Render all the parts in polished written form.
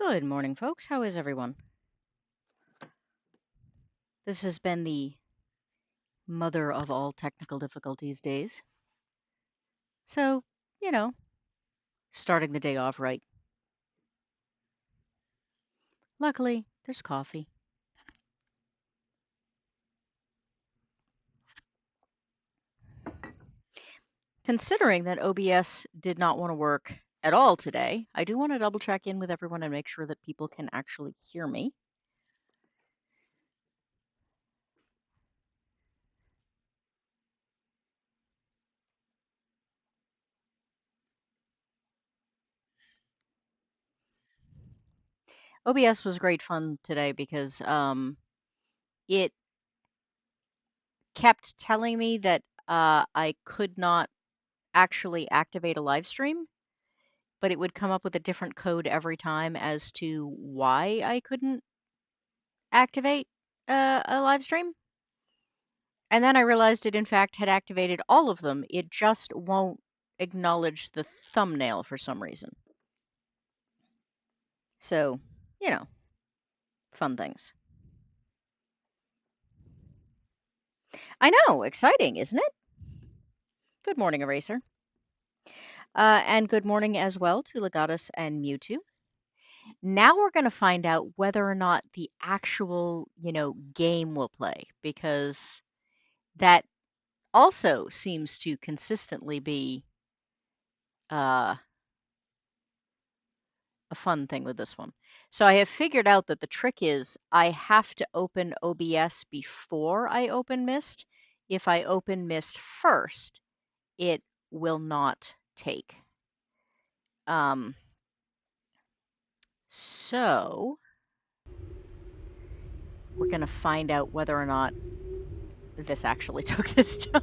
Good morning, folks. How is everyone? This has been the mother of all technical difficulties days. So, you know, starting the day off right. Luckily, there's coffee. Considering that OBS did not want to work at all today, I do want to double check in with everyone and make sure that people can actually hear me. OBS was great fun today because it kept telling me that I could not actually activate a live stream, but it would come up with a different code every time as to why I couldn't activate a live stream. And then I realized it, in fact, had activated all of them. It just won't acknowledge the thumbnail for some reason. So, you know, fun things. I know, exciting, isn't it? Good morning, Eraser. And good morning as well to Legatus and Mewtwo. Now we're going to find out whether or not the actual, game will play, because that also seems to consistently be uh, a fun thing with this one. So I have figured out that the trick is I have to open OBS before I open Myst. If I open Myst first, it will not take. So we're going to find out whether or not this actually took this time.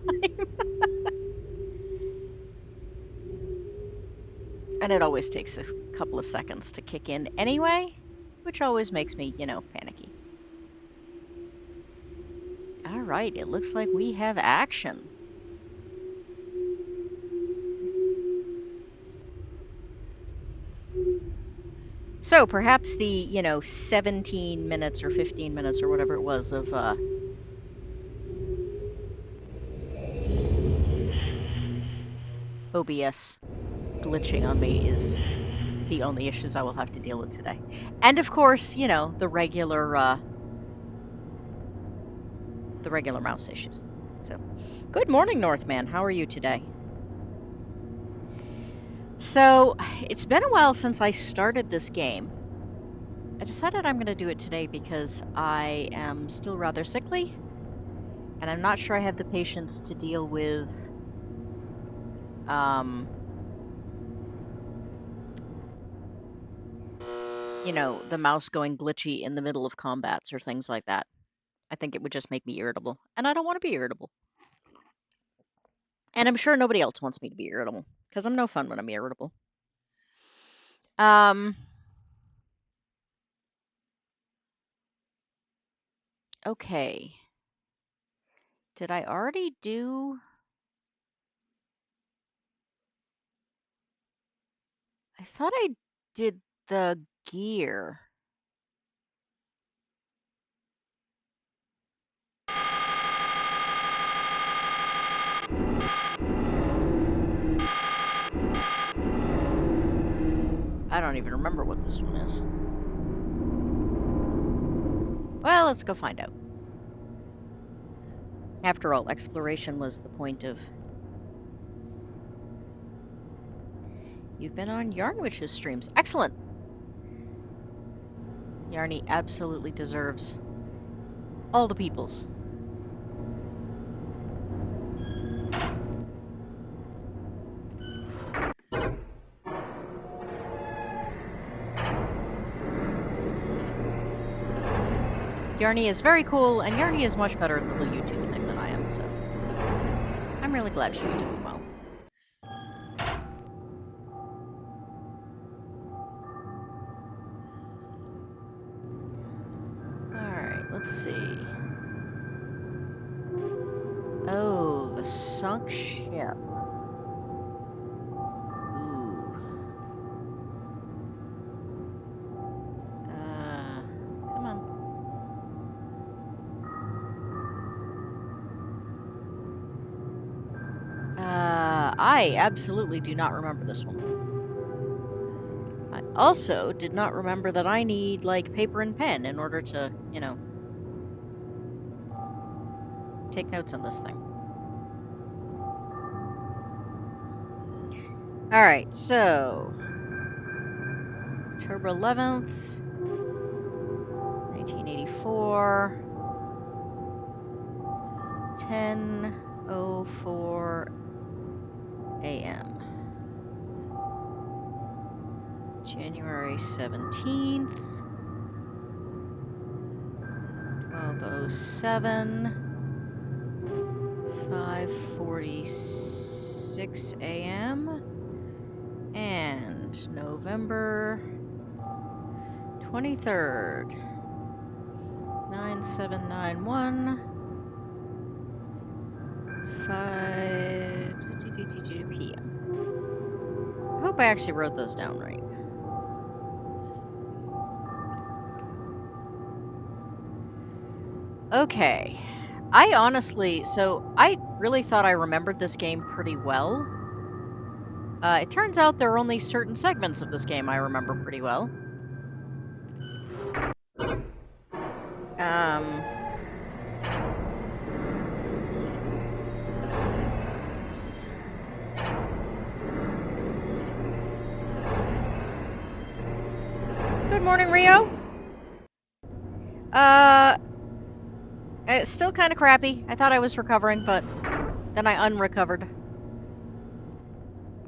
And it always takes a couple of seconds to kick in anyway, which always makes me, panicky. All right, it looks like we have action. So perhaps the, 17 minutes or 15 minutes or whatever it was of OBS glitching on me is the only issues I will have to deal with today. And of course, the regular mouse issues. So, good morning, Northman. How are you today? So, it's been a while since I started this game. I decided I'm going to do it today because I am still rather sickly, and I'm not sure I have the patience to deal with the mouse going glitchy in the middle of combats or things like that. I think it would just make me irritable, and I don't want to be irritable. And I'm sure nobody else wants me to be irritable, because I'm no fun when I'm irritable. Okay. Did I already do... I thought I did the gear. I don't even remember what this one is. Well, let's go find out. After all, exploration was the point of... You've been on Yarnwitch's streams. Excellent! Yarny absolutely deserves all the peoples. Yarny is very cool, and Yarny is much better at the whole YouTube thing than I am, so I'm really glad she's doing well. Alright, let's see. Oh, the sunk ship. Ooh. I absolutely do not remember this one. I also did not remember that I need, like, paper and pen in order to, you know, take notes on this thing. Alright, so... October 11th, 1984, 10:04 a.m. January 17th, 12:07, 5:46 a.m. and November 23rd, 9791, 5:22 p.m. I hope I actually wrote those down right. Okay. I really thought I remembered this game pretty well. It turns out there are only certain segments of this game I remember pretty well. Good morning, Rio. It's still kind of crappy. I thought I was recovering, but then I unrecovered.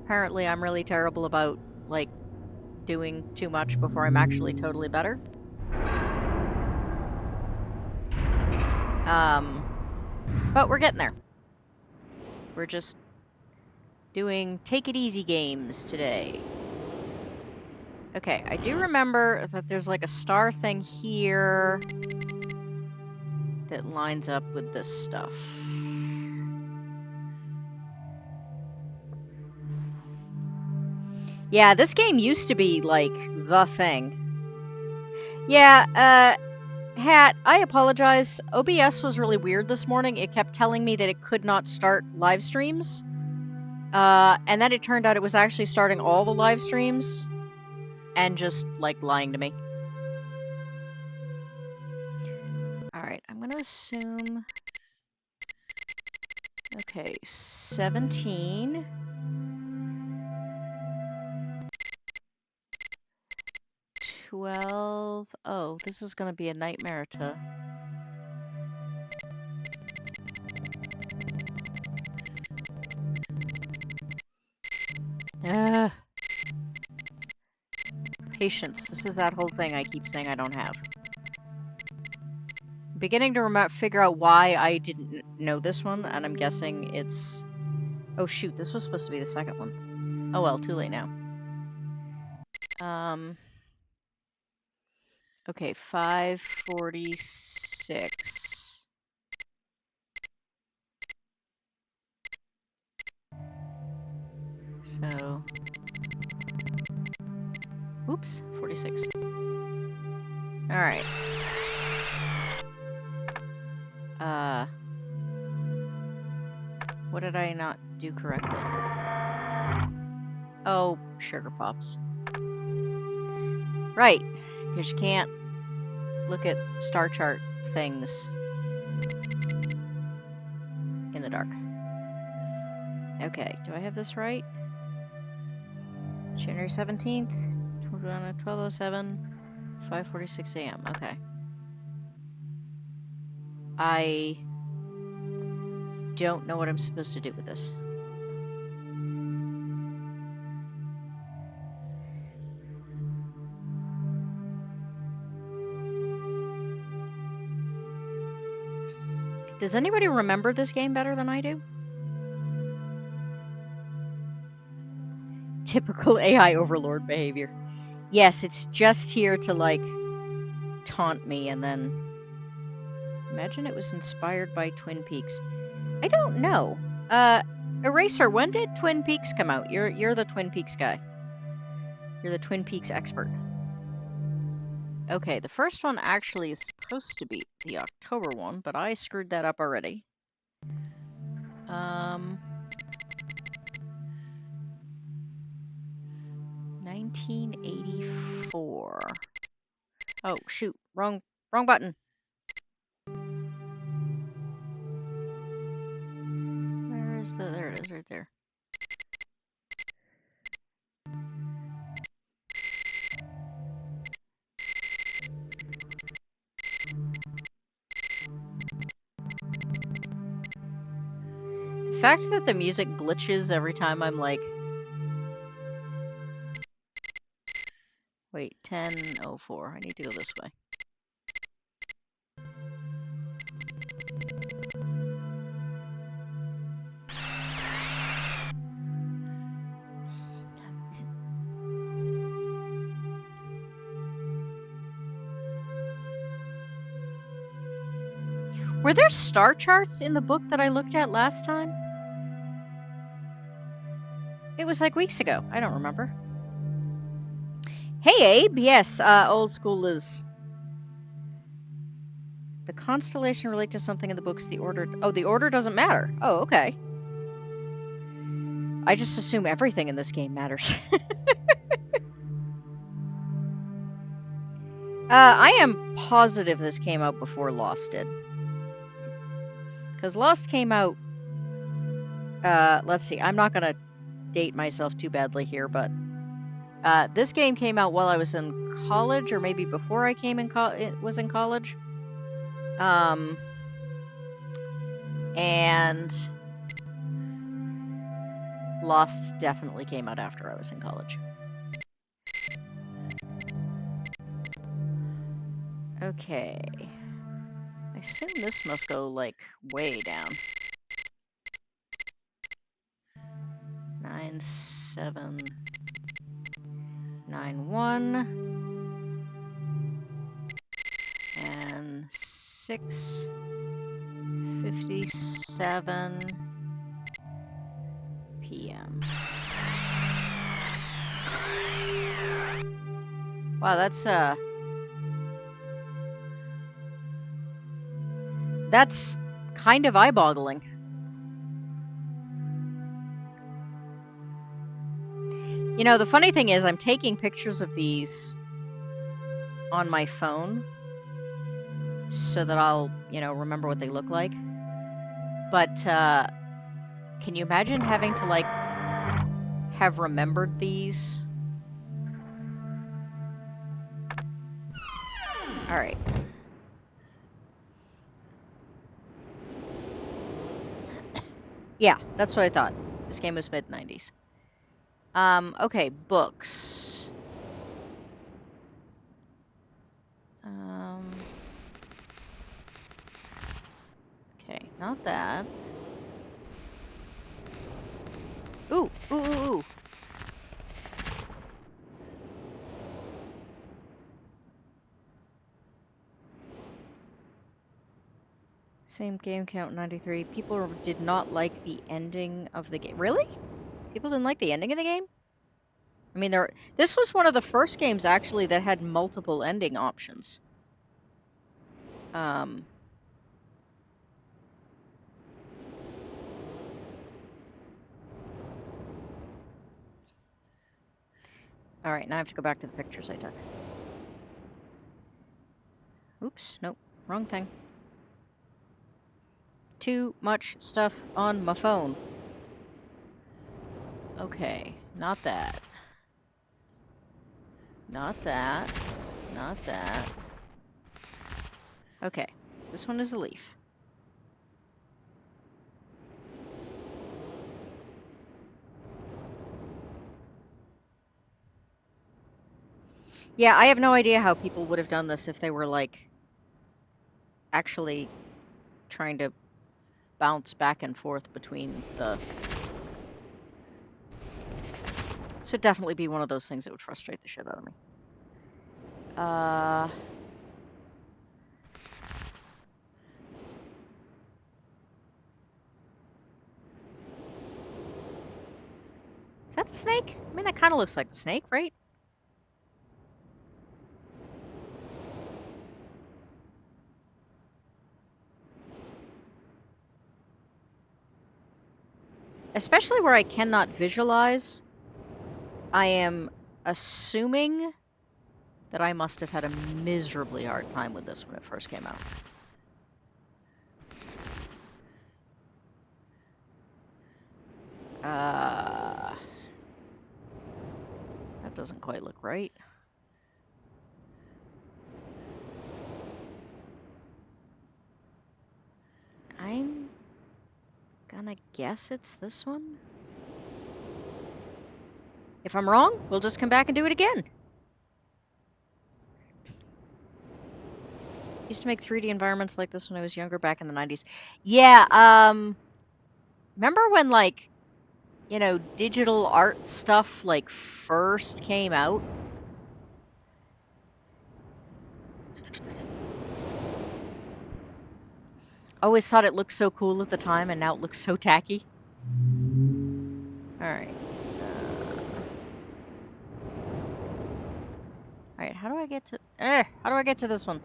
Apparently, I'm really terrible about, like, doing too much before I'm actually totally better. But we're getting there. We're just doing take it easy games today. Okay, I do remember that there's like a star thing here that lines up with this stuff. Yeah, this game used to be like the thing. Yeah, Hat, I apologize. OBS was really weird this morning. It kept telling me that it could not start live streams. And then it turned out it was actually starting all the live streams and just, like, lying to me. Alright, I'm gonna assume... Okay, 17... 12... Oh, this is gonna be a nightmare to... Patience. This is that whole thing I keep saying I don't have. I'm beginning to figure out why I didn't know this one, and I'm guessing it's... Oh shoot, this was supposed to be the second one. Oh well, too late now. Okay, 5:46. So... Oops, 46. Alright. What did I not do correctly? Oh, sugar pops. Right, because you can't look at star chart things in the dark. Okay, do I have this right? January 17th, 12:07, 5:46 a.m. Okay. I don't know what I'm supposed to do with this. Does anybody remember this game better than I do? Typical AI overlord behavior. Yes, it's just here to, like, taunt me and then... Imagine it was inspired by Twin Peaks. I don't know. Eraser, when did Twin Peaks come out? You're the Twin Peaks guy. You're the Twin Peaks expert. Okay, the first one actually is supposed to be the October one, but I screwed that up already. 1984. Oh, shoot. Wrong button. Where is the... There it is, right there. The fact that the music glitches every time I'm like... Wait, 10:04. I need to go this way. Were there star charts in the book that I looked at last time? It was like weeks ago. I don't remember. Hey, Abe. Yes, old school Liz. The constellation relate to something in the books. The order... Oh, the order doesn't matter. Oh, okay. I just assume everything in this game matters. I am positive this came out before Lost did. Because Lost came out... let's see. I'm not going to date myself too badly here, but... this game came out while I was in college, or maybe before I was in college. And Lost definitely came out after I was in college. Okay. I assume this must go, like, way down. 9791 and 6:57 p.m. Wow, that's kind of eye-boggling. You know, the funny thing is I'm taking pictures of these on my phone so that I'll, you know, remember what they look like. But can you imagine having to, like, have remembered these? All right. Yeah, that's what I thought. This game was mid-90s. Okay, books. Okay, not that. Ooh. Same game count, 93. People did not like the ending of the game. Really? People didn't like the ending of the game? I mean, this was one of the first games, actually, that had multiple ending options. All right, now I have to go back to the pictures I took. Oops, nope, wrong thing. Too much stuff on my phone. Okay, not that. Not that. Not that. Okay, this one is the leaf. Yeah, I have no idea how people would have done this if they were, like, actually trying to bounce back and forth between the... This would definitely be one of those things that would frustrate the shit out of me. Is that the snake? I mean, that kind of looks like the snake, right? Especially where I cannot visualize, I am assuming that I must have had a miserably hard time with this when it first came out. That doesn't quite look right. I'm gonna guess it's this one. If I'm wrong, we'll just come back and do it again. Used to make 3D environments like this when I was younger, back in the 90s. Yeah, remember when, like, you know, digital art stuff, like, first came out? Always thought it looked so cool at the time, and now it looks so tacky. Alright. Alright, how do I get to... how do I get to this one?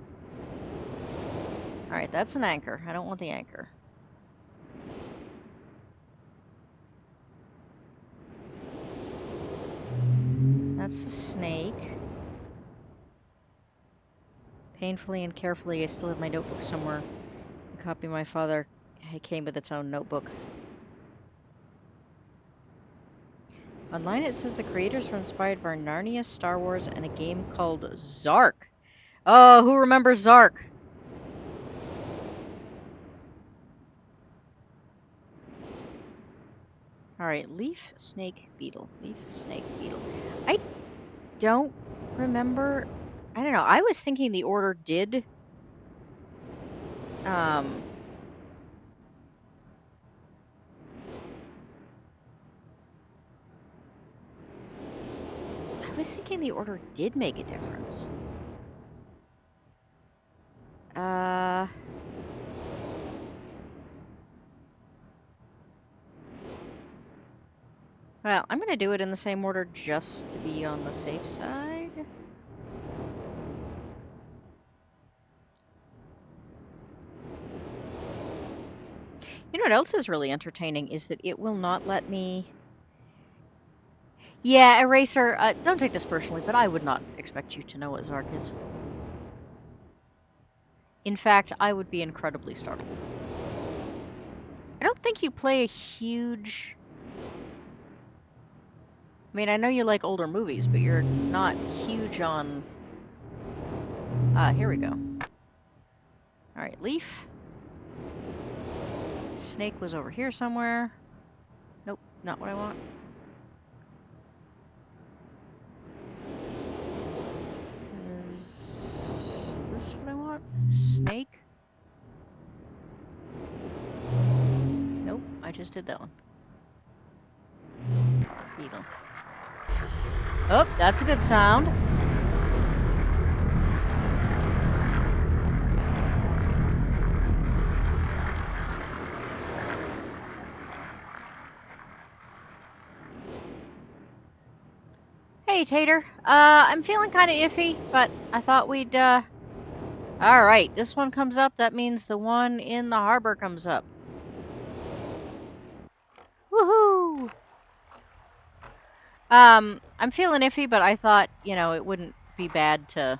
Alright, that's an anchor. I don't want the anchor. That's a snake. Painfully and carefully, I still have my notebook somewhere. A copy my father came with its own notebook. Online it says the creators were inspired by Narnia, Star Wars, and a game called Zark. Oh, who remembers Zark? Alright, leaf, snake, beetle. Leaf, snake, beetle. I don't remember. I don't know. I was thinking the order did. I was thinking the order did make a difference. Well, I'm going to do it in the same order just to be on the safe side. You know what else is really entertaining is that it will not let me... Yeah, Eraser, don't take this personally, but I would not expect you to know what Zark is. In fact, I would be incredibly startled. I don't think you play a huge... I mean, I know you like older movies, but you're not huge on... here we go. Alright, leaf. Snake was over here somewhere. Nope, not what I want. Is this what I want? Snake? Nope, I just did that one. Beetle. Oh, that's a good sound. Hey, Tater. I'm feeling kind of iffy, but I thought we'd, Alright, this one comes up. That means the one in the harbor comes up. Woohoo! I'm feeling iffy, but I thought, you know, it wouldn't be bad to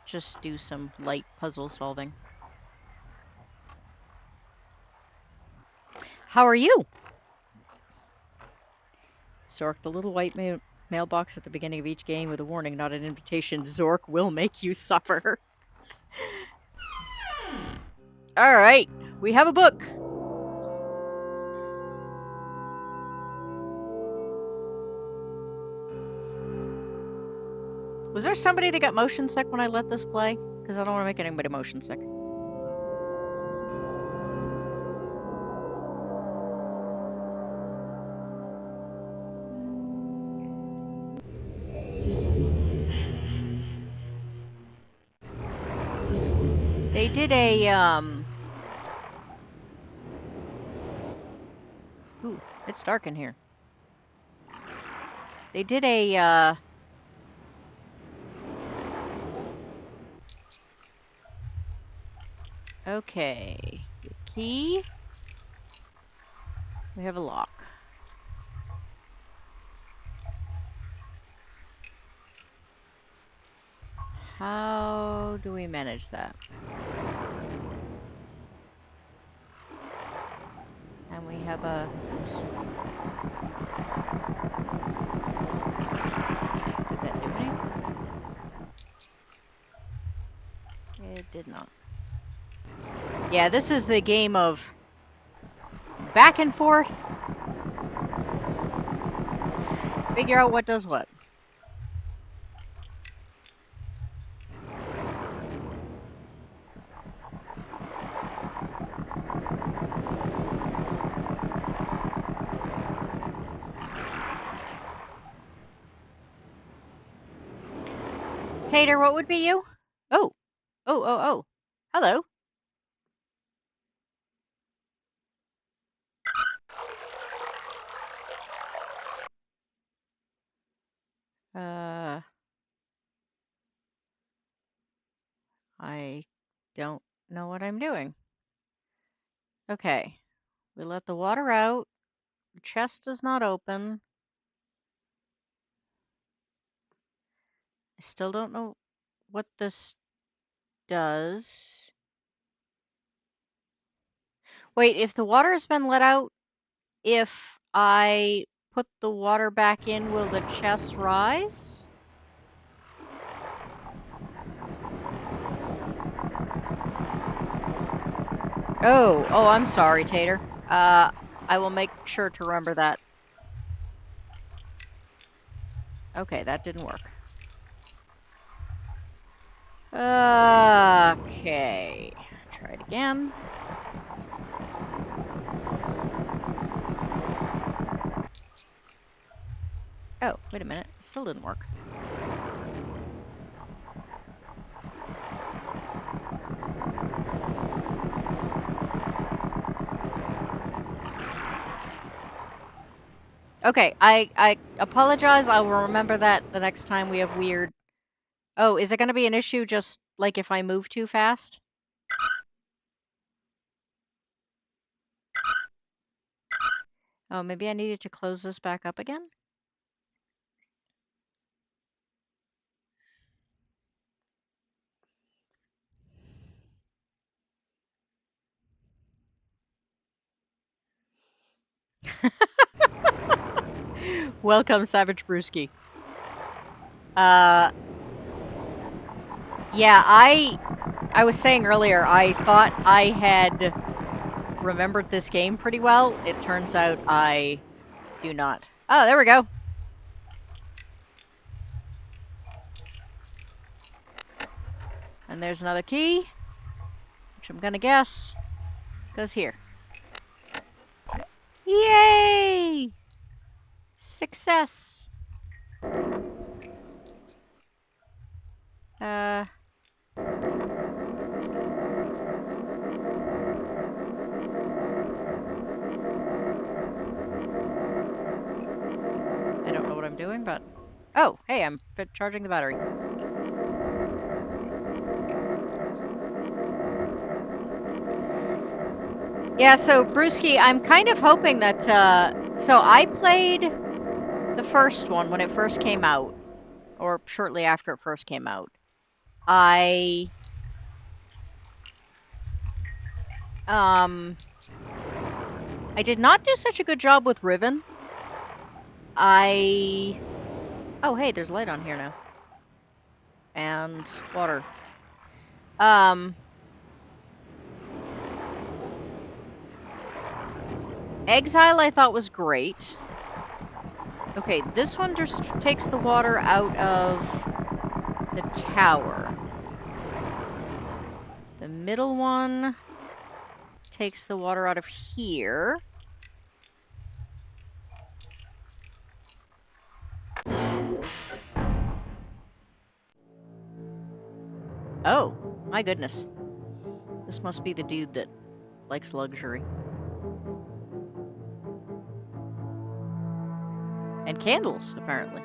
just do some light puzzle solving. How are you? Zork, the little white mailbox at the beginning of each game with a warning, not an invitation. Zork will make you suffer. Alright, we have a book. Was there somebody that got motion sick when I let this play? Because I don't want to make anybody motion sick. They did a, Ooh, it's dark in here. They did a, Okay. Key. We have a lock. How do we manage that? And we have a... Oops. Did that do anything? It did not. Yeah, this is the game of back and forth. Figure out what does what. Tater, what would be you? Oh, oh. Hello. I don't know what I'm doing. Okay, we let the water out. The chest is not open. I still don't know what this does. Wait, if the water has been let out, if I put the water back in, will the chest rise? Oh, I'm sorry, Tater. I will make sure to remember that. Okay, that didn't work. Okay, try it again. Oh, wait a minute, it still didn't work. Okay, I apologize. I will remember that the next time we have weird... Oh, is it going to be an issue just like if I move too fast? Oh, maybe I needed to close this back up again? Welcome, Savage Brewski. Yeah, I was saying earlier, I thought I had remembered this game pretty well. It turns out I do not. Oh, there we go. And there's another key, which I'm gonna guess goes here. Yay! Success. I don't know what I'm doing, but... Oh, hey, I'm charging the battery. Yeah, so, Brewski, I'm kind of hoping that, so I played the first one when it first came out, or shortly after it first came out. I did not do such a good job with Riven. Oh, hey, there's light on here now. And water. Exile I thought was great. Okay, this one just takes the water out of the tower. The middle one takes the water out of here. Oh, my goodness. This must be the dude that likes luxury. And candles, apparently.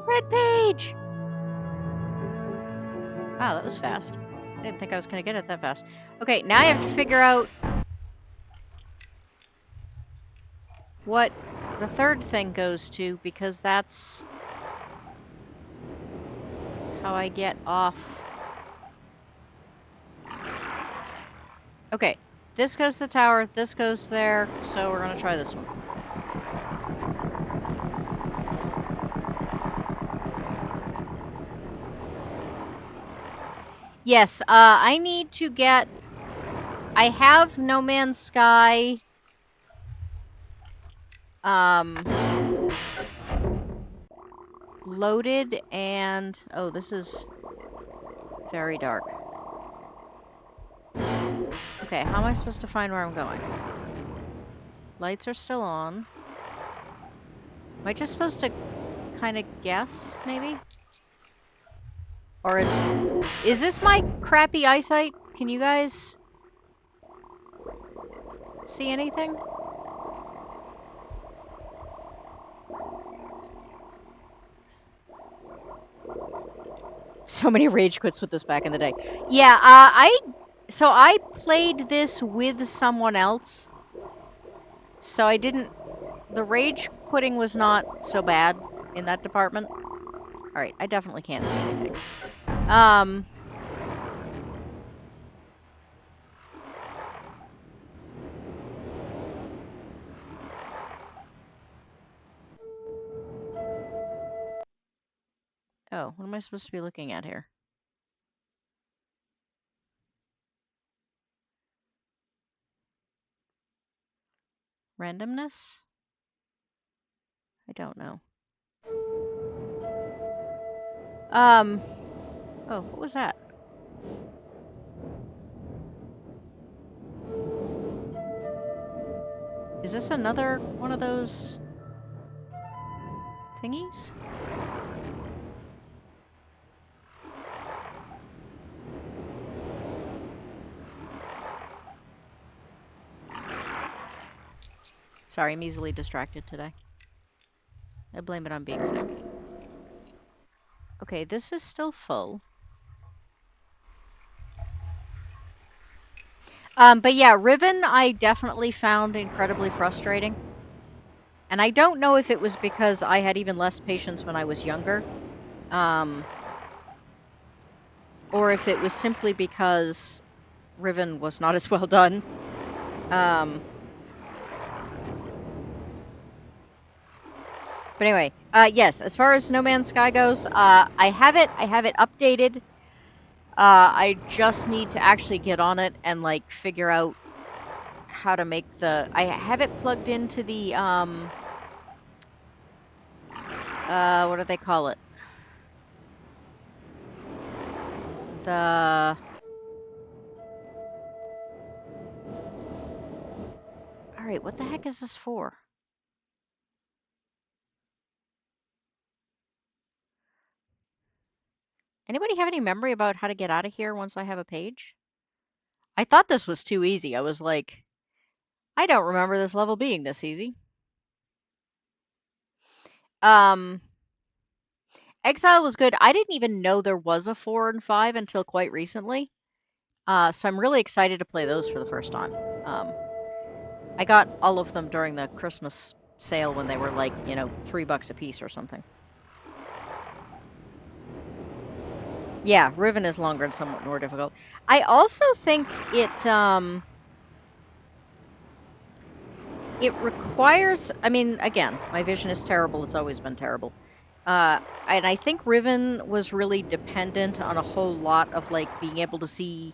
Red page! Wow, that was fast. I didn't think I was going to get it that fast. Okay, now I have to figure out what the third thing goes to, because that's how I get off. Okay, this goes to the tower, this goes there, so we're going to try this one. Yes, I need to get... I have No Man's Sky... loaded, and... Oh, this is very dark. Okay, how am I supposed to find where I'm going? Lights are still on. Am I just supposed to kind of guess, maybe? Or is this my crappy eyesight? Can you guys see anything? So many rage quits with this back in the day. Yeah, so I played this with someone else. So I didn't... The rage quitting was not so bad in that department. Alright, I definitely can't see anything. Oh, what am I supposed to be looking at here? Randomness? I don't know. Oh, what was that? Is this another one of those thingies? Sorry, I'm easily distracted today. I blame it on being sick. Okay, this is still full. But yeah, Riven I definitely found incredibly frustrating. And I don't know if it was because I had even less patience when I was younger. Or if it was simply because Riven was not as well done. But anyway, yes, as far as No Man's Sky goes, I have it updated. I just need to actually get on it and, like, figure out how to make the... I have it plugged into the, what do they call it? The... Alright, what the heck is this for? Anybody have any memory about how to get out of here once I have a page? I thought this was too easy. I was like, I don't remember this level being this easy. Exile was good. I didn't even know there was a 4 and 5 until quite recently. So I'm really excited to play those for the first time. I got all of them during the Christmas sale when they were like, you know, $3 a piece or something. Yeah, Riven is longer and somewhat more difficult. I also think it requires, I mean, again, my vision is terrible. It's always been terrible. And I think Riven was really dependent on a whole lot of, like, being able to see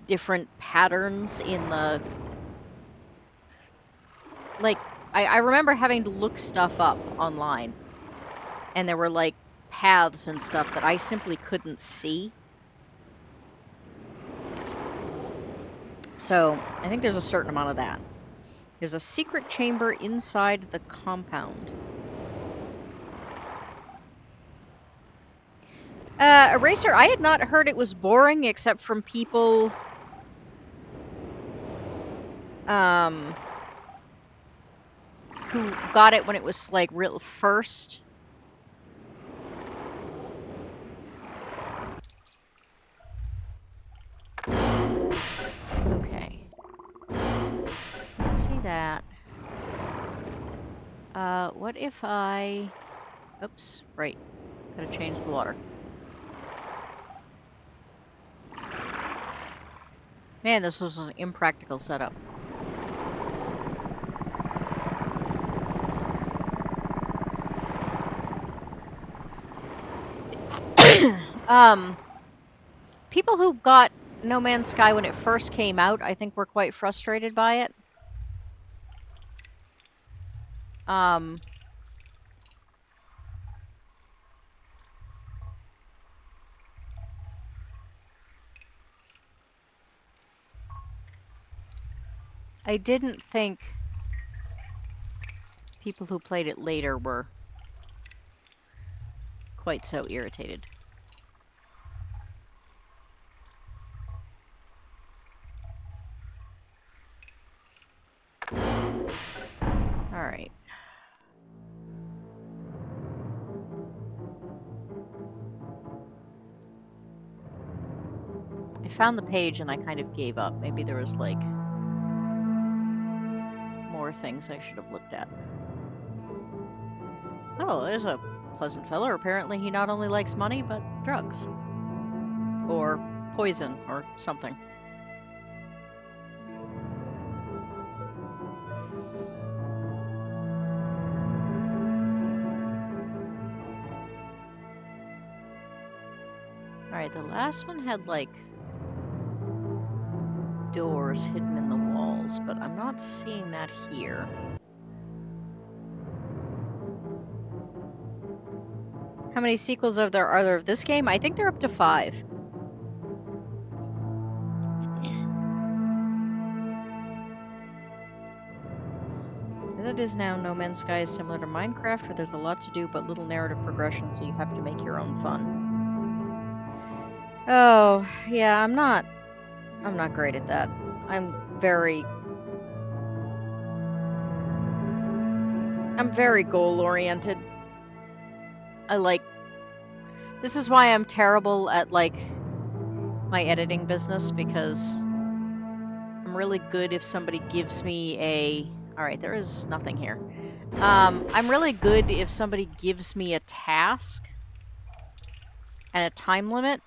different patterns in the... Like, I remember having to look stuff up online. And there were, like, paths and stuff that I simply couldn't see. So, I think there's a certain amount of that. There's a secret chamber inside the compound. Eraser, I had not heard it was boring except from people who got it when it was like real first. What if I... Oops, right. Gotta change the water. Man, this was an impractical setup. People who got No Man's Sky when it first came out, I think were quite frustrated by it. I didn't think people who played it later were quite so irritated. Alright. I found the page and I kind of gave up. Maybe there was, like, more things I should have looked at. Oh, there's a pleasant fellow. Apparently he not only likes money, but drugs. Or poison, or something. Alright, the last one had, like, doors hidden in the walls, but I'm not seeing that here. How many sequels are there of this game? I think they're up to 5. As it is now, No Man's Sky is similar to Minecraft, where there's a lot to do but little narrative progression, so you have to make your own fun. Oh, yeah, I'm not great at that. I'm very goal-oriented. This is why I'm terrible at, like, my editing business, because I'm really good if somebody gives me a... Alright, there is nothing here. I'm really good if somebody gives me a task and a time limit,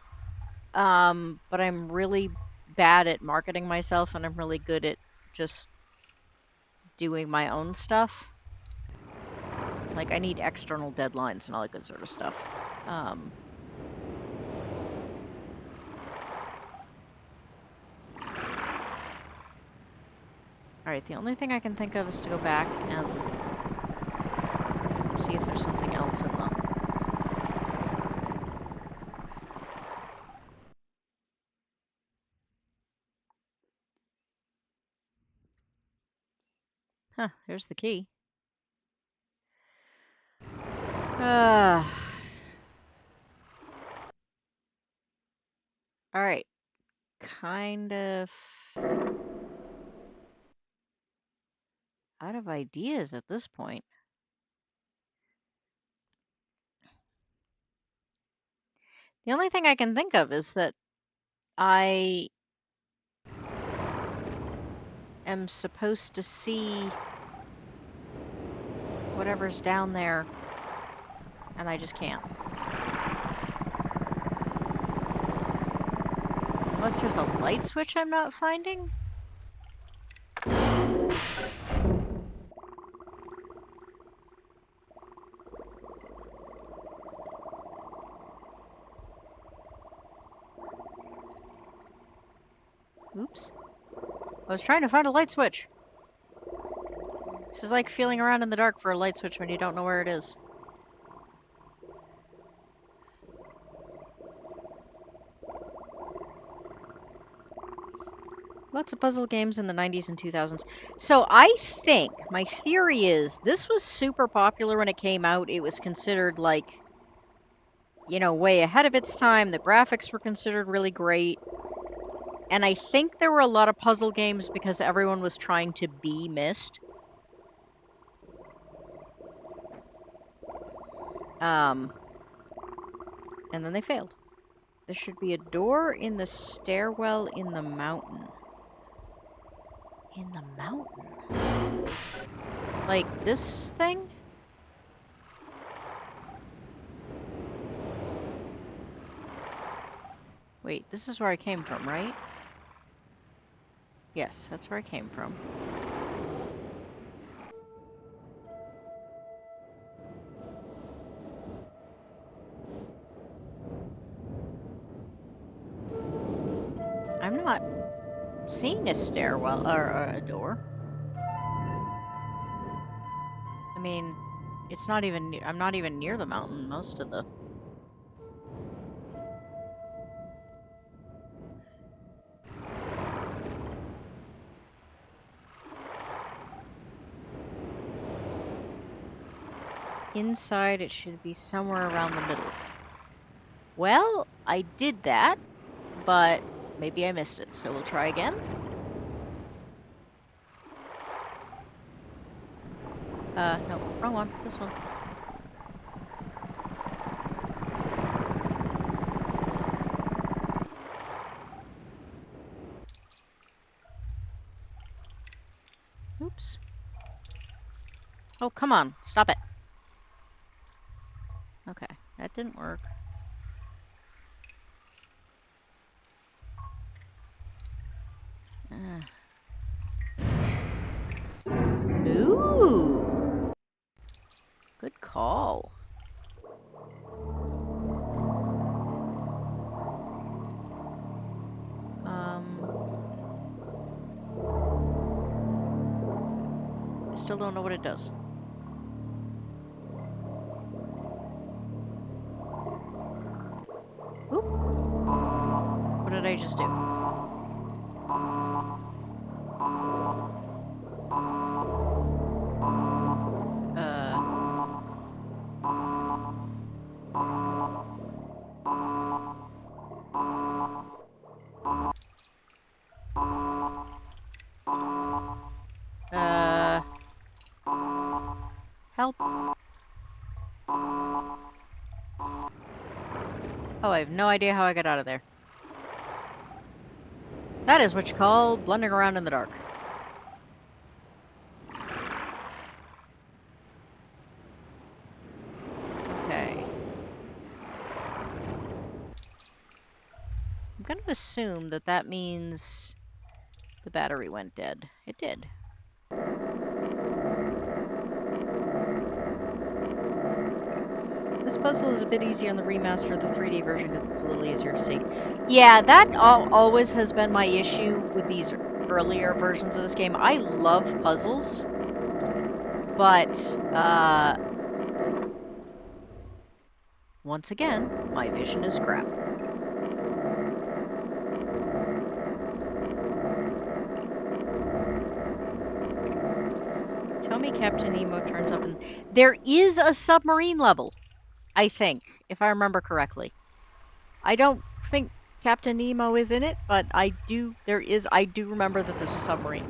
but I'm really bad at marketing myself, and I'm really good at just doing my own stuff. Like, I need external deadlines and all that good sort of stuff. Alright, the only thing I can think of is to go back and see if there's something else in the... Huh, there's the key. Alright. Kind of out of ideas at this point. The only thing I can think of is that I am supposed to see whatever's down there, and I just can't. Unless there's a light switch I'm not finding? Oops. I was trying to find a light switch. This is like feeling around in the dark for a light switch when you don't know where it is. Lots of puzzle games in the 90s and 2000s. So I think, my theory is, this was super popular when it came out. It was considered, like, you know, way ahead of its time. The graphics were considered really great. And I think there were a lot of puzzle games because everyone was trying to be Myst. And then they failed. There should be a door in the stairwell in the mountain. In the mountain? Like this thing? Wait, this is where I came from, right? Yes, that's where I came from. I'm not seeing a stairwell or a door. I mean, it's not even, I'm not even near the mountain most of the... Inside, it should be somewhere around the middle. Well, I did that, but maybe I missed it, so we'll try again. No, wrong one, this one. Oops. Oh, come on, stop it. Okay, that didn't work. Ooh, good call. I still don't know what it does. Oop. What did I just do? Help. Oh, I have no idea how I got out of there. That is what you call blundering around in the dark. Okay. I'm going to assume that that means the battery went dead. It did. This puzzle is a bit easier on the remaster of the 3D version because it's a little easier to see. Yeah, that always has been my issue with these earlier versions of this game. I love puzzles, but once again, my vision is crap. Tell me Captain Nemo turns up and there is a submarine level, I think, if I remember correctly. I don't think Captain Nemo is in it, but I do remember that there's a submarine.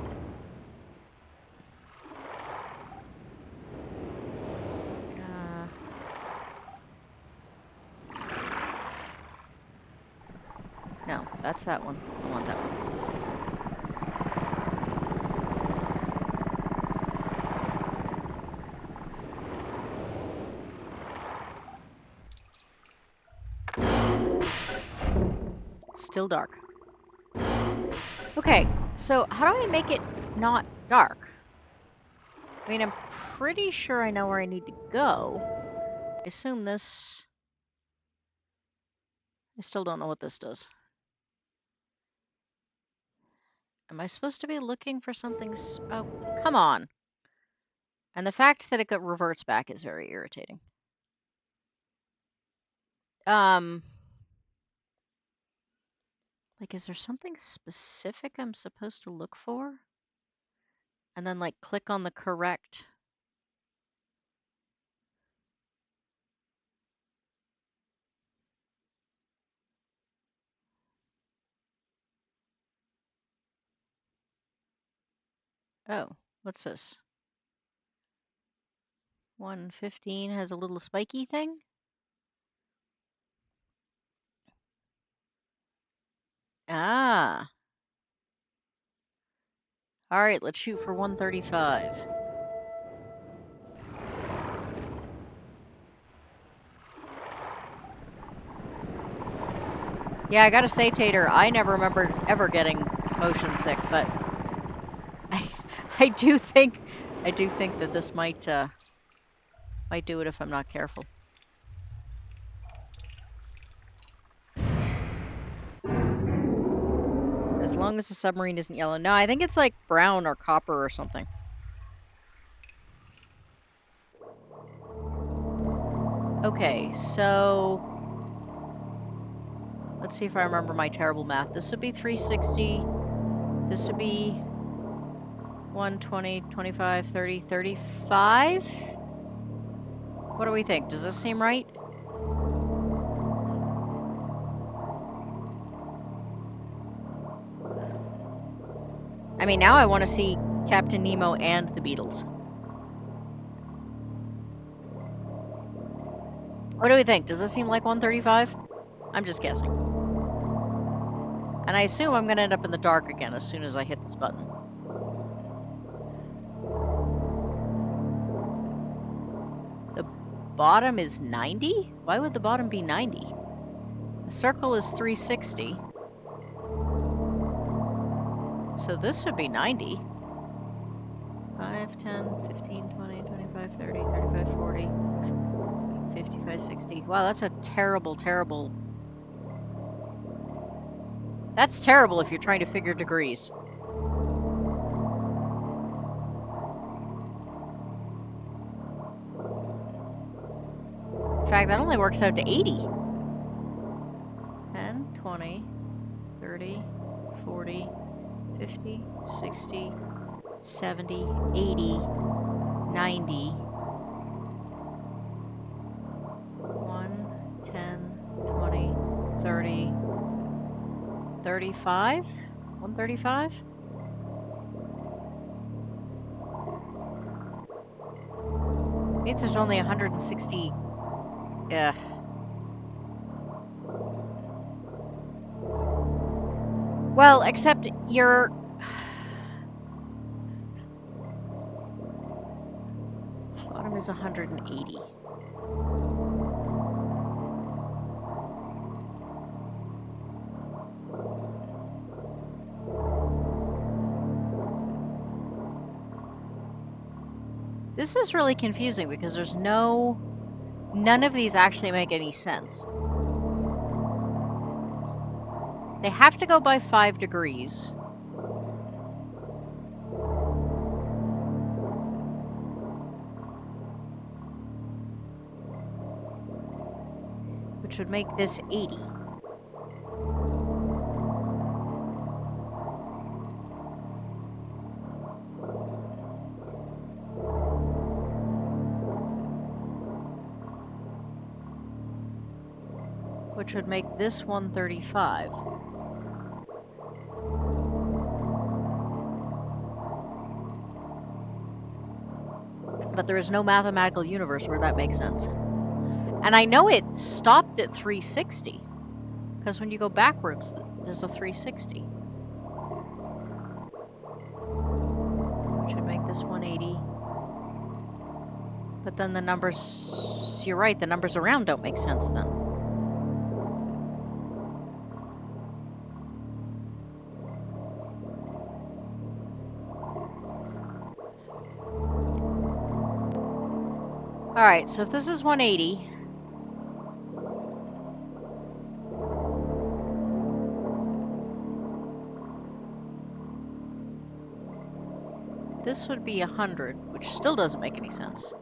No, that's that one. I want that one. Still dark. Okay, so how do I make it not dark? I mean, I'm pretty sure I know where I need to go. I assume this... I still don't know what this does. Am I supposed to be looking for something... Oh, come on. And the fact that it reverts back is very irritating. Like, is there something specific I'm supposed to look for? And then, like, click on the correct... Oh, what's this? 115 has a little spiky thing? Ah. All right, let's shoot for 135. Yeah, I gotta say, Tater, I never remember ever getting motion sick, but I, I do think, I do think that this might do it if I'm not careful. As long as the submarine isn't yellow. No, I think it's like brown or copper or something. Okay, so let's see if I remember my terrible math. This would be 360. This would be 120, 25, 30, 35? What do we think? Does this seem right? I mean, now I want to see Captain Nemo and the Beatles. What do we think? Does this seem like 135? I'm just guessing. And I assume I'm going to end up in the dark again as soon as I hit this button. The bottom is 90? Why would the bottom be 90? The circle is 360. So this would be 90. 5, 10, 15, 20, 25, 30, 35, 40, 55, 60. Wow, that's a terrible, terrible... That's terrible if you're trying to figure degrees. In fact, that only works out to 80. 10, 20, 30, 40, 50, 60, 70, 80, 90, 1, 10, 20, 30, 35? 135? Means there's only 160. Yeah. Well, except you're... Bottom is 180. This is really confusing because there's none of these actually make any sense. They have to go by 5 degrees. Which would make this 80. Which would make this 135. But there is no mathematical universe where that makes sense. And I know it stopped at 360, because when you go backwards, there's a 360. Which would make this 180. But then the numbers, you're right, the numbers around don't make sense then. Alright, so if this is 180, this would be 100, which still doesn't make any sense.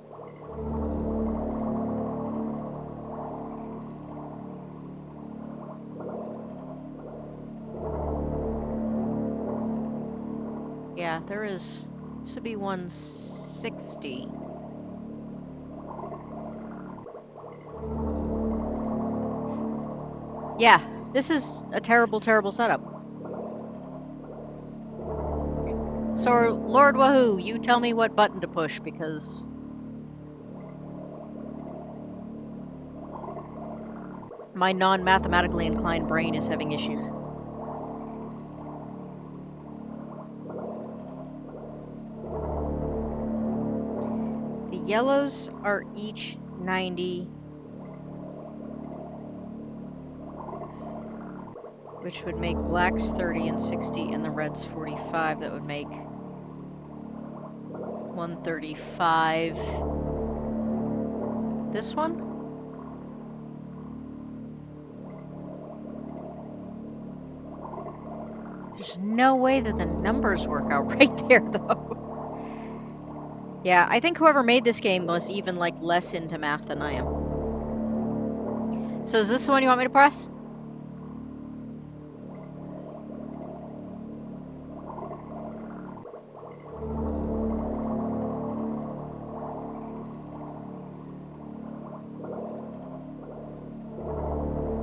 Yeah, there is, this would be 160. Yeah, this is a terrible, terrible setup. So, Lord Wahoo, you tell me what button to push, because... my non-mathematically inclined brain is having issues. The yellows are each 90. which would make black's 30 and 60 and the red's 45. That would make 135. This one? There's no way that the numbers work out right there, though. Yeah, I think whoever made this game was even, like, less into math than I am. So is this the one you want me to press?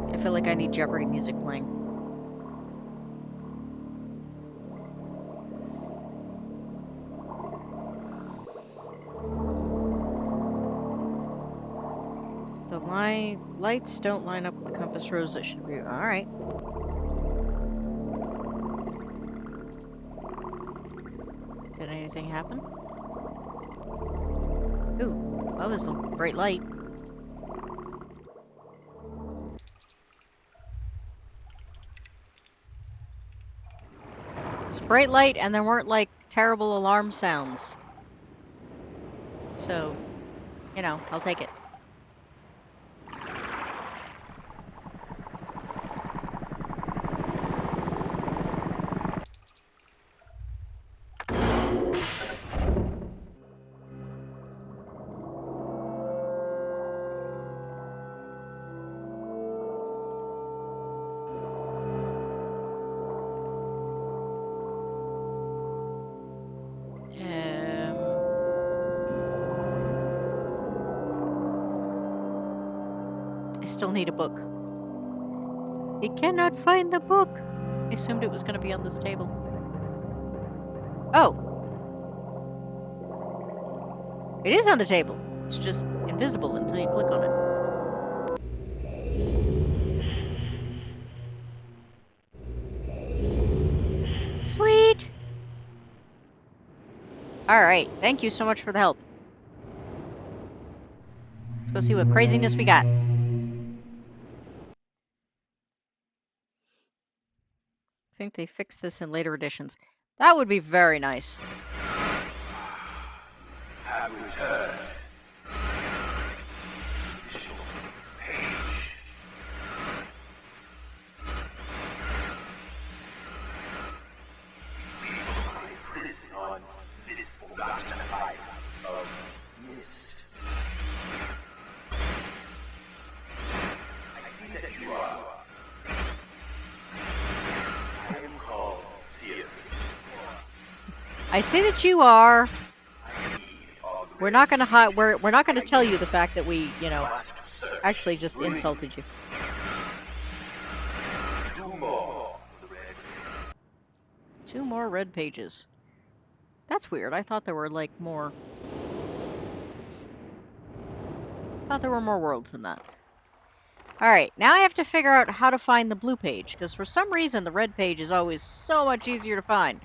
I feel like I need Jeopardy music playing. The lights don't line up with the compass rose that should be. Alright. Did anything happen? Ooh, well, there's a bright light. It's a bright light, and there weren't, like, terrible alarm sounds. So, you know, I'll take it. I still need a book. I cannot find the book. I assumed it was going to be on this table. Oh. It is on the table. It's just invisible until you click on it. Sweet! Alright, thank you so much for the help. Let's go see what craziness we got. I think they fixed this in later editions. That would be very nice. Have returned. Prison on this forgotten island of Myst. I see that you are. I am called Sirius. I see that you are. We're not gonna we're not gonna tell you the fact that we, you know, actually just insulted you. Two more red pages. That's weird. I thought there were like more. Thought there were more worlds than that. Alright, now I have to figure out how to find the blue page, because for some reason the red page is always so much easier to find.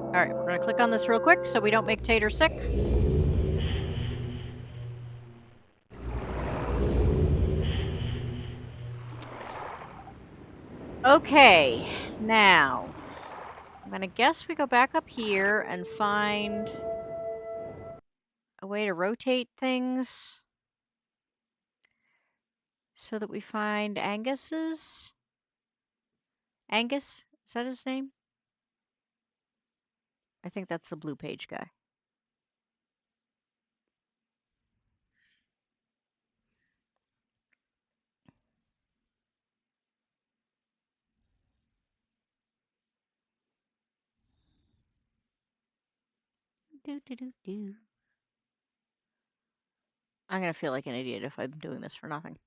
Alright, we're gonna click on this real quick so we don't make Tater sick. Okay, now I'm gonna guess we go back up here and find a way to rotate things so that we find Angus's. Angus? Is that his name? I think that's the blue page guy. I'm gonna feel like an idiot if I'm doing this for nothing.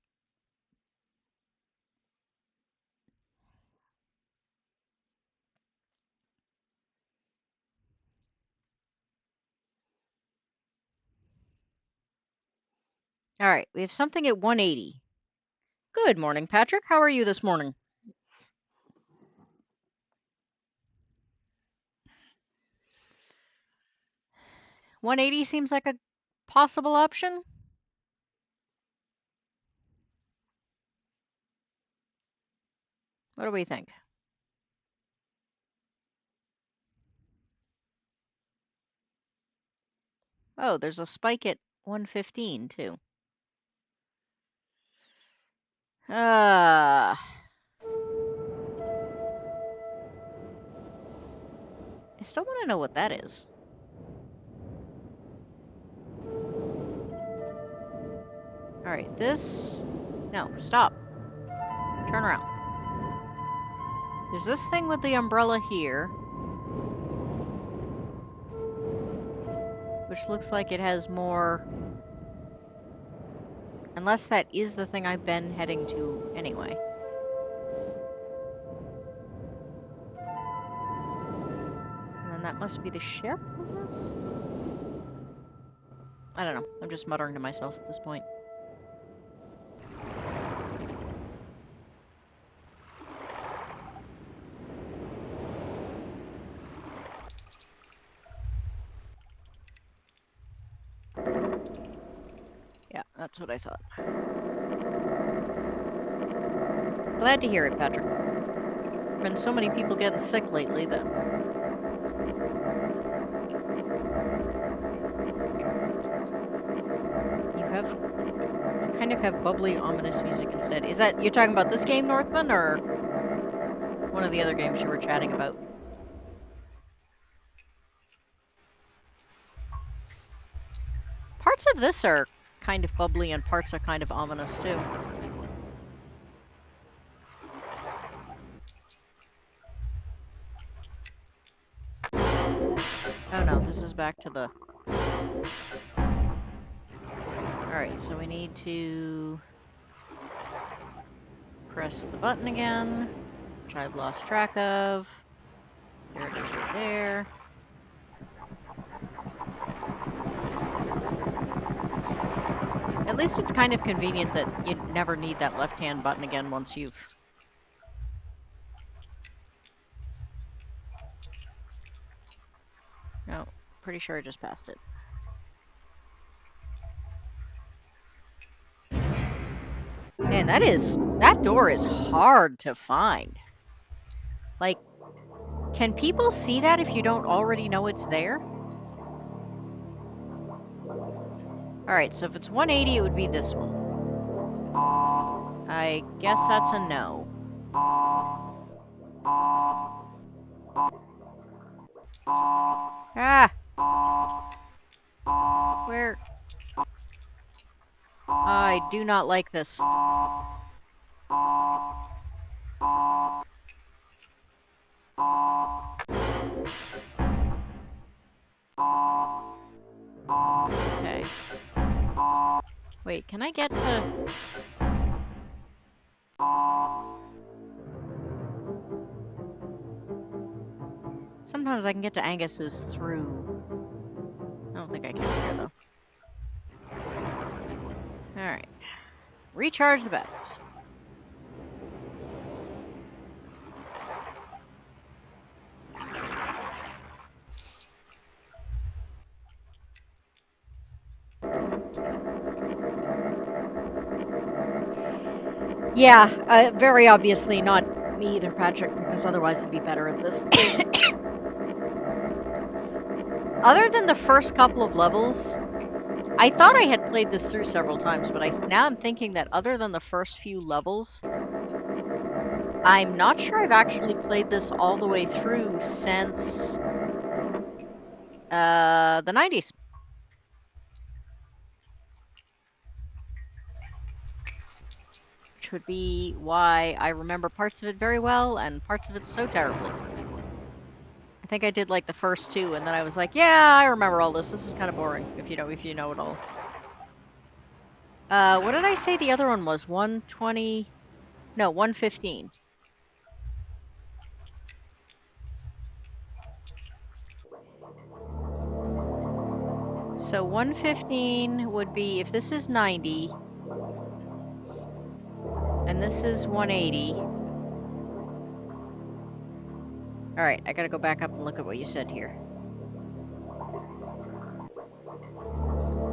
All right, we have something at 180. Good morning, Patrick. How are you this morning? $180 seems like a possible option. What do we think? Oh, there's a spike at 115 too. I still want to know what that is. All right, this... No, stop. Turn around. There's this thing with the umbrella here, which looks like it has more... Unless that is the thing I've been heading to anyway. And then that must be the ship, I guess? I don't know. I'm just muttering to myself at this point. Yeah, that's what I thought. Glad to hear it, Patrick. Been so many people getting sick lately that... You kind of have bubbly, ominous music instead. Is that... You're talking about this game, Northman, or one of the other games you were chatting about? Parts of this are kind of bubbly and parts are kind of ominous too. Oh no, this is back to the... Alright, so we need to press the button again, which I've lost track of. There it is right there. At least it's kind of convenient that you never need that left-hand button again once you've... No, pretty sure I just passed it. Man, that door is hard to find. Like, can people see that if you don't already know it's there? Alright, so if it's 180, it would be this one. I guess that's a no. Ah! Where? I do not like this. Okay. Wait, can I get to... Sometimes I can get to Angus's through... I don't think I can here, though. Alright. Recharge the batteries. Yeah, very obviously not me either, Patrick, because otherwise I'd be better at this. Other than the first couple of levels, I thought I had played this through several times, but now I'm thinking that other than the first few levels, I'm not sure I've actually played this all the way through since the 90s. Which would be why I remember parts of it very well and parts of it so terribly. I think I did like the first two, and then I was like, yeah, I remember all this. This is kind of boring, if you know it all. What did I say the other one was? 120... No, 115. So 115 would be, if this is 90, and this is 180. Alright, I gotta go back up and look at what you said here.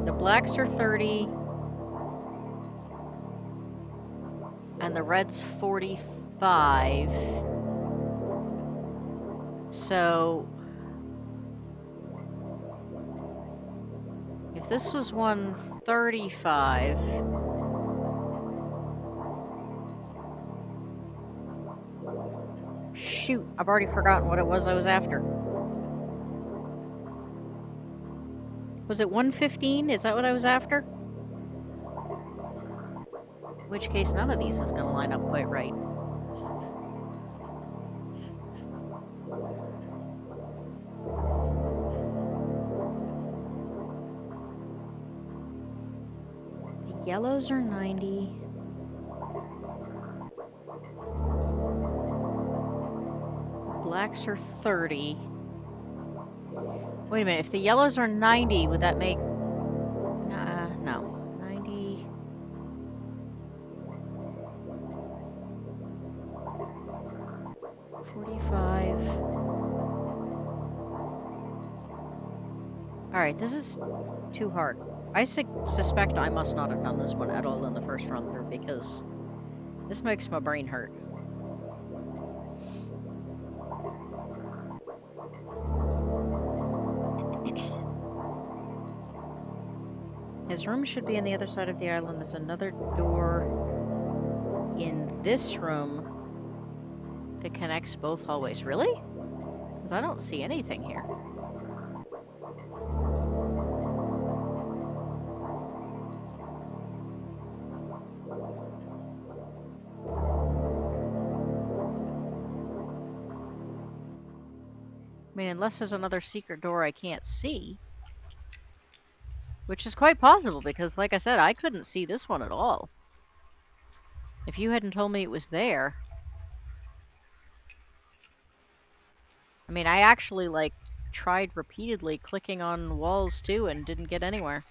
The blacks are 30. And the red's 40. 5. So if this was 135, shoot, I've already forgotten what it was I was after. Was it 115? Is that what I was after? In which case, none of these is going to line up quite right. The yellows are 90. The blacks are 30. Wait a minute, if the yellows are 90, would that make... no. 90... 45... Alright, this is too hard. I suspect I must not have done this one at all in the first run through, because this makes my brain hurt. His room should be on the other side of the island. There's another door in this room that connects both hallways. Really? Because I don't see anything here. I mean, unless there's another secret door I can't see. Which is quite possible, because like I said, I couldn't see this one at all. If you hadn't told me it was there. I mean, I actually, like, tried repeatedly clicking on walls, too, and didn't get anywhere.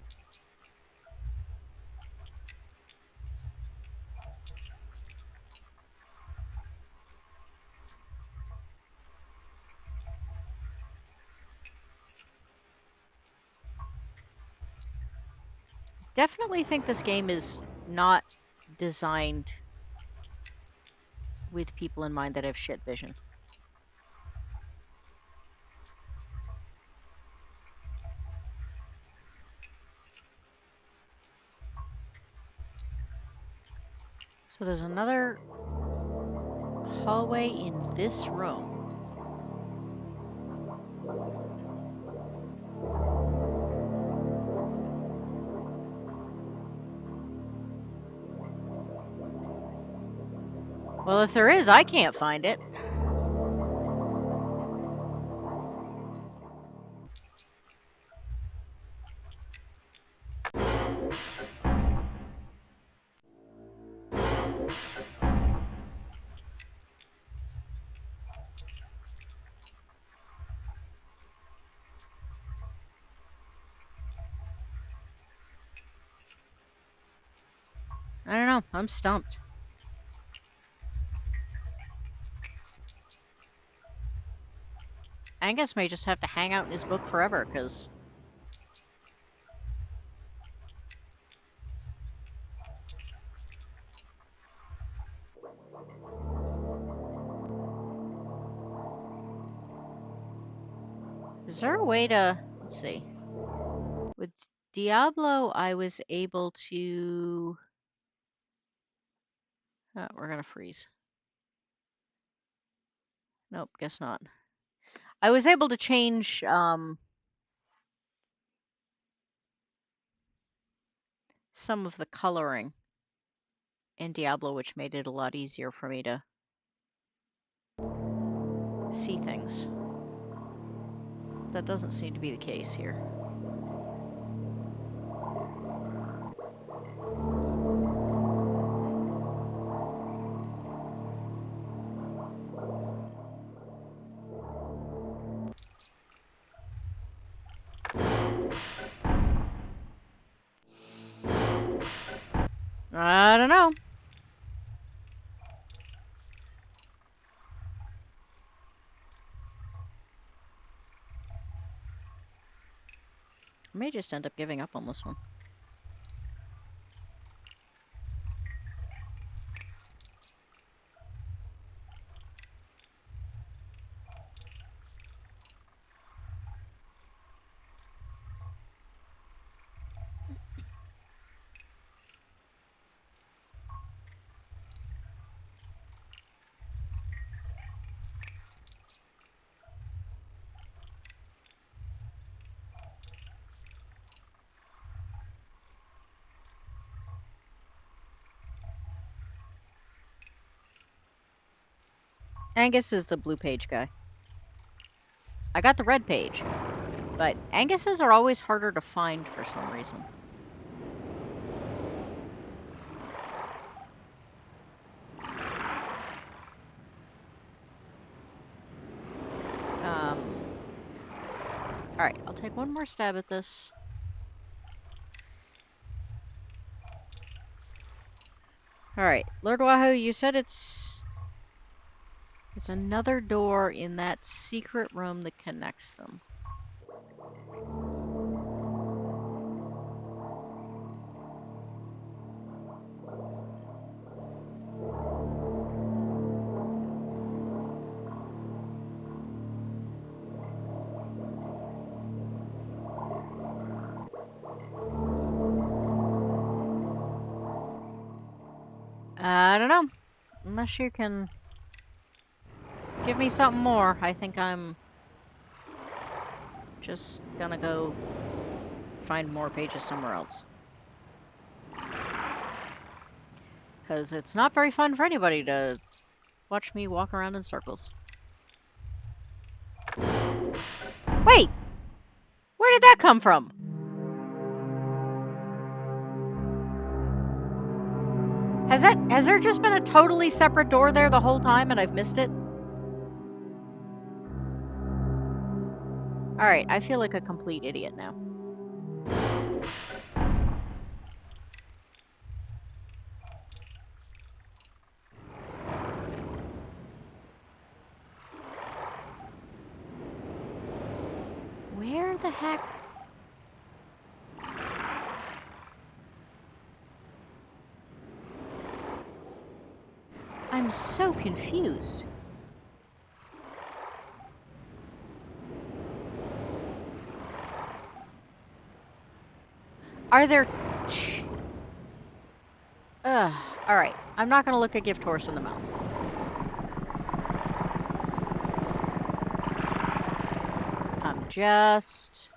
Definitely think this game is not designed with people in mind that have shit vision. So there's another hallway in this room. Well, if there is, I can't find it. I don't know. I'm stumped. Angus may just have to hang out in his book forever, because... Is there a way to... Let's see. With Diablo, I was able to... Oh, we're gonna freeze. Nope, guess not. I was able to change some of the coloring in Diablo, which made it a lot easier for me to see things. That doesn't seem to be the case here. I don't know. I may just end up giving up on this one. Angus is the blue page guy. I got the red page, but Angus's are always harder to find for some reason. Alright, I'll take one more stab at this. Alright, Lord Wahoo, you said it's another door in that secret room that connects them. I don't know. Unless you can give me something more, I think I'm just gonna go find more pages somewhere else. Because it's not very fun for anybody to watch me walk around in circles. Wait! Where did that come from? Has there just been a totally separate door there the whole time and I've missed it? Alright, I feel like a complete idiot now. Where the heck? I'm so confused. Are there... Alright, I'm not gonna look a gift horse in the mouth. I'm just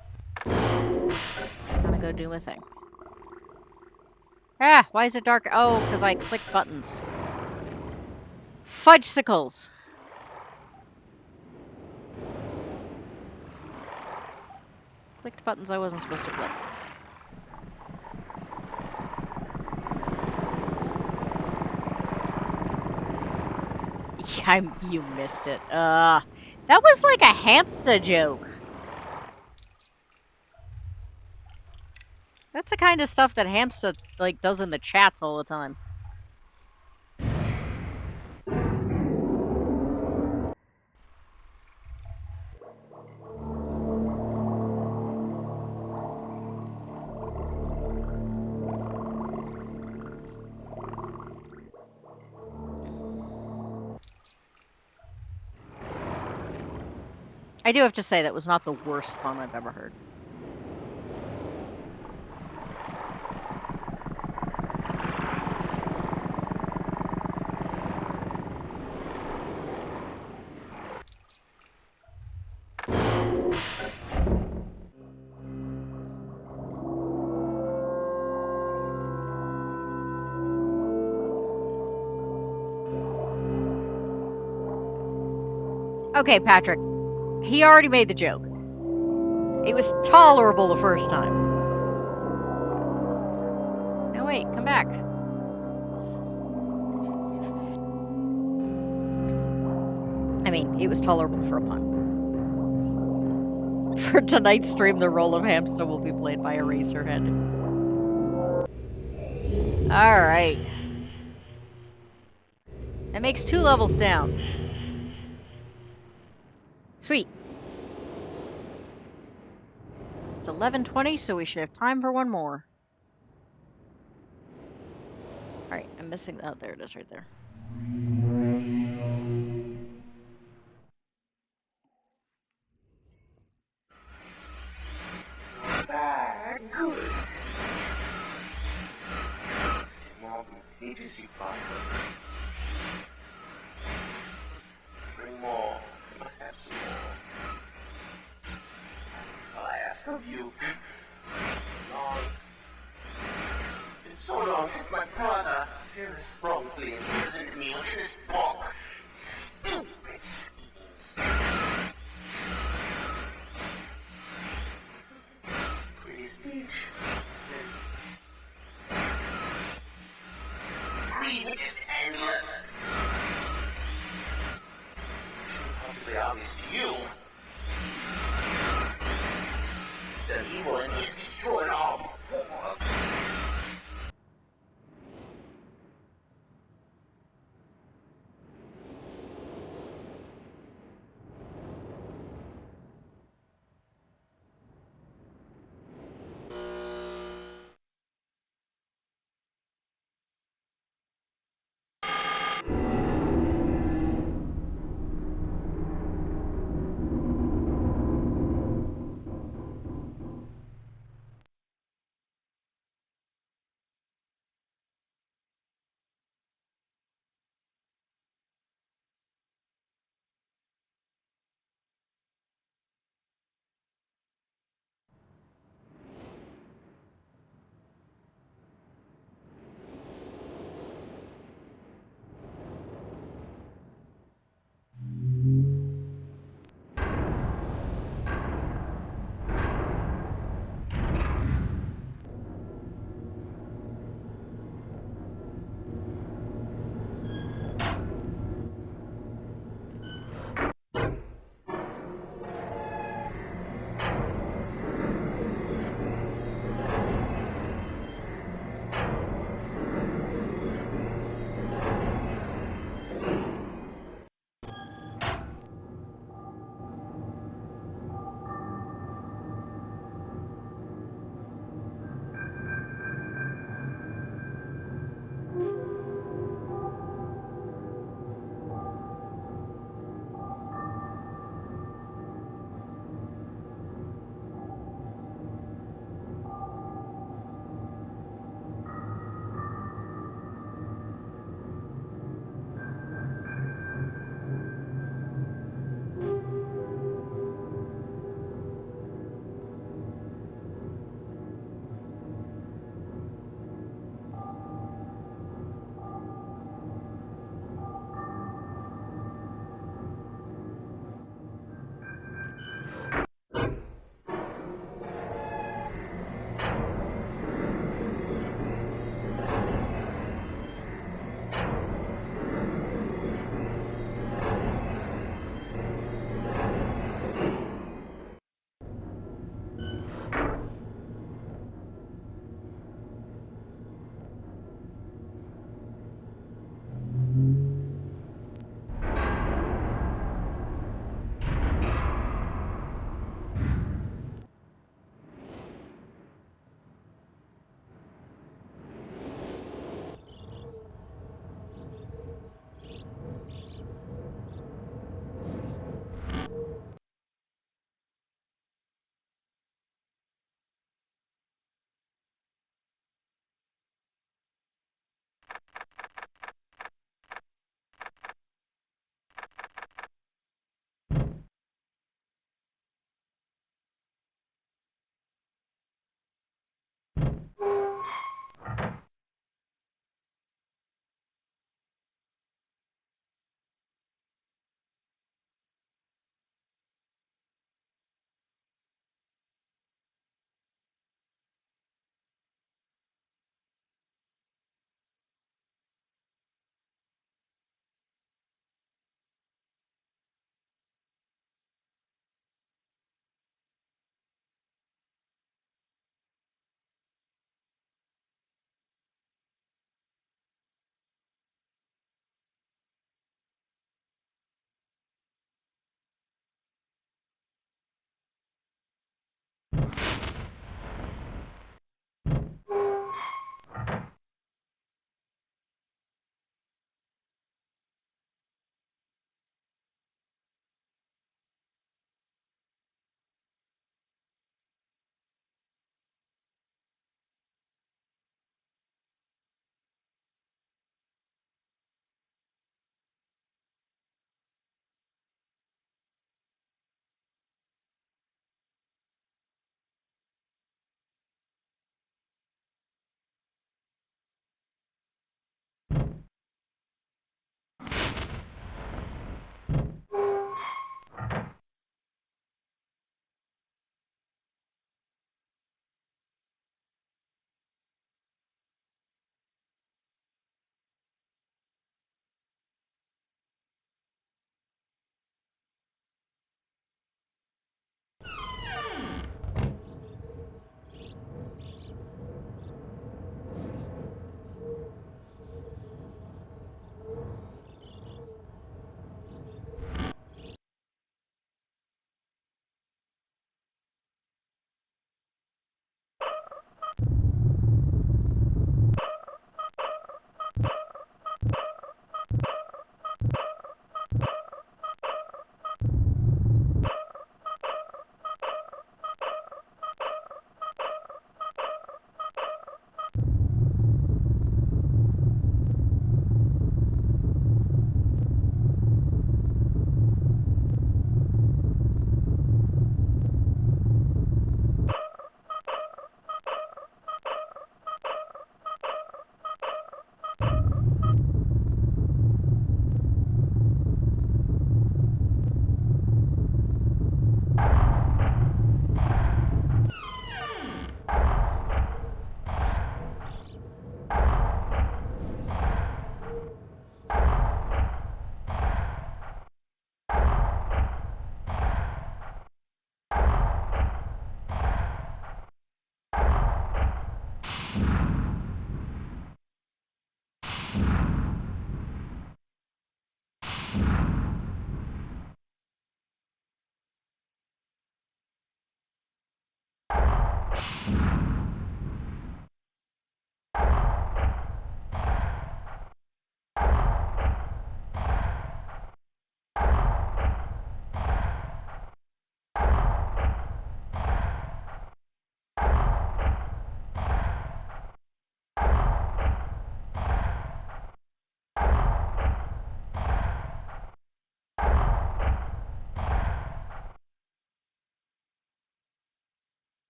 gonna go do my thing. Ah, why is it dark? Oh, because I clicked buttons. Fudgesicles! Clicked buttons I wasn't supposed to click. Yeah, you missed it. That was like a hamster joke. That's the kind of stuff that hamster like does in the chats all the time. I do have to say that was not the worst pun I've ever heard. Okay, Patrick. He already made the joke. It was tolerable the first time. No, wait, come back. I mean, it was tolerable for a pun. For tonight's stream, the role of hamster will be played by Eraserhead. Alright. That makes 2 levels down. Sweet. It's 11:20, so we should have time for one more. Alright, I'm missing... Oh, there it is right there. Good. More pages you find. Bring more. You must have some more. All I ask of you. Long. It's so long since my brother, Sirius, wrongfully imprisoned me within this book. Stupid.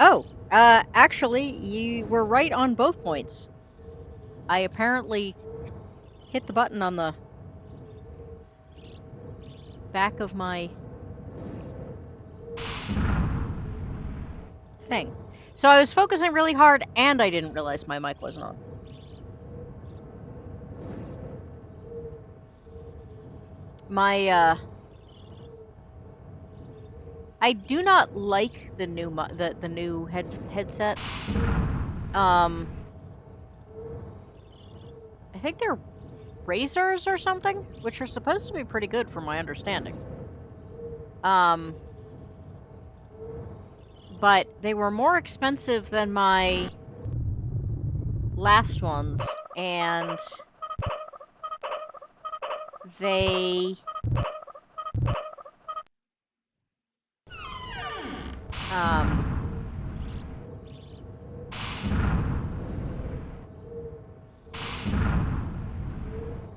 Oh, actually, you were right on both points. I apparently hit the button on the back of my thing. So I was focusing really hard and I didn't realize my mic wasn't on. My I do not like the new the new headset. Um I think they're razors or something, which are supposed to be pretty good from my understanding. Um but they were more expensive than my last ones, and they um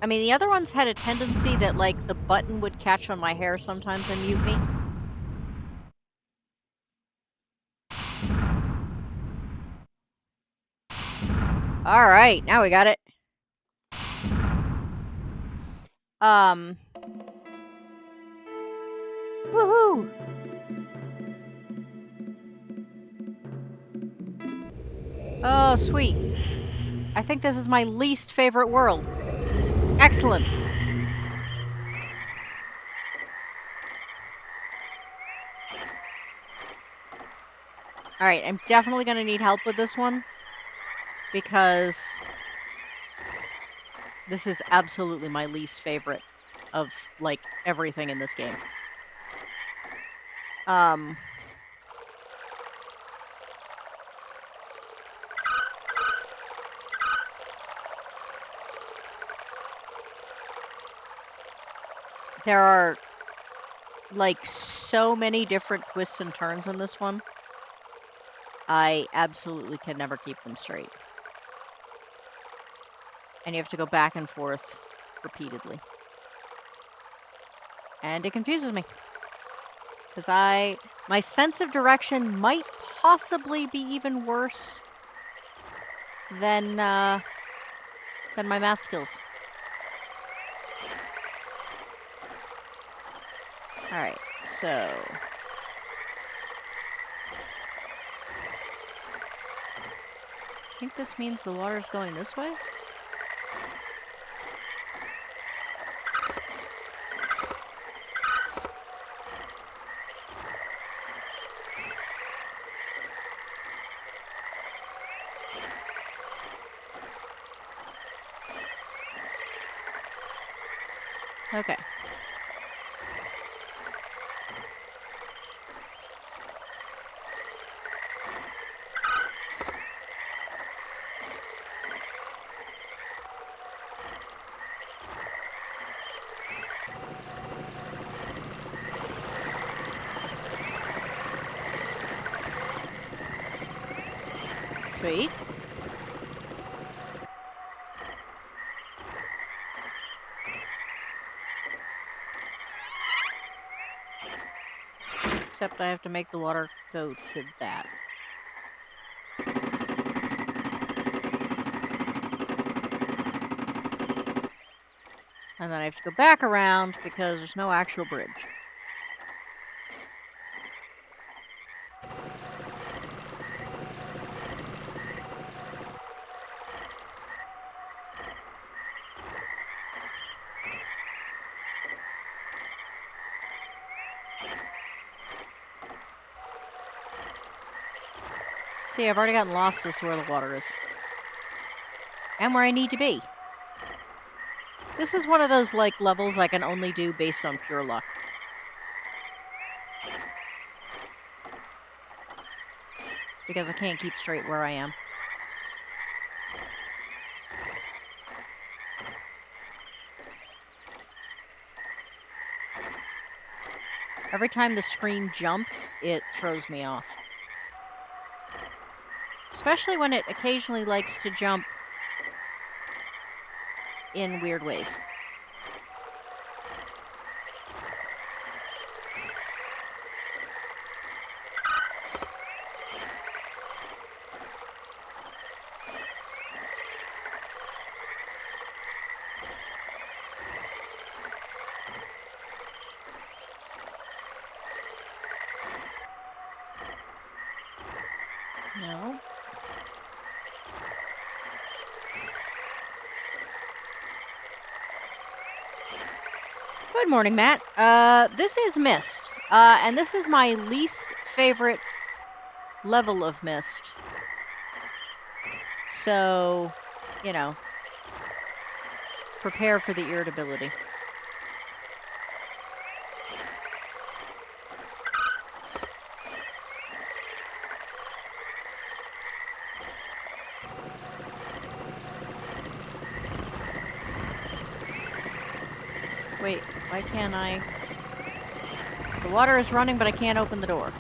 I mean, the other ones had a tendency that like the button would catch on my hair sometimes and mute me. All right, now we got it. Um Woohoo! Oh, sweet. I think this is my least favorite world. Excellent. All right, I'm definitely going to need help with this one because this is absolutely my least favorite of like everything in this game. Um there are like so many different twists and turns in this one. I absolutely can never keep them straight. And you have to go back and forth repeatedly. And it confuses me. Because my sense of direction might possibly be even worse than my math skills. Alright, so I think this means the water's going this way? Okay. Sweet. Except I have to make the water go to that. And then I have to go back around because there's no actual bridge. See, I've already gotten lost as to where the water is. And where I need to be. This is one of those, like, levels I can only do based on pure luck. Because I can't keep straight where I am. Every time the screen jumps, it throws me off. Especially when it occasionally likes to jump in weird ways. No. Good morning, Matt. This is Myst, and this is my least favorite level of Myst. So, you know, prepare for the irritability. Wait, why can't I? The water is running, but I can't open the door.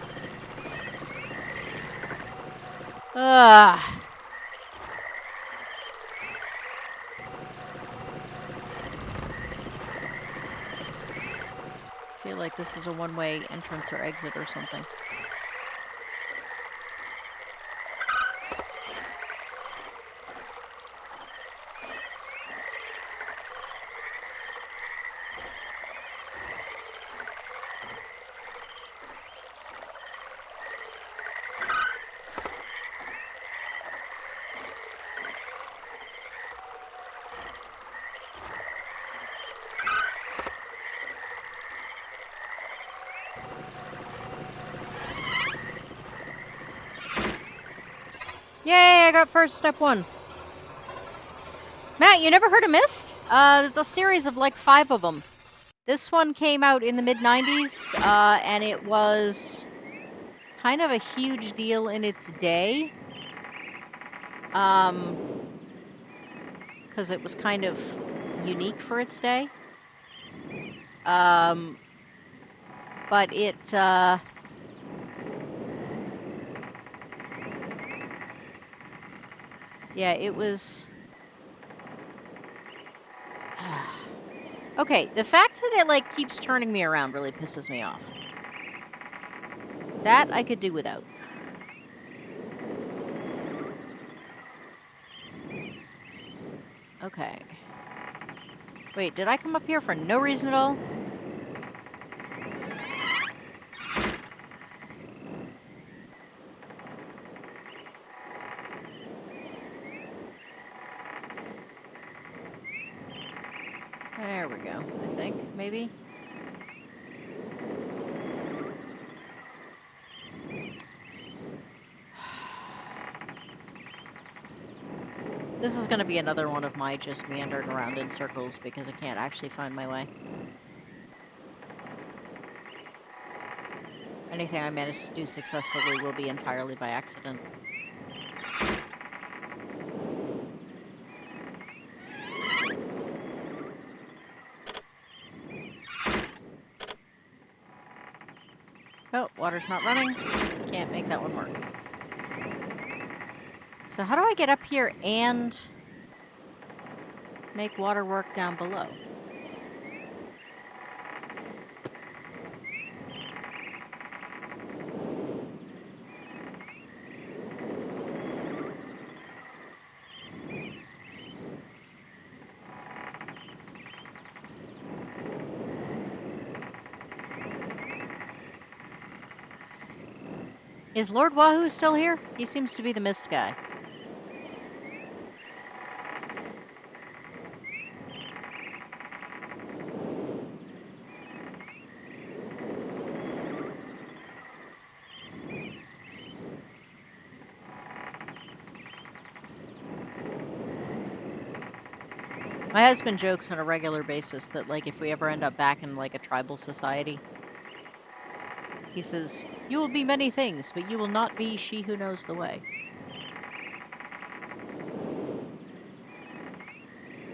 Ugh. I feel like this is a one-way entrance or exit or something. Yay, I got first step 1. Matt, you never heard of Myst? There's a series of like 5 of them. This one came out in the mid-90s, and it was kind of a huge deal in its day. Because it was kind of unique for its day. But it, yeah, it was... Okay, the fact that it, like, keeps turning me around really pisses me off. That I could do without. Okay. Wait, did I come up here for no reason at all? There we go, I think, maybe. This is going to be another one of my just meandering around in circles because I can't actually find my way. Anything I manage to do successfully will be entirely by accident. Oh, water's not running. Can't make that one work. So how do I get up here and make water work down below? Is Lord Wahoo still here? He seems to be the Myst guy. My husband jokes on a regular basis that, like, if we ever end up back in, like, a tribal society, he says, "You will be many things, but you will not be she who knows the way."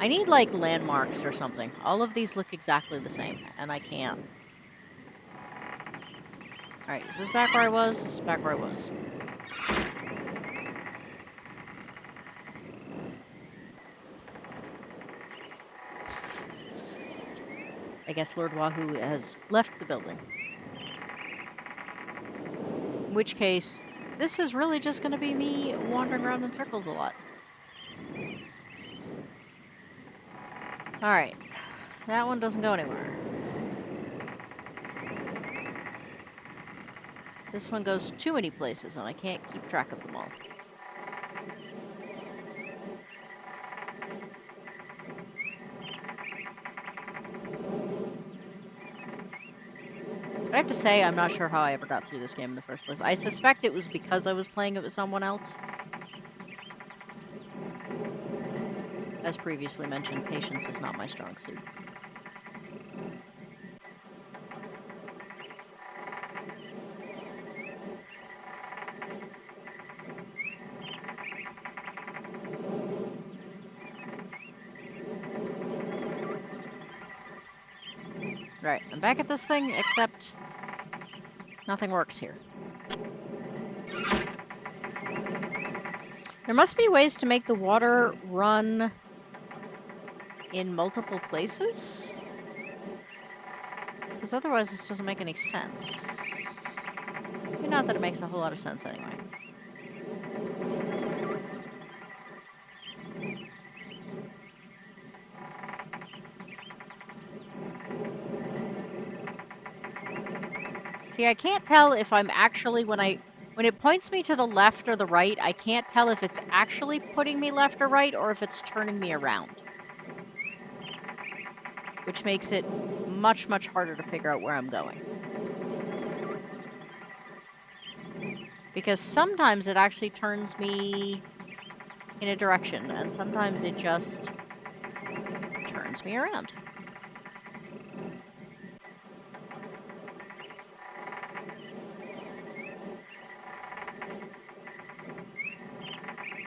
I need, like, landmarks or something. All of these look exactly the same, and I can't. Alright, is this back where I was? This is back where I was. I guess Lord Wahoo has left the building. In which case, this is really just going to be me wandering around in circles a lot. Alright, that one doesn't go anywhere. This one goes too many places, and I can't keep track of them all. I have to say, I'm not sure how I ever got through this game in the first place. I suspect it was because I was playing it with someone else. As previously mentioned, patience is not my strong suit. Right, I'm back at this thing, except nothing works here. There must be ways to make the water run in multiple places? Because otherwise this doesn't make any sense. Maybe not that it makes a whole lot of sense anyway. See, I can't tell if I'm actually, when it points me to the left or the right, I can't tell if it's actually putting me left or right or if it's turning me around. Which makes it much, much harder to figure out where I'm going. Because sometimes it actually turns me in a direction, and sometimes it just turns me around.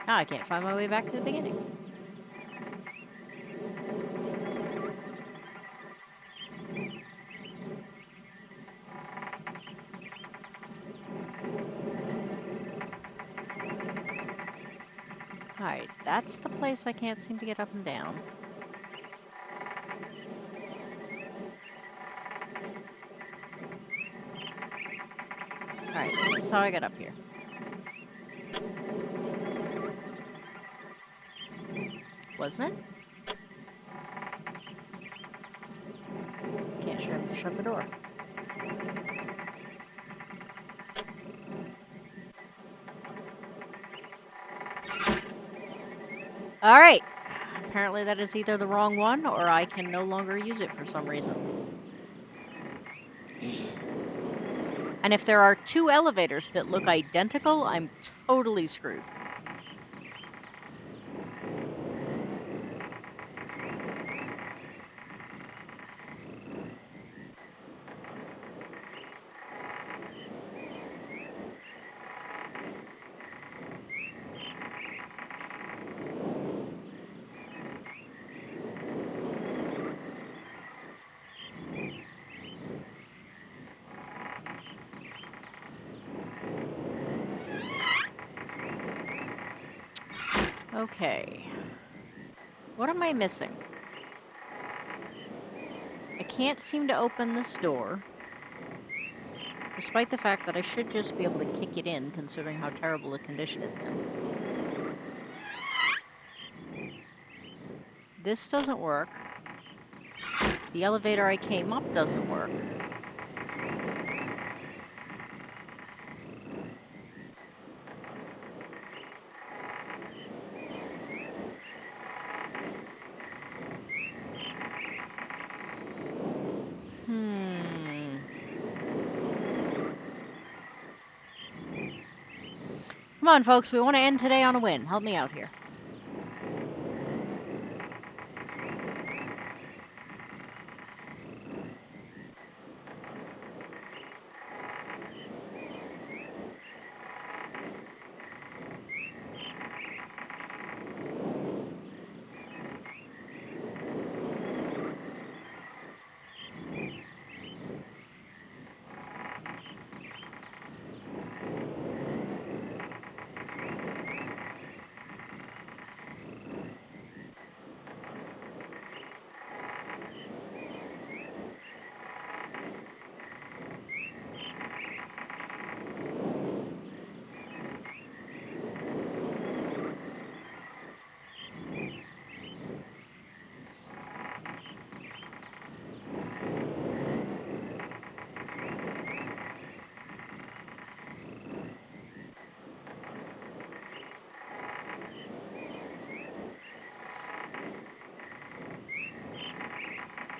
Now I can't find my way back to the beginning. Alright, that's the place I can't seem to get up and down. Alright, this is how I got up here. Wasn't it? Can't shut the door. Alright. Apparently that is either the wrong one, or I can no longer use it for some reason. And if there are two elevators that look identical, I'm totally screwed. Okay. What am I missing? I can't seem to open this door, despite the fact that I should just be able to kick it in, considering how terrible a condition it's in. This doesn't work. The elevator I came up doesn't work. Come on, folks, we want to end today on a win. Help me out here.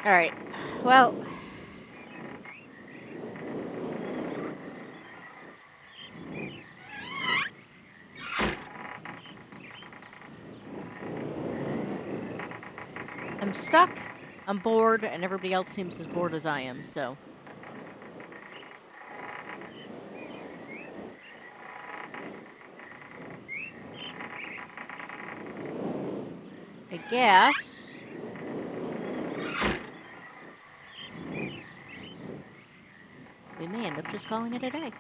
All right. Well, I'm stuck. I'm bored, and everybody else seems as bored as I am. So I guess we may end up just calling it a day.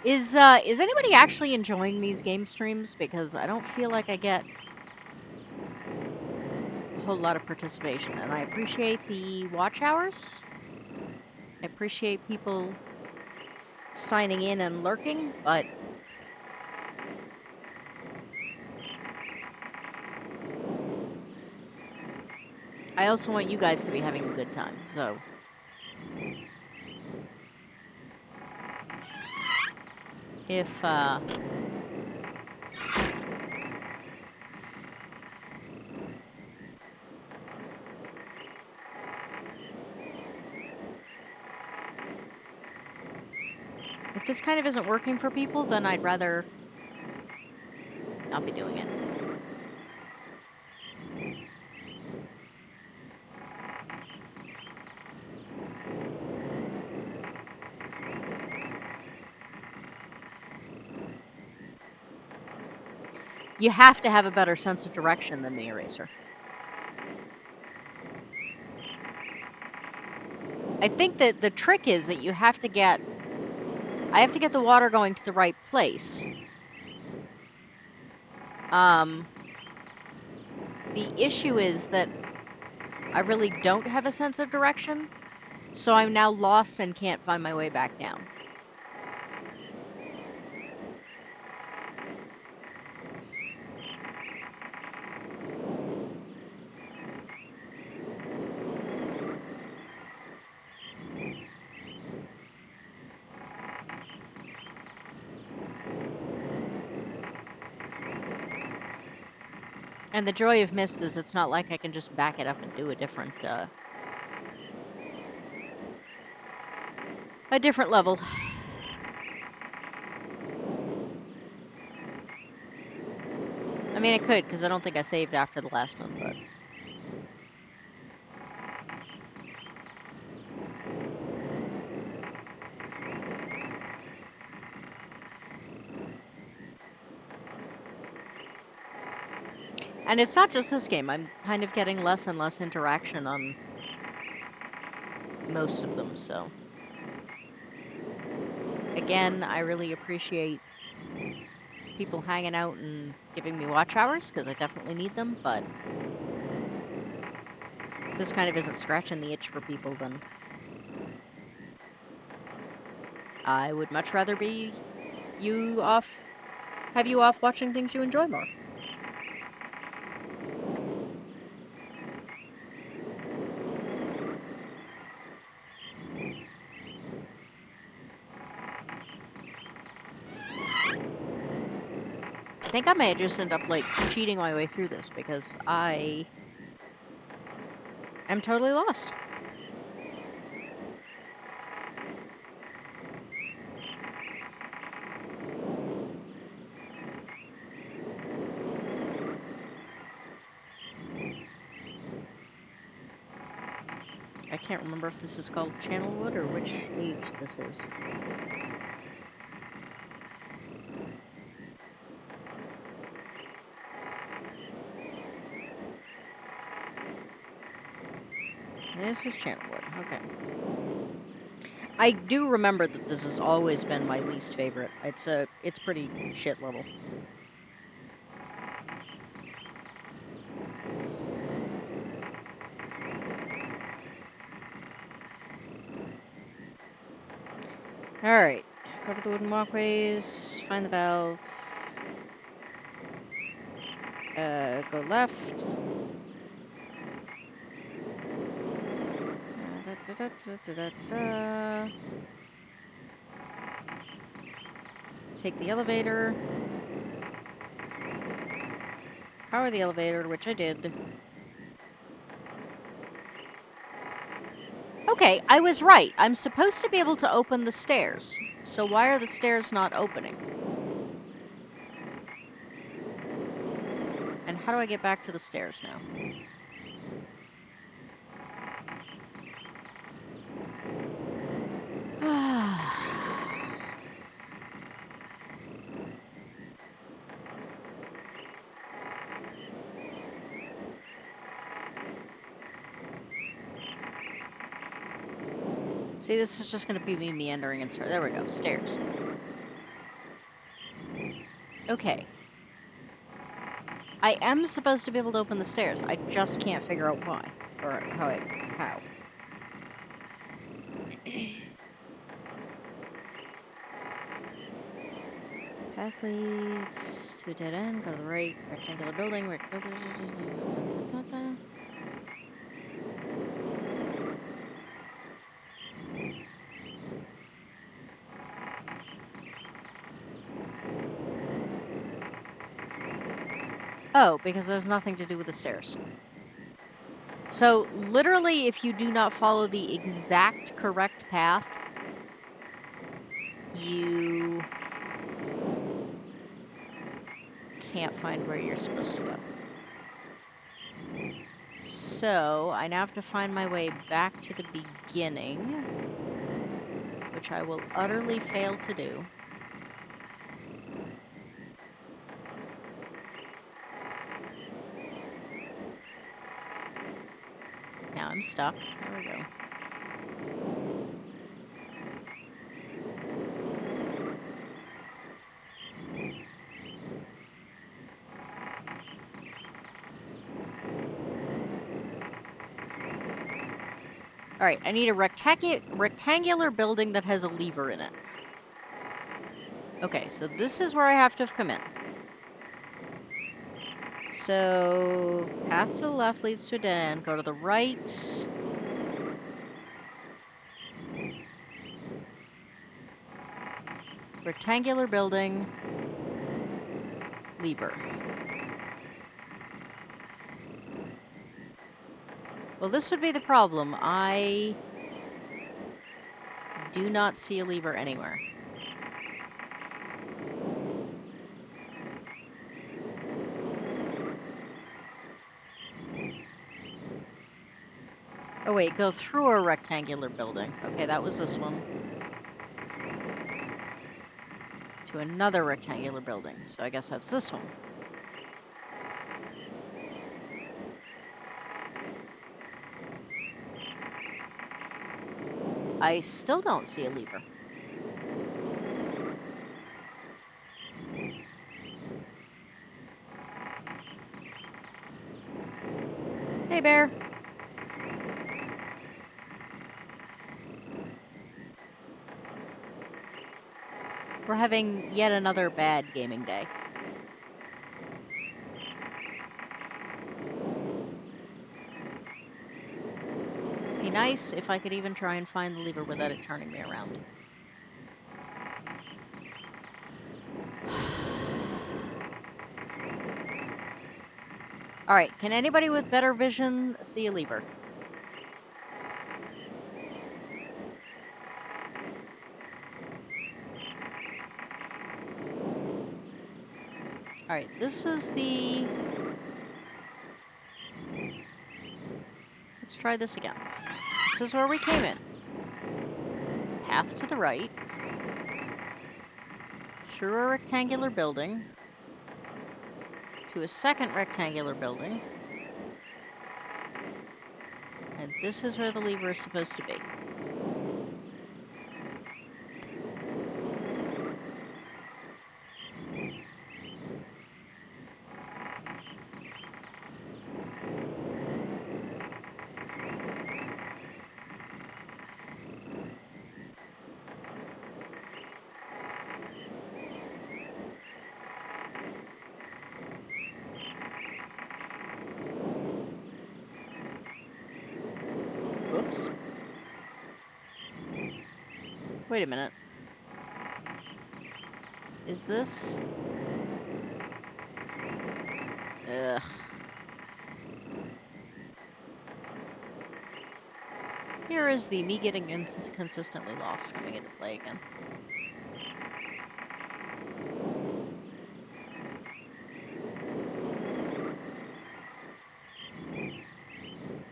Is anybody actually enjoying these game streams? Because I don't feel like I get a whole lot of participation, and I appreciate the watch hours. I appreciate people signing in and lurking, but I also want you guys to be having a good time. So if if this kind of isn't working for people, then I'd rather not be doing it. You have to have a better sense of direction than me, Eraser. I think that the trick is that I have to get the water going to the right place. The issue is that I really don't have a sense of direction, so I'm now lost and can't find my way back down. And the joy of Myst is it's not like I can just back it up and do a different level. I mean, I could, because I don't think I saved after the last one, but... And it's not just this game. I'm kind of getting less and less interaction on most of them, so... Again, I really appreciate people hanging out and giving me watch hours, because I definitely need them, but... If this kind of isn't scratching the itch for people, then... I would much rather be have you off watching things you enjoy more. I think I may just end up, like, cheating my way through this, because I am totally lost. I can't remember if this is called Channelwood or which age this is. This is Channelwood, okay. I do remember that this has always been my least favorite. It's pretty shit level. Alright, go to the wooden walkways, find the valve. Go left. Take the elevator. Power the elevator, which I did. Okay, I was right. I'm supposed to be able to open the stairs. So why are the stairs not opening? And how do I get back to the stairs now? See, this is just going to be me meandering and there we go, stairs. Okay. I am supposed to be able to open the stairs. I just can't figure out why. Or how. Path leads to a dead end. Go to the right. Rectangular building. Oh, because there's nothing to do with the stairs. So, literally, if you do not follow the exact correct path, you can't find where you're supposed to go. So, I now have to find my way back to the beginning, which I will utterly fail to do. Now I'm stuck. There we go. All right, I need a rectangular building that has a lever in it. Okay, so this is where I have to come in. So, path to the left leads to a dead end. Go to the right. Rectangular building. Lever. Well, this would be the problem. I do not see a lever anywhere. Oh wait, go through a rectangular building. Okay, that was this one. To another rectangular building. So I guess that's this one. I still don't see a lever. Hey, bear. We're having yet another bad gaming day. Be nice if I could even try and find the lever without it turning me around. All right, can anybody with better vision see a lever? All right, this is the... Let's try this again. This is where we came in. Path to the right. Through a rectangular building. To a second rectangular building. And this is where the lever is supposed to be. Wait a minute. Is this? Ugh. Here is the me getting consistently lost coming into play again.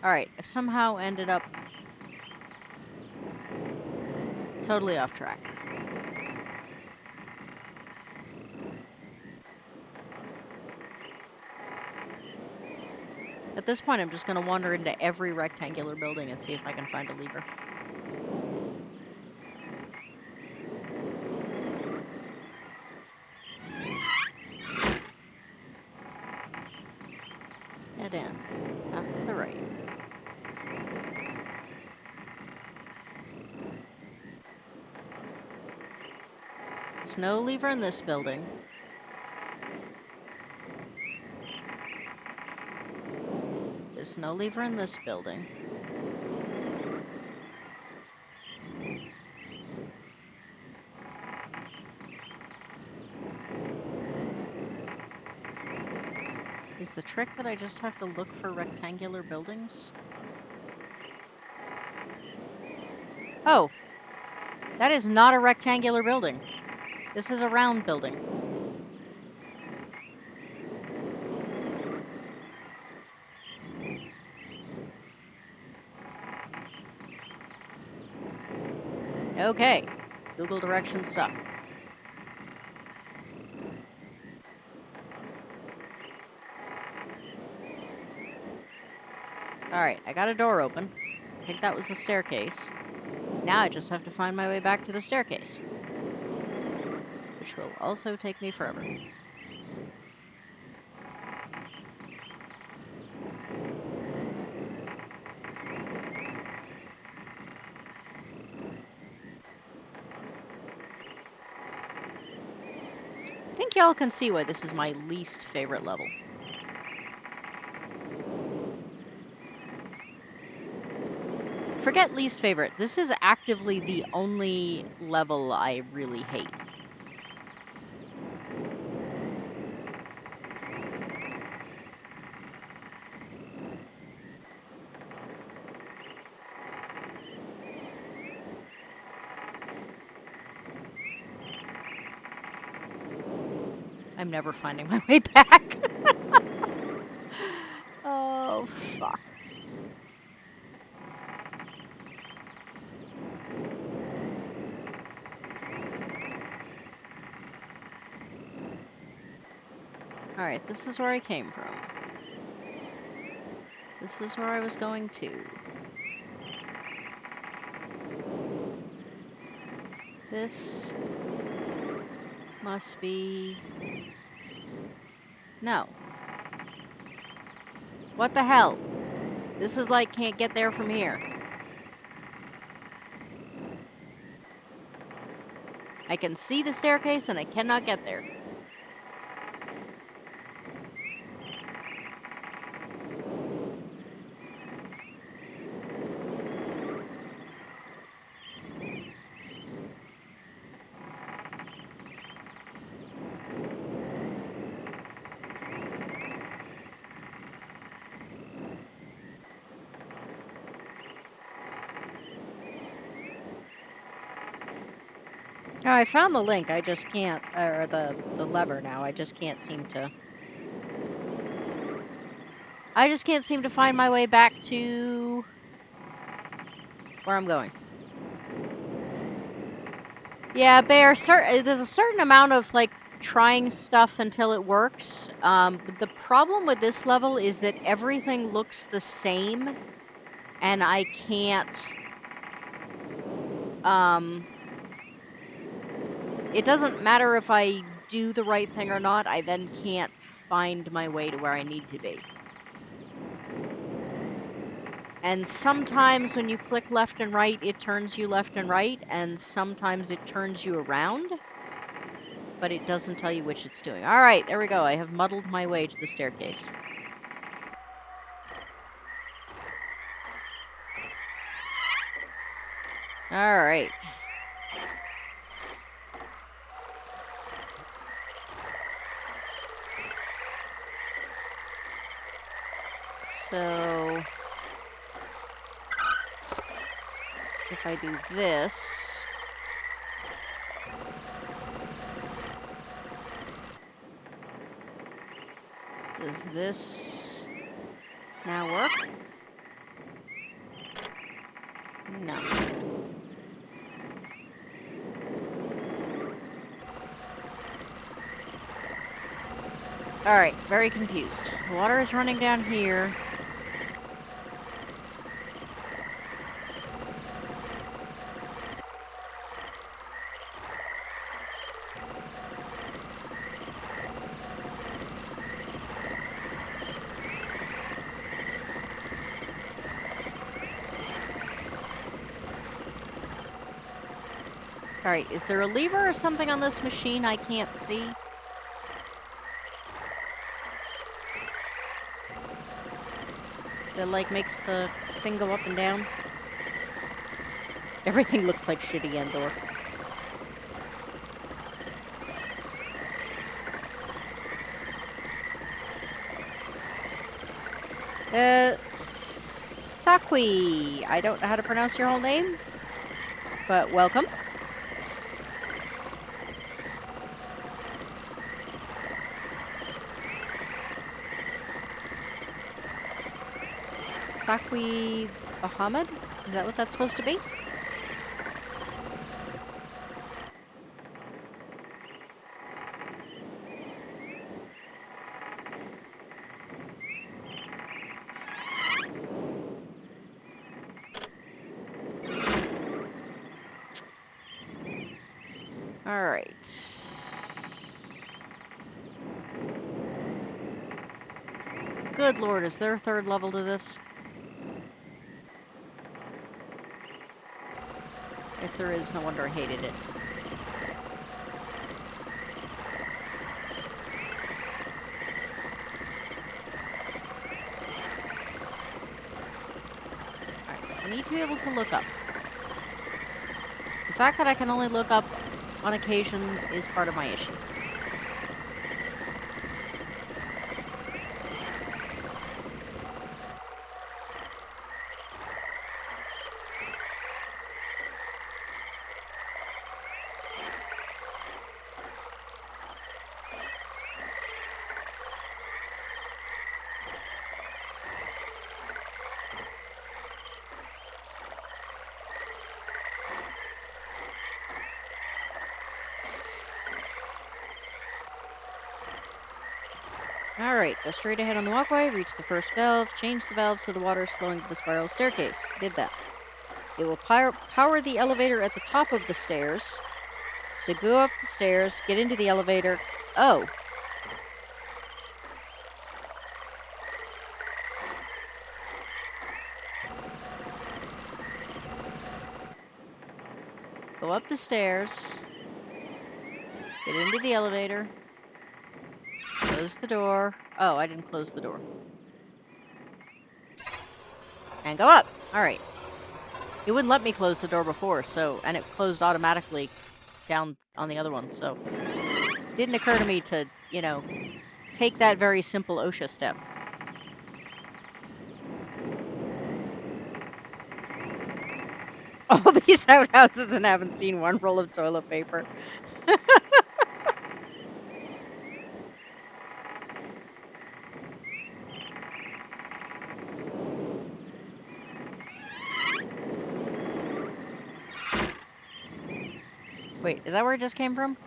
Alright, I've somehow ended up totally off track. At this point, I'm just going to wander into every rectangular building and see if I can find a lever. Dead end. Half to the right. There's no lever in this building. There's no lever in this building. Is the trick that I just have to look for rectangular buildings? Oh, that is not a rectangular building. This is a round building. Okay, Google directions suck. Alright, I got a door open. I think that was the staircase. Now I just have to find my way back to the staircase, which will also take me forever. I think y'all can see why this is my least favorite level. Forget least favorite. This is actively the only level I really hate. I'm never finding my way back. Oh, fuck. Alright, this is where I came from. This is where I was going to. This must be... No. What the hell? This is like, can't get there from here. I can see the staircase and I cannot get there. Oh, I found the link, I just can't, or the lever now, I just can't seem to... I just can't seem to find my way back to... where I'm going. Yeah, Bear, there's a certain amount of, like, trying stuff until it works. The problem with this level is that everything looks the same, and I can't... It doesn't matter if I do the right thing or not, I then can't find my way to where I need to be. And sometimes when you click left and right, it turns you left and right, and sometimes it turns you around, but it doesn't tell you which it's doing. Alright, there we go. I have muddled my way to the staircase. Alright. So if I do this, does this now work? No. All right, very confused. The water is running down here. All right, is there a lever or something on this machine I can't see? That, like, makes the thing go up and down? Everything looks like shitty Endor. Sakui. I don't know how to pronounce your whole name, but welcome. Sakui Bahamid? Is that what that's supposed to be? All right. Good lord, is there a third level to this? If there is, no wonder I hated it. Alright, I need to be able to look up. The fact that I can only look up on occasion is part of my issue. Alright, go straight ahead on the walkway, reach the first valve, change the valve so the water is flowing to the spiral staircase. Did that. It will power the elevator at the top of the stairs. So go up the stairs, get into the elevator. Oh. Go up the stairs. Get into the elevator. Close the door. Oh, I didn't close the door. And go up. All right. It wouldn't let me close the door before, so, and it closed automatically down on the other one, so it didn't occur to me to, you know, take that very simple OSHA step. All these outhouses and haven't seen one roll of toilet paper. Wait, is that where it just came from?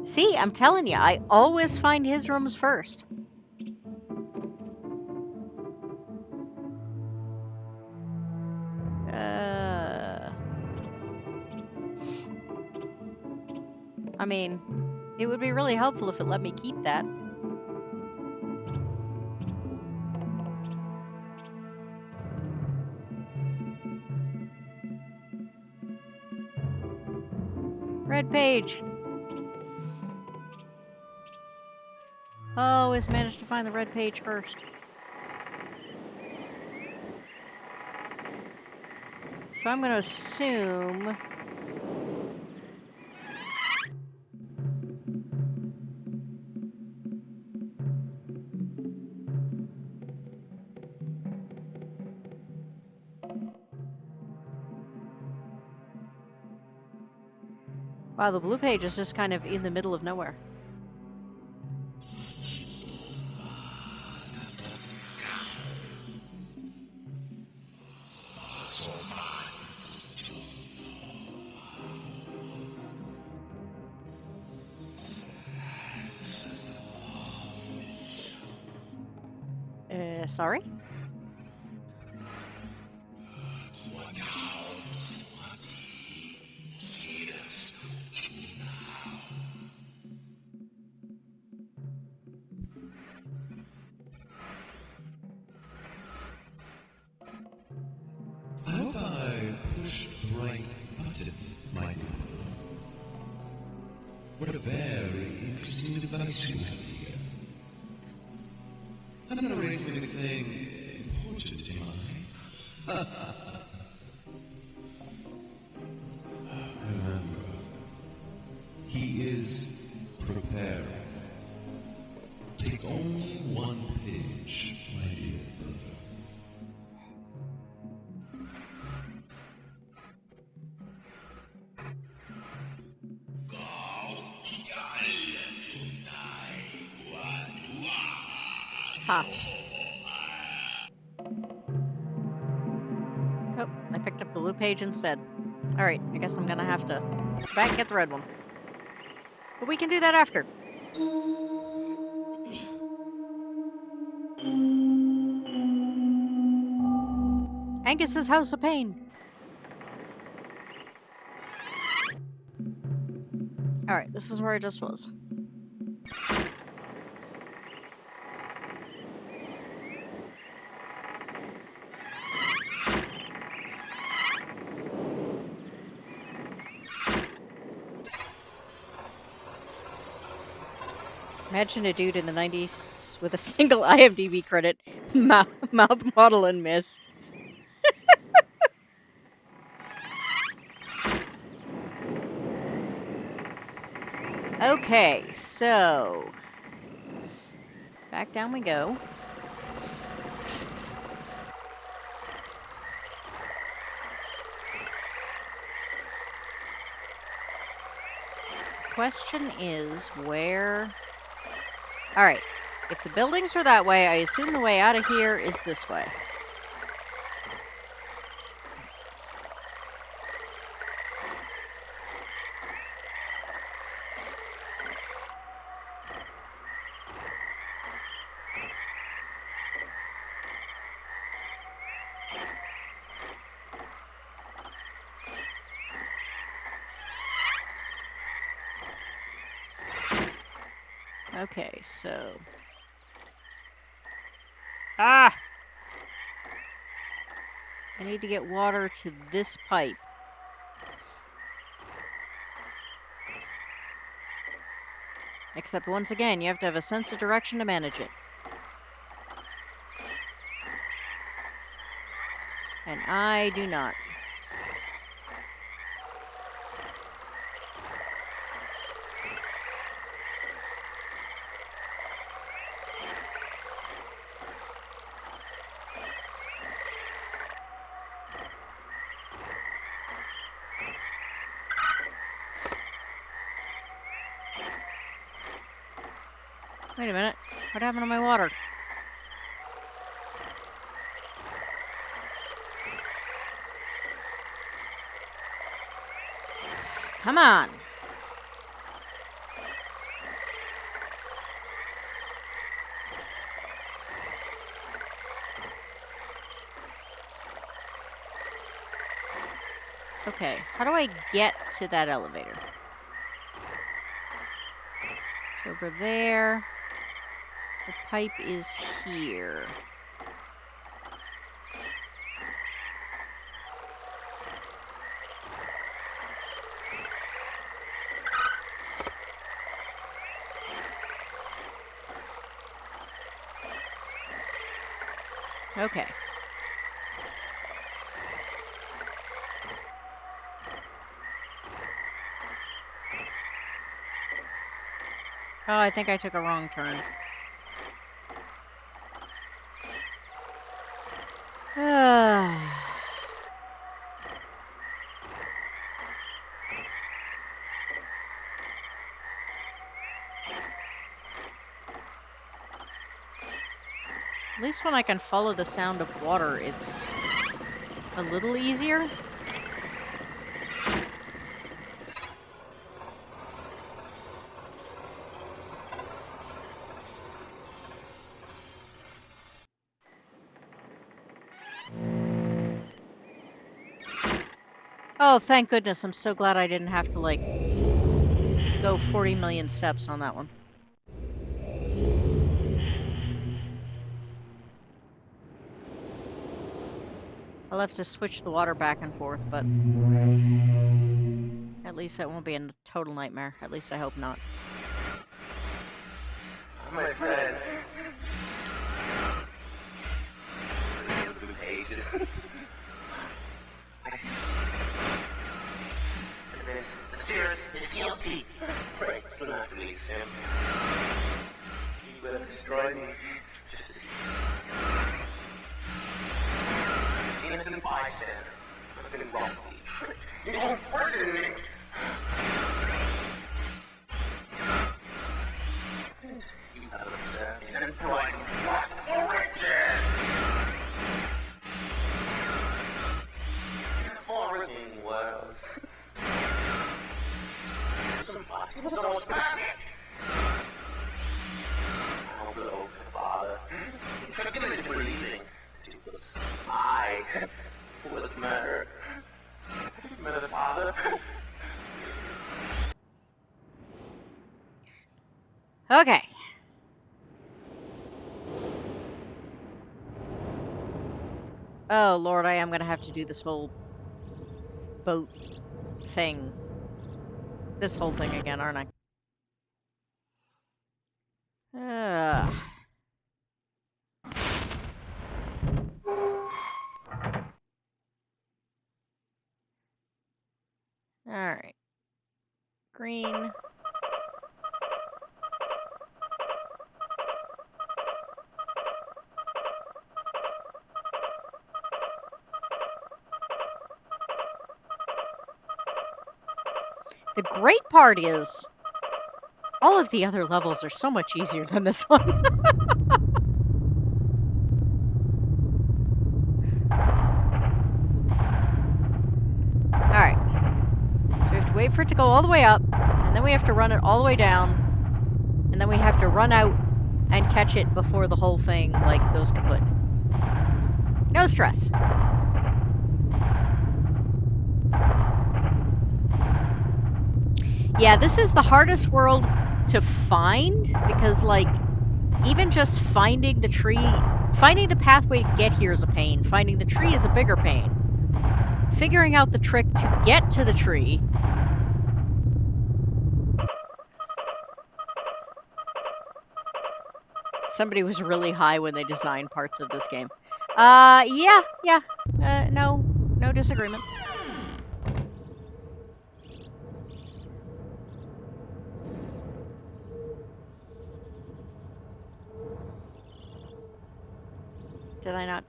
See, I'm telling you, I always find his rooms first. I mean, it would be really helpful if it let me keep that. Red page. Always managed to find the red page first. So I'm going to assume Wow, the blue page is just kind of in the middle of nowhere. Sorry? I hope I pushed the right button, my people. What a very interesting device you have here. I'm not raising anything important, am I? Remember, he is preparing. Take only one page, my dear brother. Ha. Oh, I picked up the blue page instead. Alright, I guess I'm gonna have to go back and get the red one. But we can do that after. Angus's House of Pain. Alright, this is where I just was. Imagine a dude in the 90s with a single IMDb credit, mouth model and Myst. Okay, so back down we go. Question is where... Alright, if the buildings are that way, I assume the way out of here is this way. Okay, so... Ah! I need to get water to this pipe. Except once again, you have to have a sense of direction to manage it. And I do not. Wait a minute. What happened to my water? Come on. Okay, how do I get to that elevator? It's over there. The pipe is here. Okay. Oh, I think I took a wrong turn. At least when I can follow the sound of water, it's a little easier. Oh, thank goodness. I'm so glad I didn't have to, like, go 40 million steps on that one. I'll have to switch the water back and forth, but at least it won't be a total nightmare. At least I hope not. My friend. Sears is guilty. Right, do not release him. He will destroy me. Just as innocent bystander. I've been wrongfully tricked. His own person linked. You have observed his employed lost origin. Everything was. It was almost perfect. How low, Father. It took him into believing that it was I who was murdered. Murdered, Father. Okay. Oh, Lord, I am going to have to do this whole boat thing. This whole thing again, aren't I? Alright. Green. The great part is, all of the other levels are so much easier than this one. Alright. So we have to wait for it to go all the way up, and then we have to run it all the way down, and then we have to run out and catch it before the whole thing, like, goes kaput. No stress. Yeah, this is the hardest world to find, because, like, even just finding the tree, finding the pathway to get here is a pain. Finding the tree is a bigger pain. Figuring out the trick to get to the tree. Somebody was really high when they designed parts of this game. Yeah. No disagreement. Did I not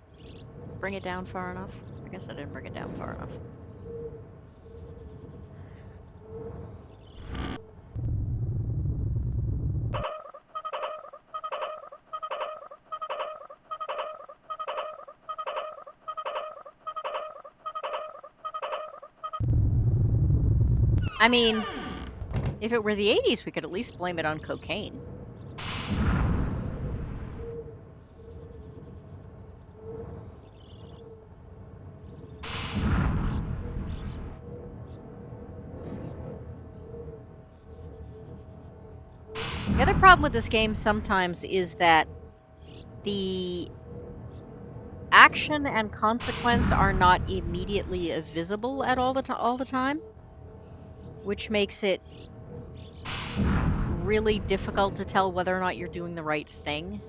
bring it down far enough? I guess I didn't bring it down far enough. I mean, if it were the 80s, we could at least blame it on cocaine. The other problem with this game sometimes is that the action and consequence are not immediately visible at all the time, which makes it really difficult to tell whether or not you're doing the right thing.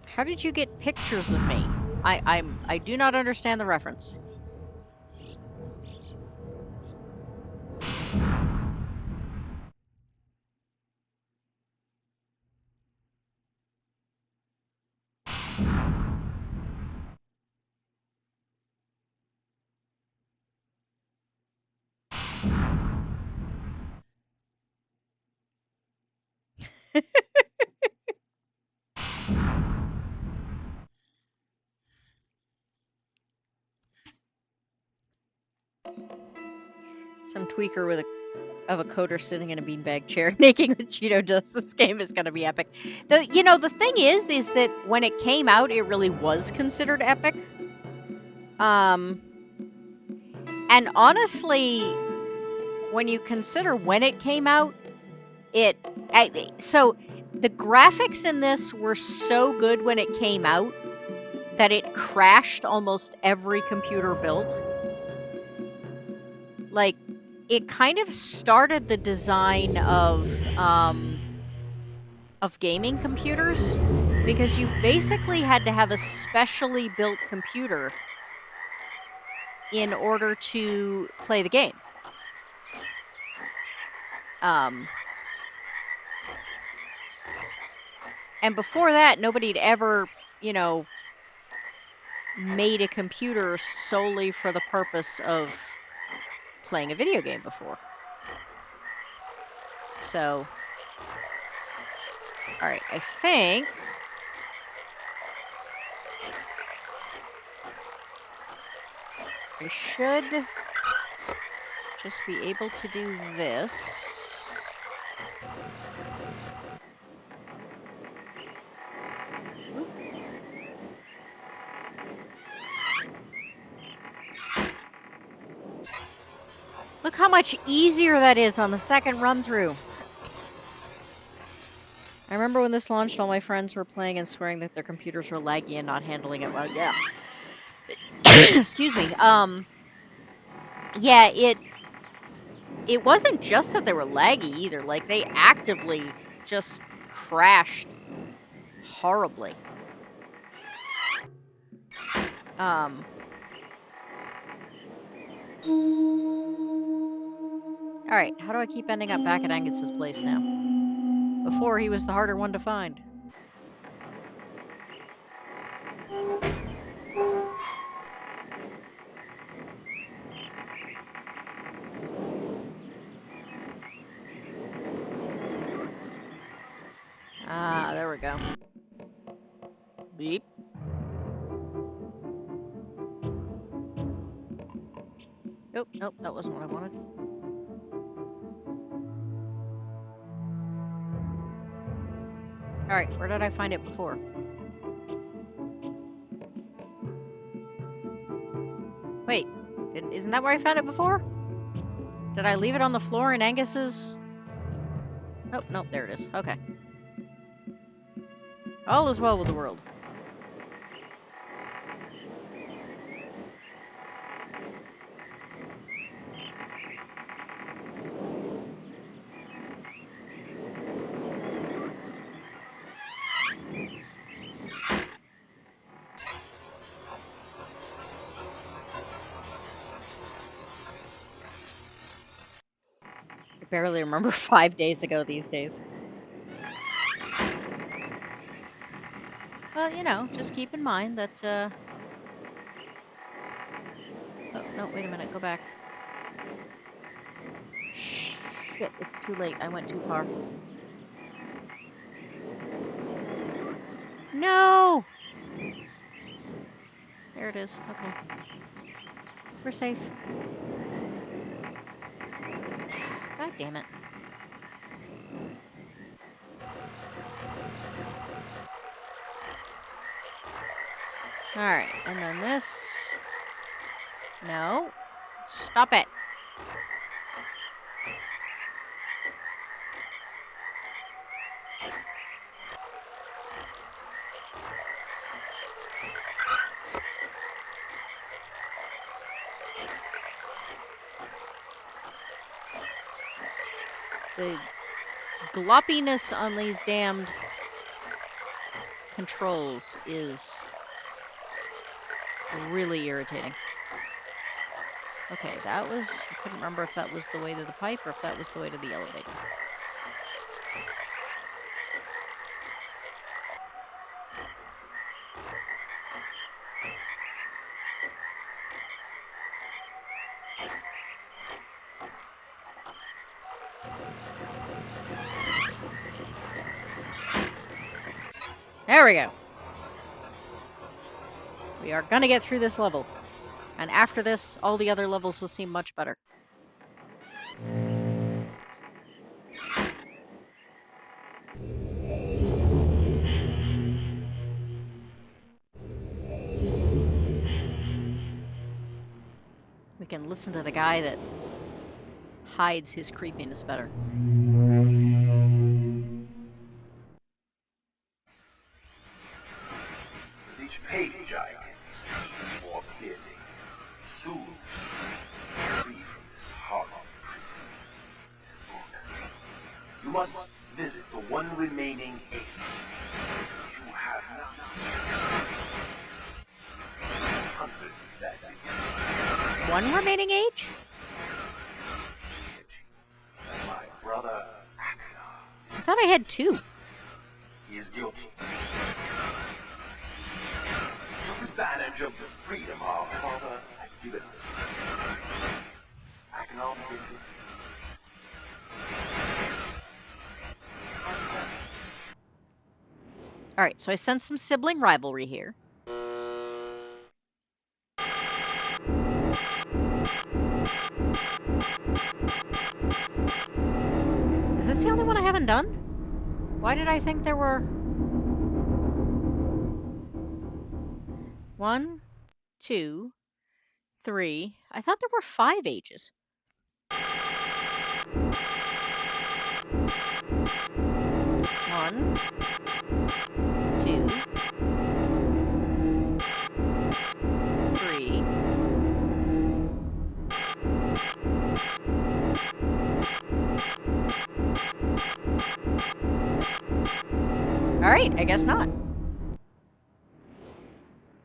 How did you get pictures of me? I do not understand the reference. Some tweaker of a coder sitting in a beanbag chair making the Cheeto dust. This game is going to be epic. The thing is that when it came out, it really was considered epic. And honestly, when you consider when it came out, so the graphics in this were so good when it came out that it crashed almost every computer built. Like, it kind of started the design of gaming computers, because you basically had to have a specially built computer in order to play the game. And before that, nobody had ever, made a computer solely for the purpose of playing a video game before. So, all right, I think I should just be able to do this. Oop. Look how much easier that is on the second run through. I remember when this launched, all my friends were playing and swearing that their computers were laggy and not handling it well. Yeah. Excuse me. Yeah, it wasn't just that they were laggy either. Like, they actively just crashed horribly. Alright, how do I keep ending up back at Angus's place now? Before, he was the harder one to find. Ah, there we go. Beep. Nope, that wasn't what I wanted. Alright, where did I find it before? Wait, isn't that where I found it before? Did I leave it on the floor in Angus's? Nope, there it is. Okay. All is well with the world. I barely remember 5 days ago these days. Well, just keep in mind that, Oh, no, wait a minute, go back. Shit, it's too late. I went too far. No! There it is. Okay. We're safe. God damn it. Alright, and then this. No. Stop it. The gloppiness on these damned controls is really irritating. Okay, that was... I couldn't remember if that was the way to the pipe or if that was the way to the elevator. There we go. We are gonna get through this level. And after this, all the other levels will seem much better. We can listen to the guy that hides his creepiness better. With each page I can see more clearly. Soon, free from this horrible prison. This book. You must visit the one remaining age. You have not. Comfort that age. One remaining age? My brother, I thought I had 2. he is guilty. Took advantage of the freedom our father had given us. Akhenaten did it. Alright, so I sense some sibling rivalry here. Is this the only one I haven't done? Why did I think there were... 1, 2, 3... I thought there were 5 ages. 1, 2, 3... Alright, I guess not.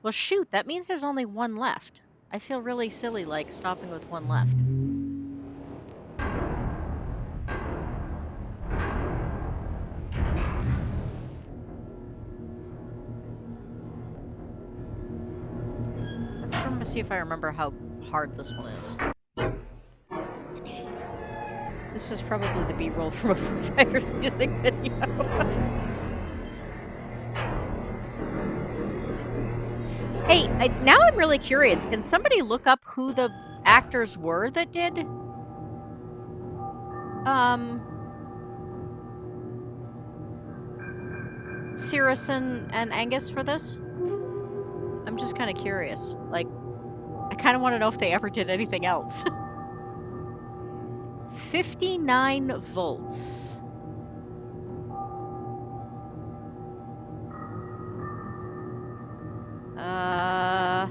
Well, shoot, that means there's only 1 left. I feel really silly, like, stopping with 1 left. Let's see if I remember how hard this one is. This was probably the B-roll from a Foo Fighters music video. Hey, now I'm really curious. Can somebody look up who the actors were that did Cirrus and Angus for this? I'm just kind of curious. Like, I kind of want to know if they ever did anything else. 59 volts. Uh...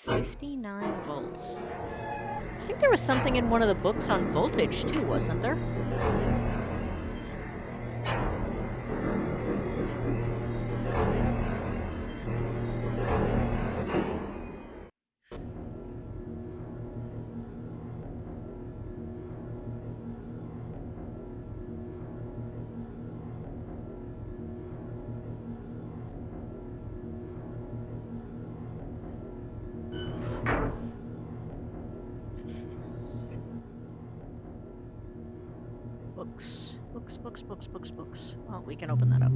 59 volts. I think there was something in one of the books on voltage too, wasn't there? Books. Well, we can open that up.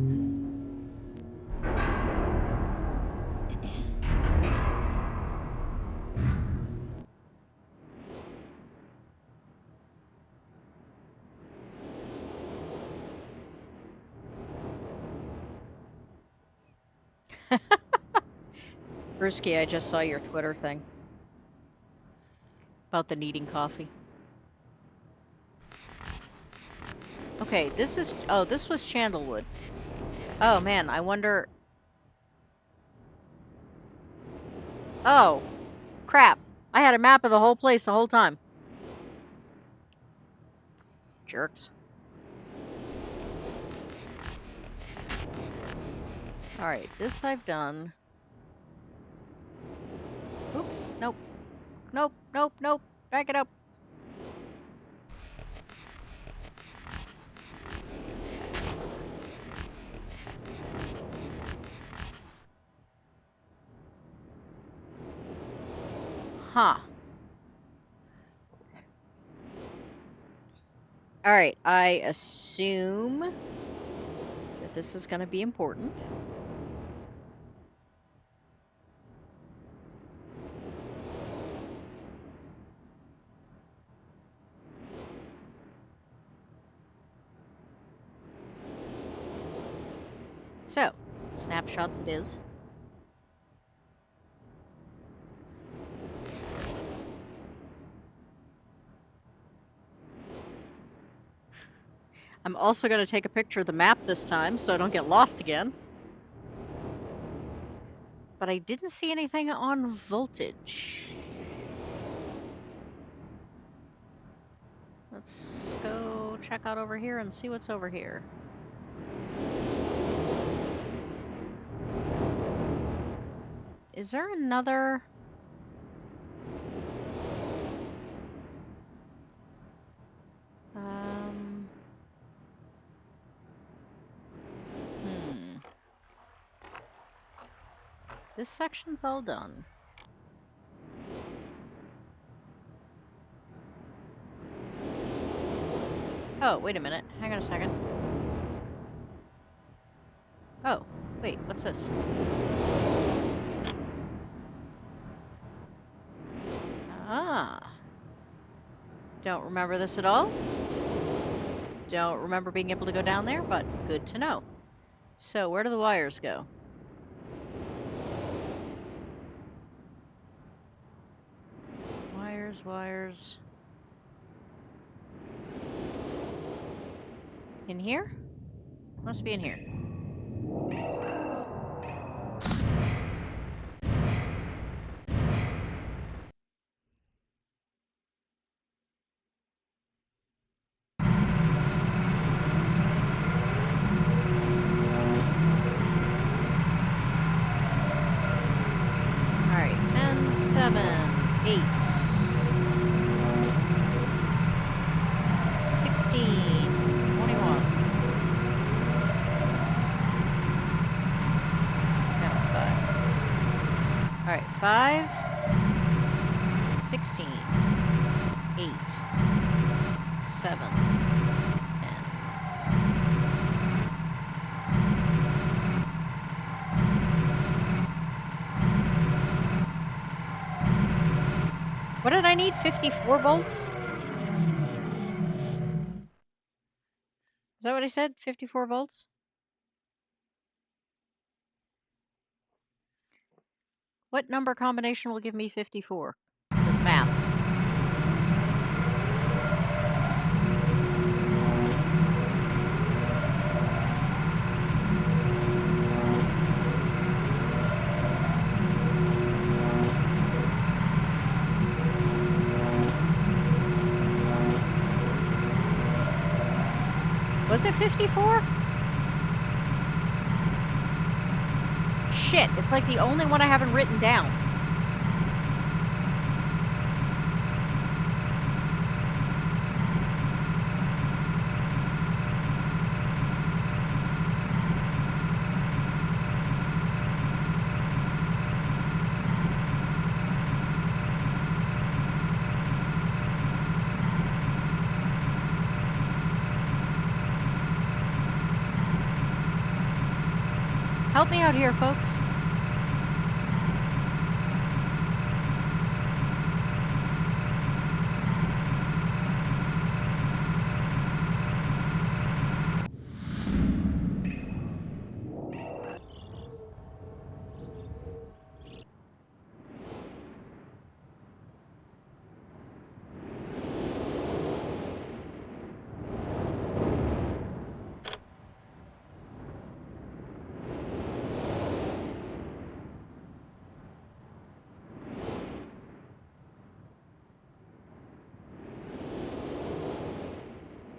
Brewski, I just saw your Twitter thing about the kneading coffee. Okay, this is... Oh, this was Chandlewood. Oh, man, I wonder... Oh, crap. I had a map of the whole place the whole time. Jerks. Alright, this I've done. Oops, nope. Nope. Back it up. Huh. All right, I assume that this is going to be important. So, snapshots it is. I'm also going to take a picture of the map this time so I don't get lost again. But I didn't see anything on voltage. Let's go check out over here and see what's over here. Is there another... This section's all done. Oh, wait a minute. Hang on a second. Oh, wait, what's this? Ah. Don't remember this at all. Don't remember being able to go down there, but good to know. So, where do the wires go? Wires, wires. In here? Must be in here. Alright, 10, 7, 8, 16, 21. No, 5. Alright, 5, 16, 8, 7, 10. What did I need? 54 volts? Is that what I said? 54 volts? What number combination will give me 54? This math. Was it 54? Shit, it's like the only one I haven't written down. Help me out here, folks.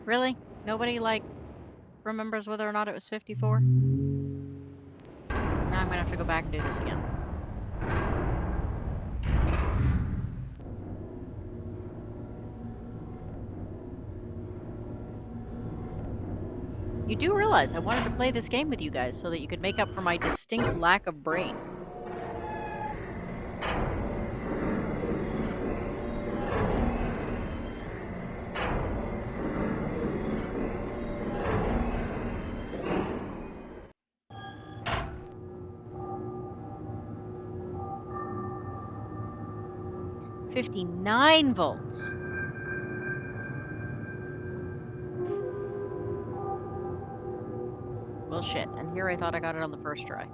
Really? Nobody, like, remembers whether or not it was 54? Now I'm gonna have to go back and do this again. You do realize I wanted to play this game with you guys so that you could make up for my distinct lack of brain. 59 volts. Well, shit. And here I thought I got it on the first try.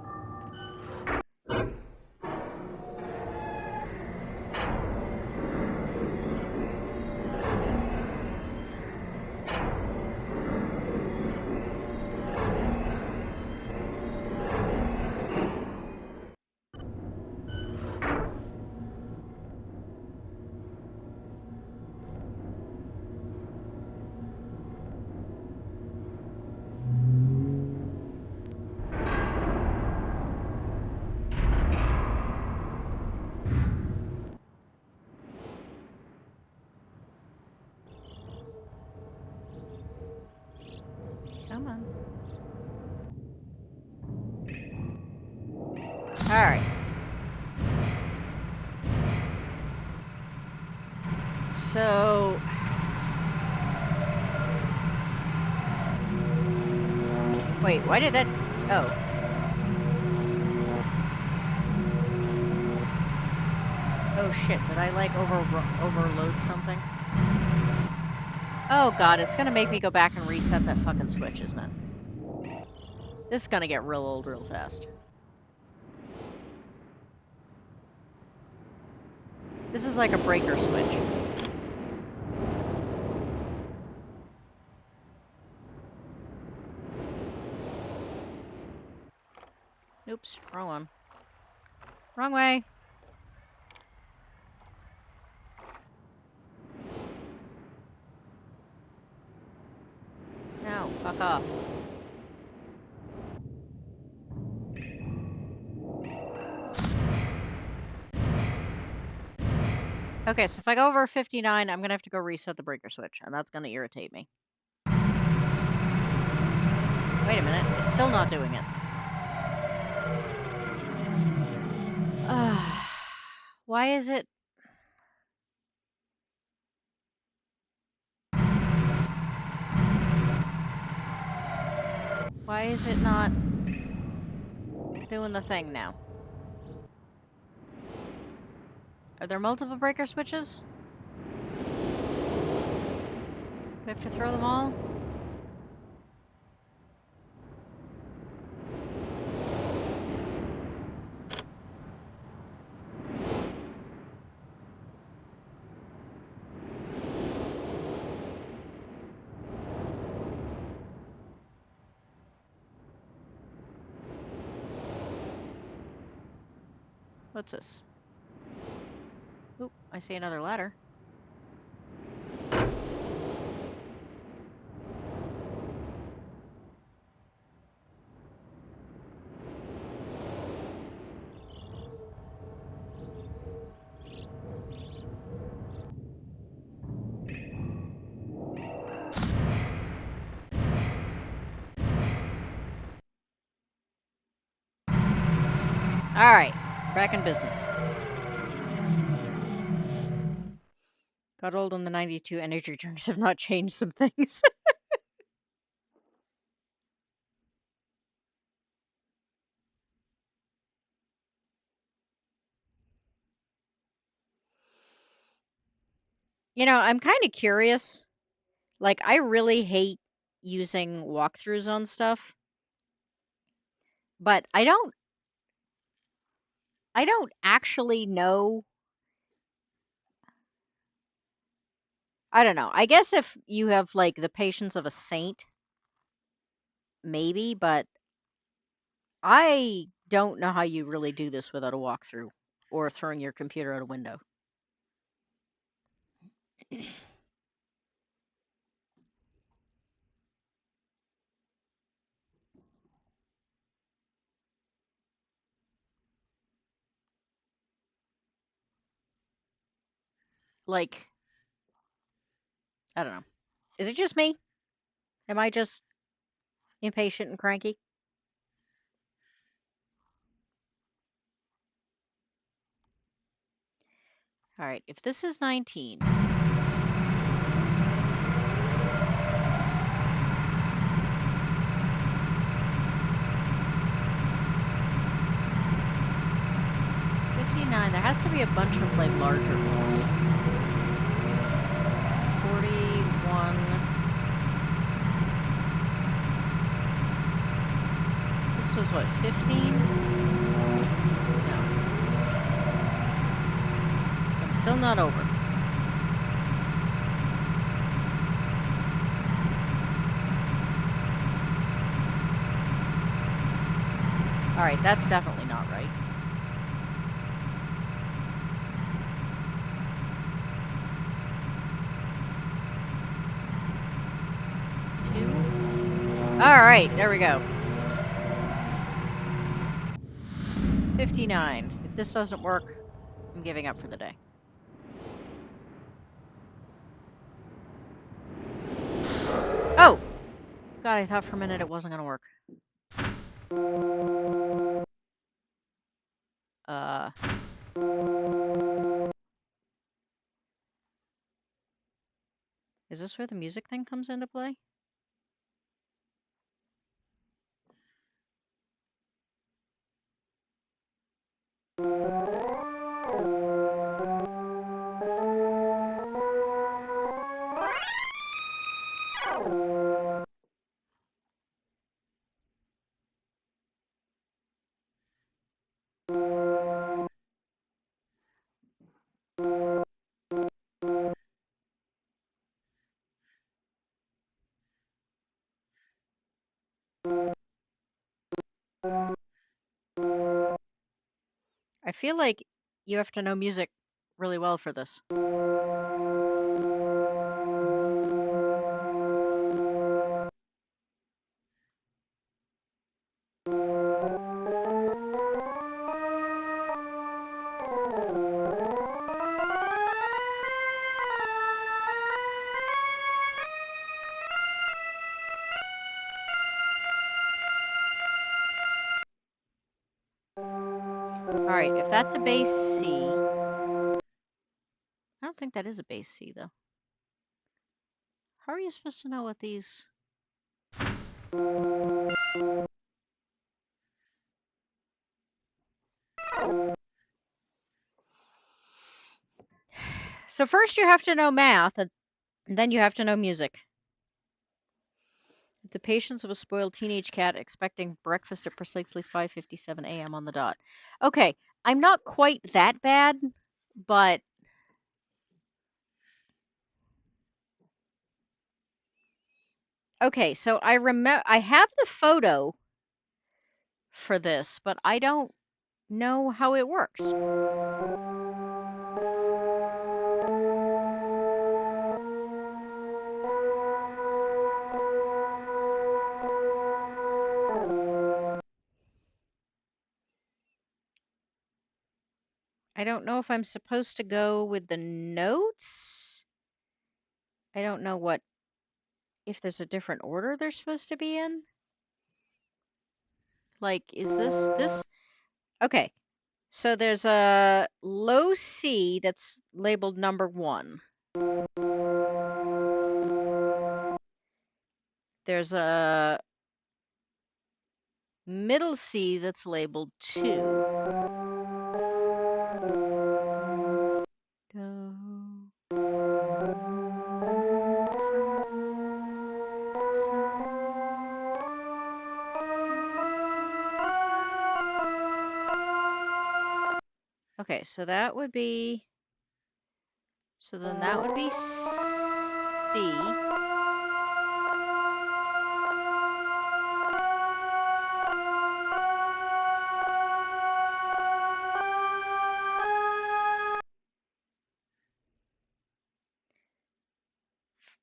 Come on. All right. So... Wait, why did that... Oh. Oh shit, did I like overload something? Oh god, it's gonna make me go back and reset that fucking switch, isn't it? This is gonna get real old real fast. This is like a breaker switch. Oops, wrong one. Wrong way. No, fuck off. Okay, so if I go over 59, I'm gonna have to go reset the breaker switch, and that's gonna irritate me. Wait a minute, it's still not doing it. Why is it... Why is it not doing the thing now? Are there multiple breaker switches? Do I have to throw them all? What's this? Oop, I see another ladder. All right, back in business. Got old on the 92 energy drinks have not changed some things. You know, I'm kind of curious. Like, I really hate using walkthroughs on stuff, but I don't actually know. I don't know. I guess if you have like the patience of a saint, maybe, but I don't know how you really do this without a walkthrough or throwing your computer out a window. Like, I don't know. Is it just me? Am I just impatient and cranky? All right, if this is 19. 59. There has to be a bunch of like larger ones. 41. This was what, 15? No. I'm still not over. All right, that's definitely not right. Two. All right, there we go. 59. If this doesn't work, I'm giving up for the day. Oh! God, I thought for a minute it wasn't going to work. Uh... Is this where the music thing comes into play? I feel like you have to know music really well for this. All right, if that's a bass C, I don't think that is a bass C though. How are you supposed to know what these? So first you have to know math, and then you have to know music. The patience of a spoiled teenage cat expecting breakfast at precisely 5:57 a.m. on the dot. Okay, I'm not quite that bad, but okay, so I remember I have the photo for this, but I don't know how it works. I don't know if I'm supposed to go with the notes. I don't know what if there's a different order they're supposed to be in. Like, is this? Okay, so there's a low C that's labeled number 1. There's a middle C that's labeled 2. Okay, so that would be, so then that would be C.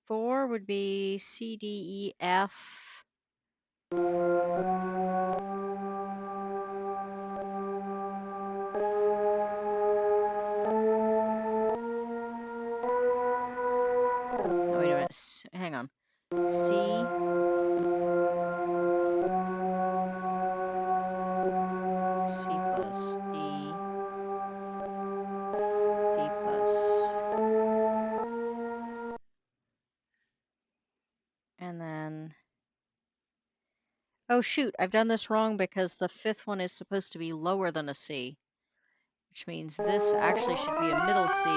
Four would be C, D, E, F. Oh, wait a minute. Hang on. C. C plus D. D plus. And then. Oh, shoot. I've done this wrong because the fifth one is supposed to be lower than a C, which means this actually should be a middle C.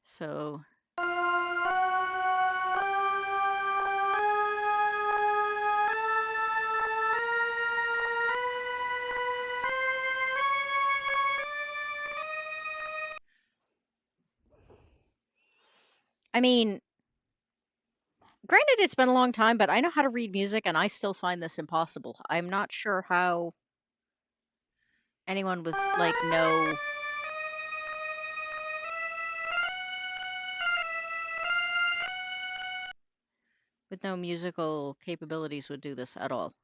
So I mean, granted, it's been a long time, but I know how to read music, and I still find this impossible. I'm not sure how anyone with like no musical capabilities would do this at all.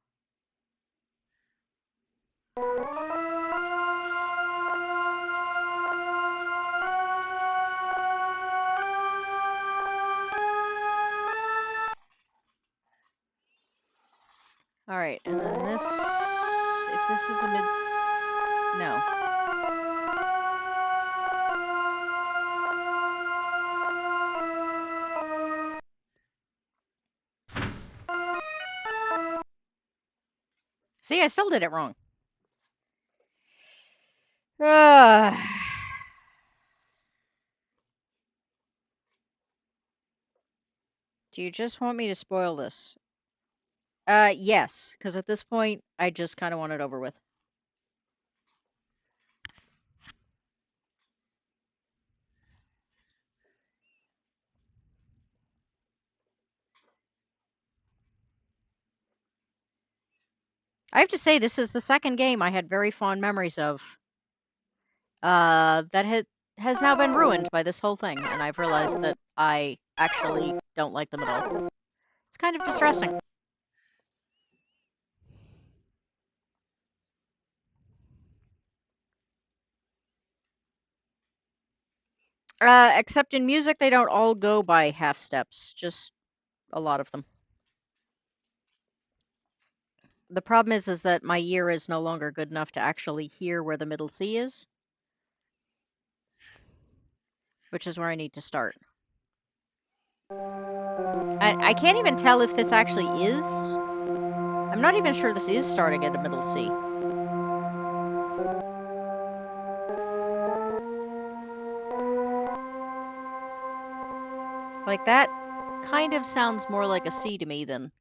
All right, and then this, if this is a no. See, I still did it wrong. Uh, do you just want me to spoil this? Yes, because at this point, I just kind of want it over with. I have to say, this is the second game I had very fond memories of. That has now been ruined by this whole thing, and I've realized that I actually don't like them at all. It's kind of distressing. Except in music, they don't all go by half steps, just a lot of them. The problem is that my ear is no longer good enough to actually hear where the middle C is, which is where I need to start. I can't even tell if this actually is. I'm not even sure this is starting at a middle C. Like that kind of sounds more like a C to me than.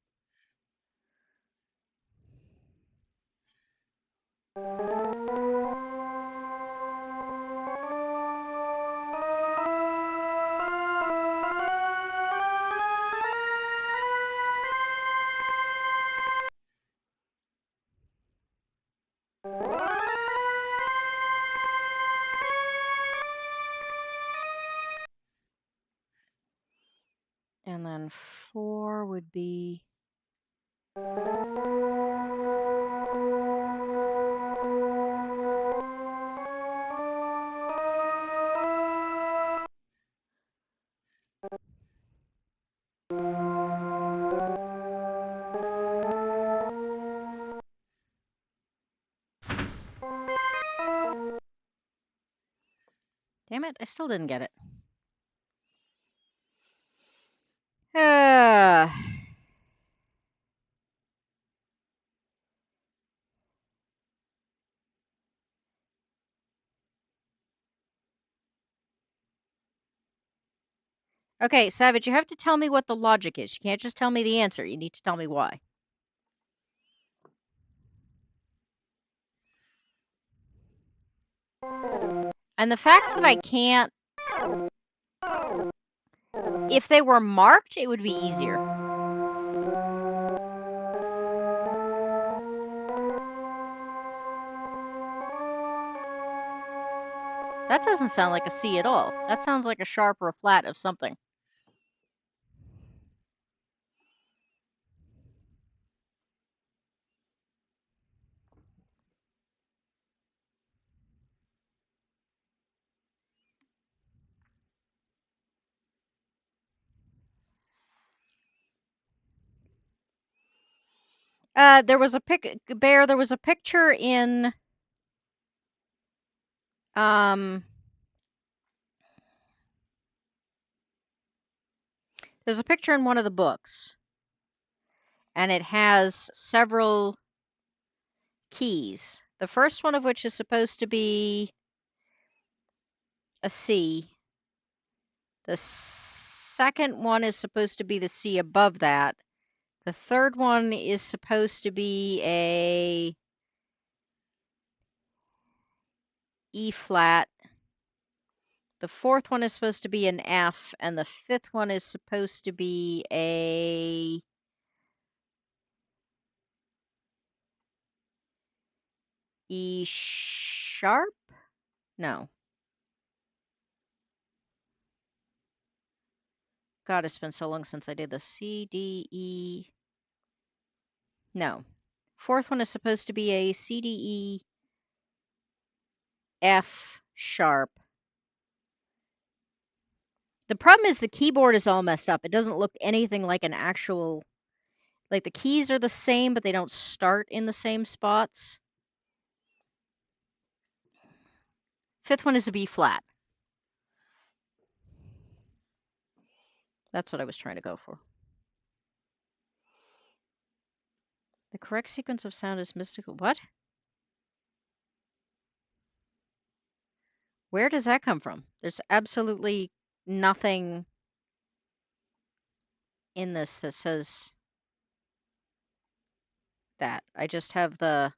And then 4 would be. Damn it, I still didn't get it. Uh, okay, Savage, you have to tell me what the logic is. You can't just tell me the answer. You need to tell me why. And the fact that I can't. If they were marked, it would be easier. That doesn't sound like a C at all. That sounds like a sharp or a flat of something. There was a Bear. There was a picture in. There's a picture in one of the books and it has several keys. The first one of which is supposed to be a C. The second one is supposed to be the C above that. The third one is supposed to be a E flat. The fourth one is supposed to be an F, and the fifth one is supposed to be a E sharp? No. God, it's been so long since I did the C, D, E. No. Fourth one is supposed to be a C, D, E, F sharp. The problem is the keyboard is all messed up. It doesn't look anything like an actual, like the keys are the same, but they don't start in the same spots. Fifth one is a B flat. That's what I was trying to go for. The correct sequence of sound is mystical. What? Where does that come from? There's absolutely nothing in this that says that. I just have the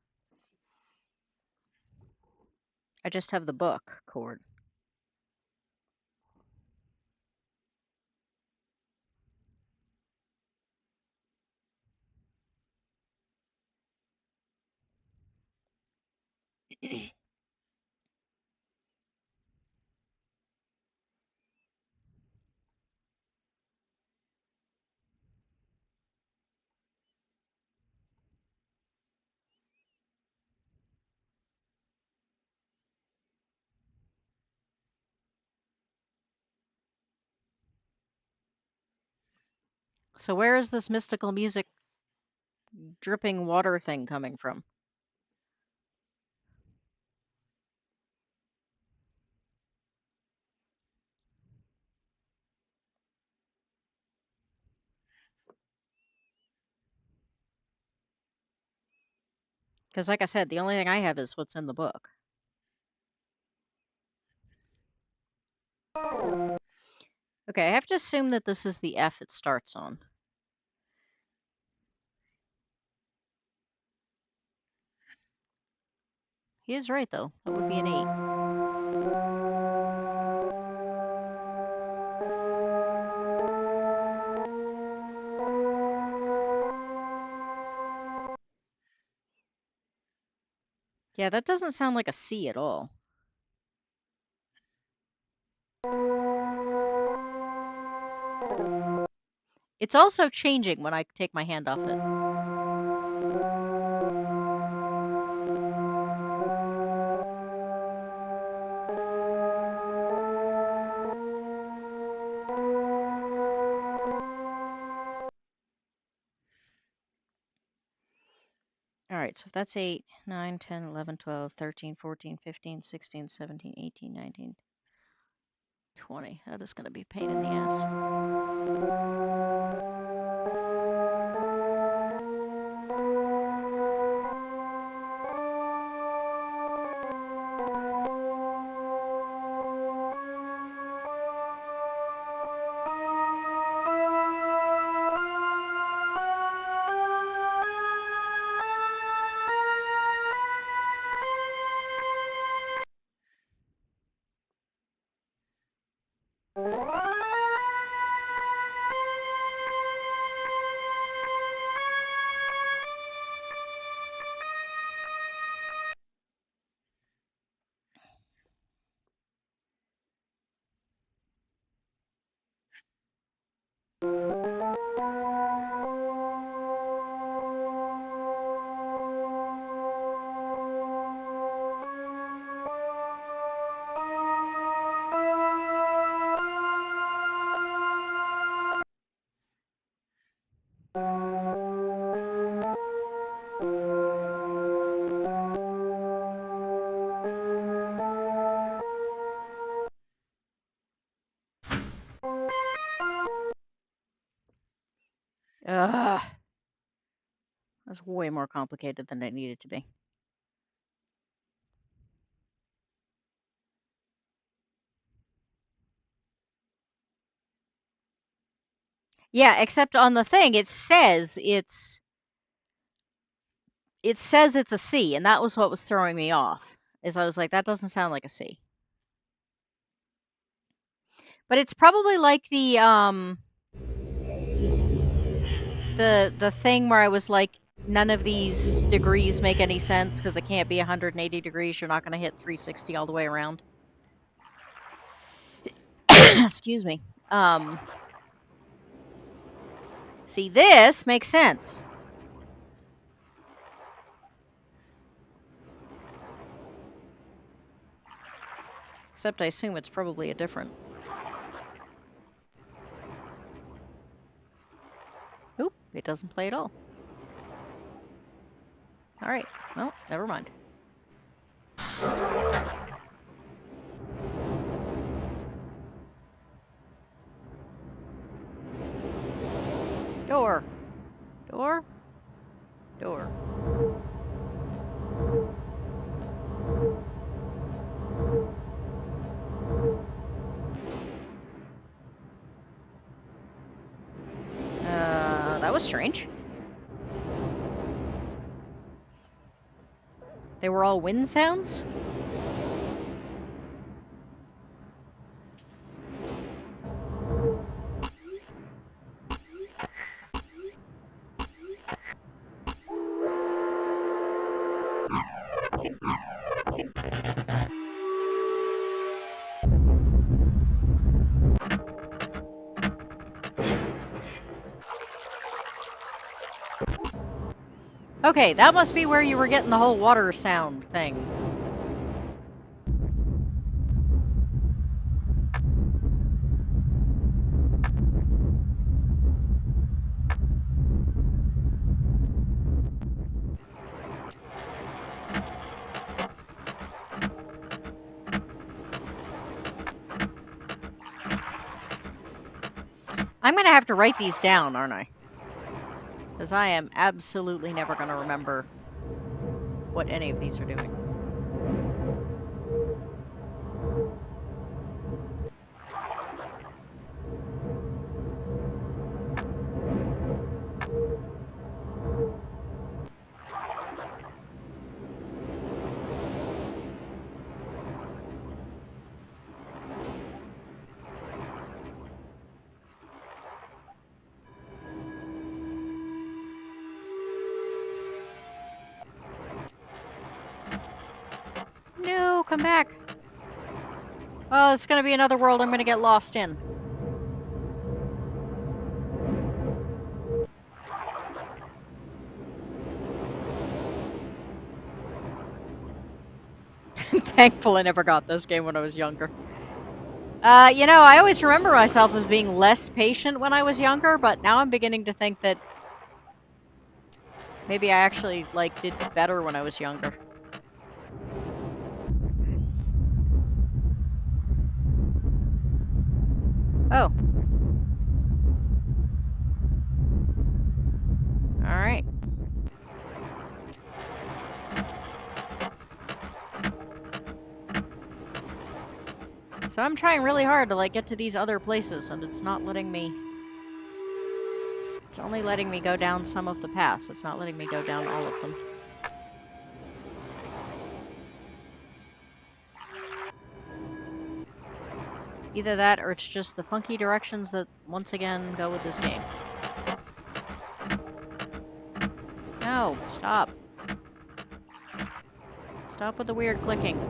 book chord. So where is this mystical music dripping water thing coming from? Because like I said, the only thing I have is what's in the book. Okay, I have to assume that this is the F it starts on. He is right, though. That would be an 8. Yeah, that doesn't sound like a C at all. It's also changing when I take my hand off it. All right, so if that's 8, 9, 10, 11, 12, 13, 14, 15, 16, 17, 18, 19, 20. That is going to be a pain in the ass. Ugh. was way more complicated than it needed to be. Yeah, except on the thing it says it's a C, and that was what was throwing me off. Is I was like, that doesn't sound like a C. But it's probably like the thing where I was like, none of these degrees make any sense because it can't be 180 degrees. You're not going to hit 360 all the way around. Excuse me. See, this makes sense. Except I assume it's probably a different. Oop, it doesn't play at all. All right, well, never mind. Door. Door. Door. That was strange. They were all wind sounds? Okay, that must be where you were getting the whole water sound thing. I'm going to have to write these down, aren't I? Because I am absolutely never going to remember what any of these are doing. No, come back. Oh, it's going to be another world I'm going to get lost in. Thankful I never got this game when I was younger. I always remember myself as being less patient when I was younger, but now I'm beginning to think that maybe I actually, did better when I was younger. Oh. Alright. So I'm trying really hard to, get to these other places, and it's not letting me... It's only letting me go down some of the paths. It's not letting me go down all of them. Either that, or it's just the funky directions that, once again, go with this game. No, stop. Stop with the weird clicking.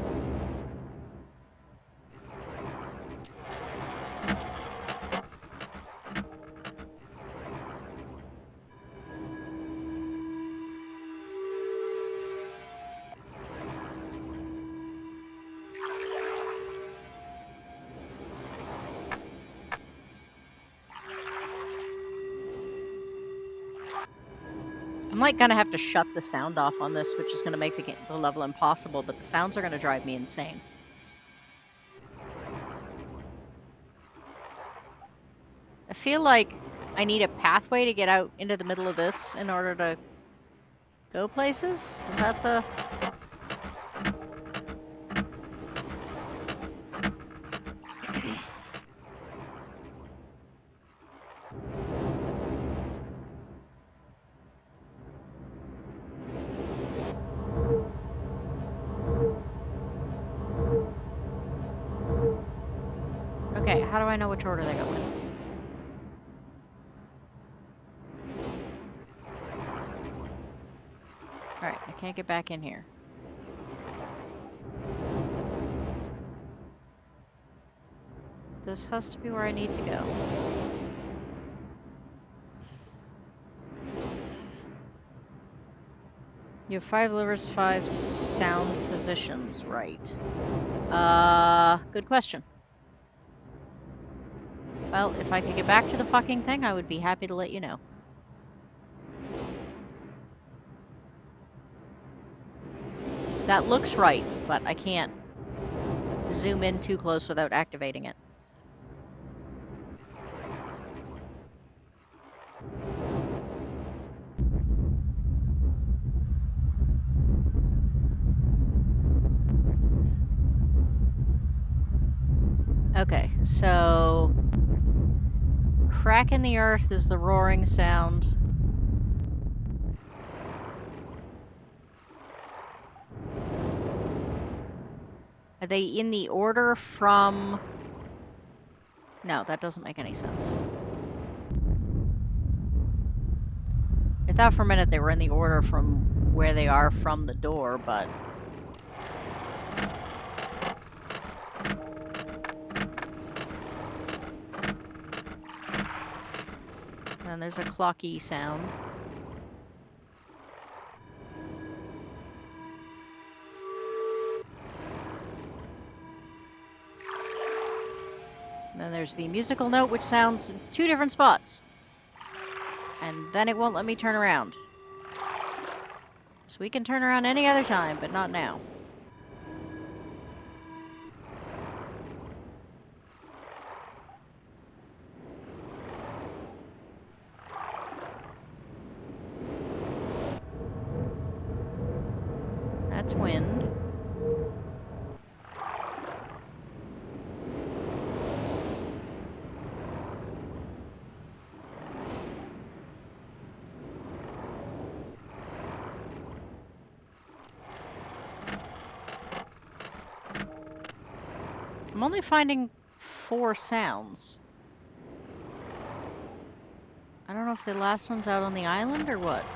I'm gonna have to shut the sound off on this, which is gonna make the level impossible, but the sounds are gonna drive me insane. I feel like I need a pathway to get out into the middle of this in order to Go places? Is that the... Okay, how do I know which order they go in? Alright, I can't get back in here. This has to be where I need to go. You have 5 levers, 5 sound positions, right. Good question. Well, if I could get back to the fucking thing, I would be happy to let you know. That looks right, but I can't zoom in too close without activating it. Okay, so crack in the earth is the roaring sound. Are they in the order from... No, that doesn't make any sense. I thought for a minute they were in the order from where they are from the door, but... Then there's a clocky sound. And then there's the musical note, which sounds in 2 different spots. And then it won't let me turn around. So we can turn around any other time, but not now. That's wind. I'm only finding 4 sounds. I don't know if the last one's out on the island or what.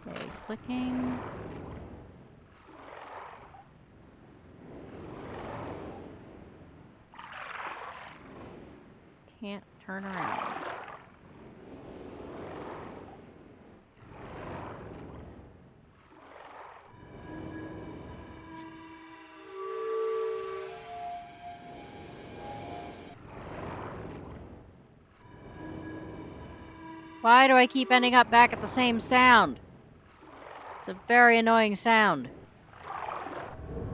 Okay, clicking. Can't turn around. Why do I keep ending up back at the same sound? It's a very annoying sound.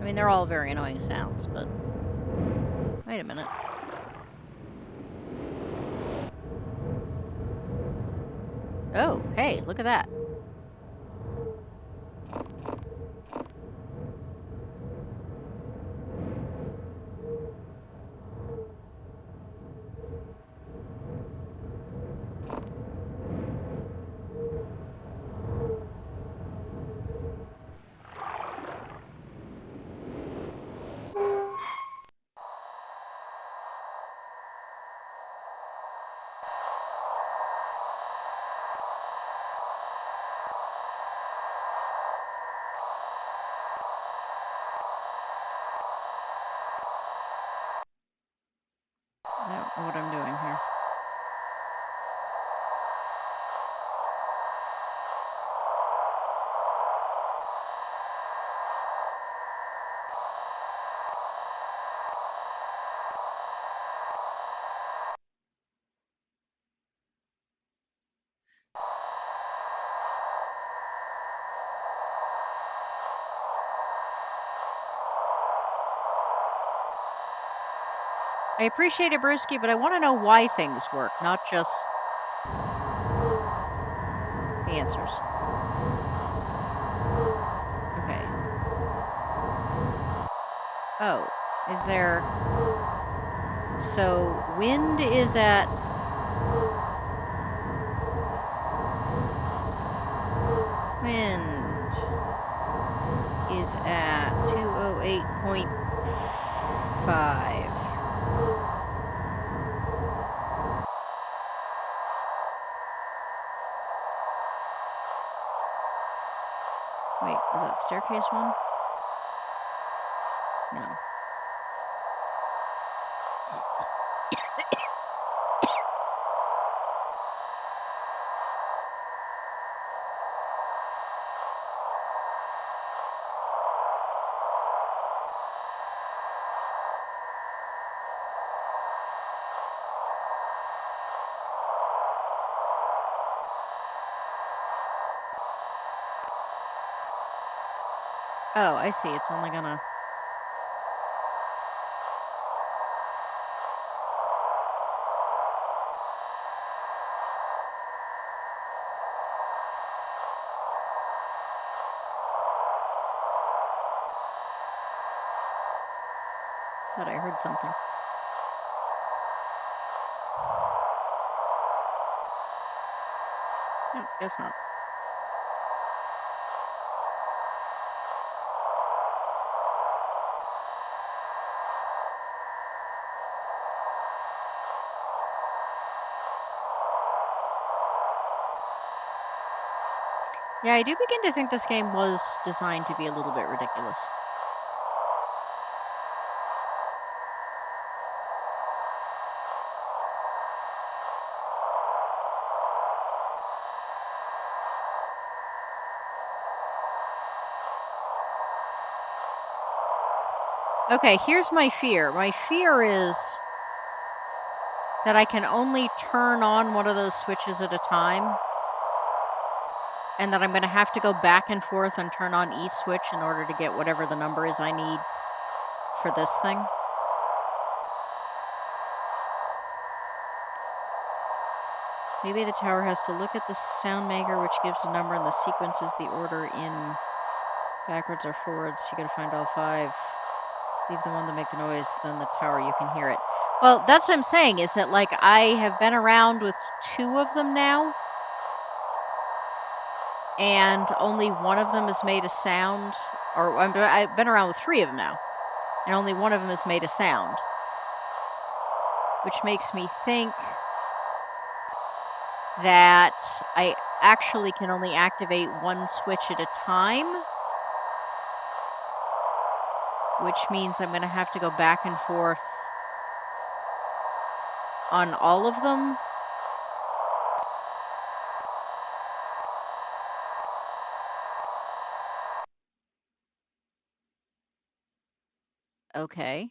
I mean, they're all very annoying sounds, but... Wait a minute. Oh, hey, look at that. I don't know what I'm doing here. I appreciate it, Brewski, but I want to know why things work, not just the answers. Okay. Oh, is there... So, wind is at... Wind is at 208.5. Wait, is that staircase one? No. Oh, I see. It's only gonna... Thought I heard something. No, guess not. Yeah, I do begin to think this game was designed to be a little bit ridiculous. Okay, here's my fear. My fear is that I can only turn on one of those switches at a time, and that I'm going to have to go back and forth and turn on each switch in order to get whatever the number is I need for this thing. Maybe the tower has to look at the sound maker, which gives a number, and the sequence is the order in backwards or forwards. You gotta find all 5. Leave the one that make the noise, then the tower, you can hear it. Well, that's what I'm saying, is that, like, I have been around with 2 of them now, and only one of them has made a sound, or I've been around with 3 of them now, and only one of them has made a sound, which makes me think that I actually can only activate one switch at a time, which means I'm going to have to go back and forth on all of them. Okay.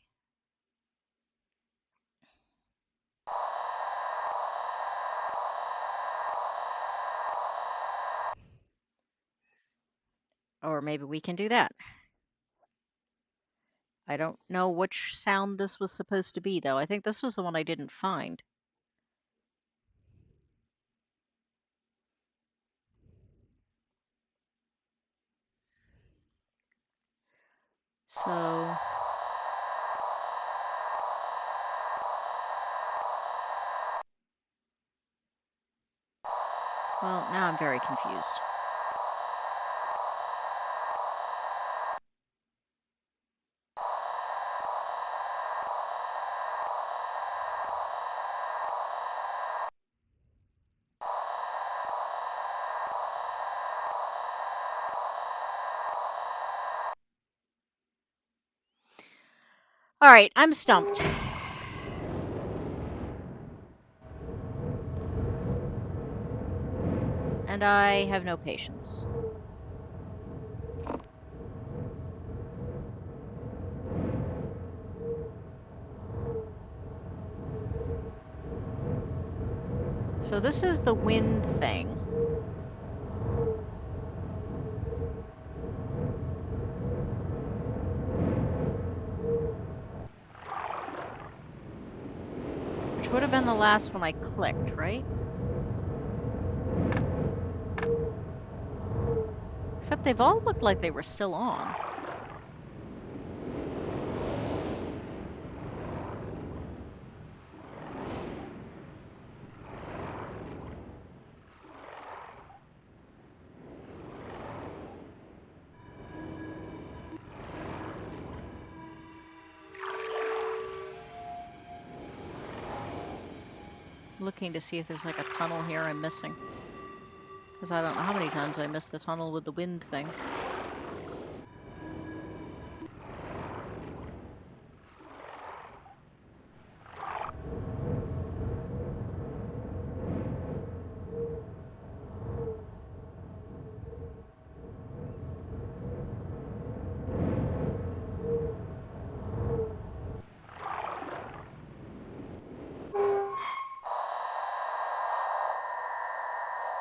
Or maybe we can do that. I don't know which sound this was supposed to be, though. I think this was the one I didn't find. So... Well, now I'm very confused. All right, I'm stumped. And I have no patience. So this is the wind thing. which would have been the last one I clicked, right? Except they've all looked like they were still on. Looking to see if there's like a tunnel here I'm missing. Because I don't know how many times I missed the tunnel with the wind thing.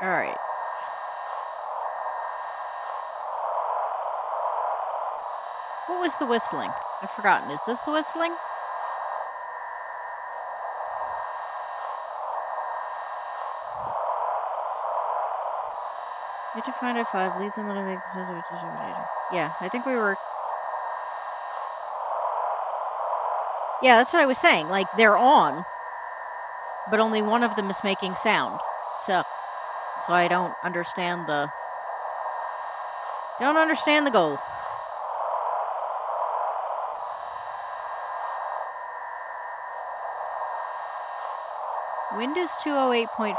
Alright. What was the whistling? I've forgotten. Is this the whistling? You have to find out 5. Leave them on a big... Yeah, I think we were... Yeah, that's what I was saying. Like, they're on, but only one of them is making sound. So I don't understand the... Don't understand the goal. Wind is 208.5.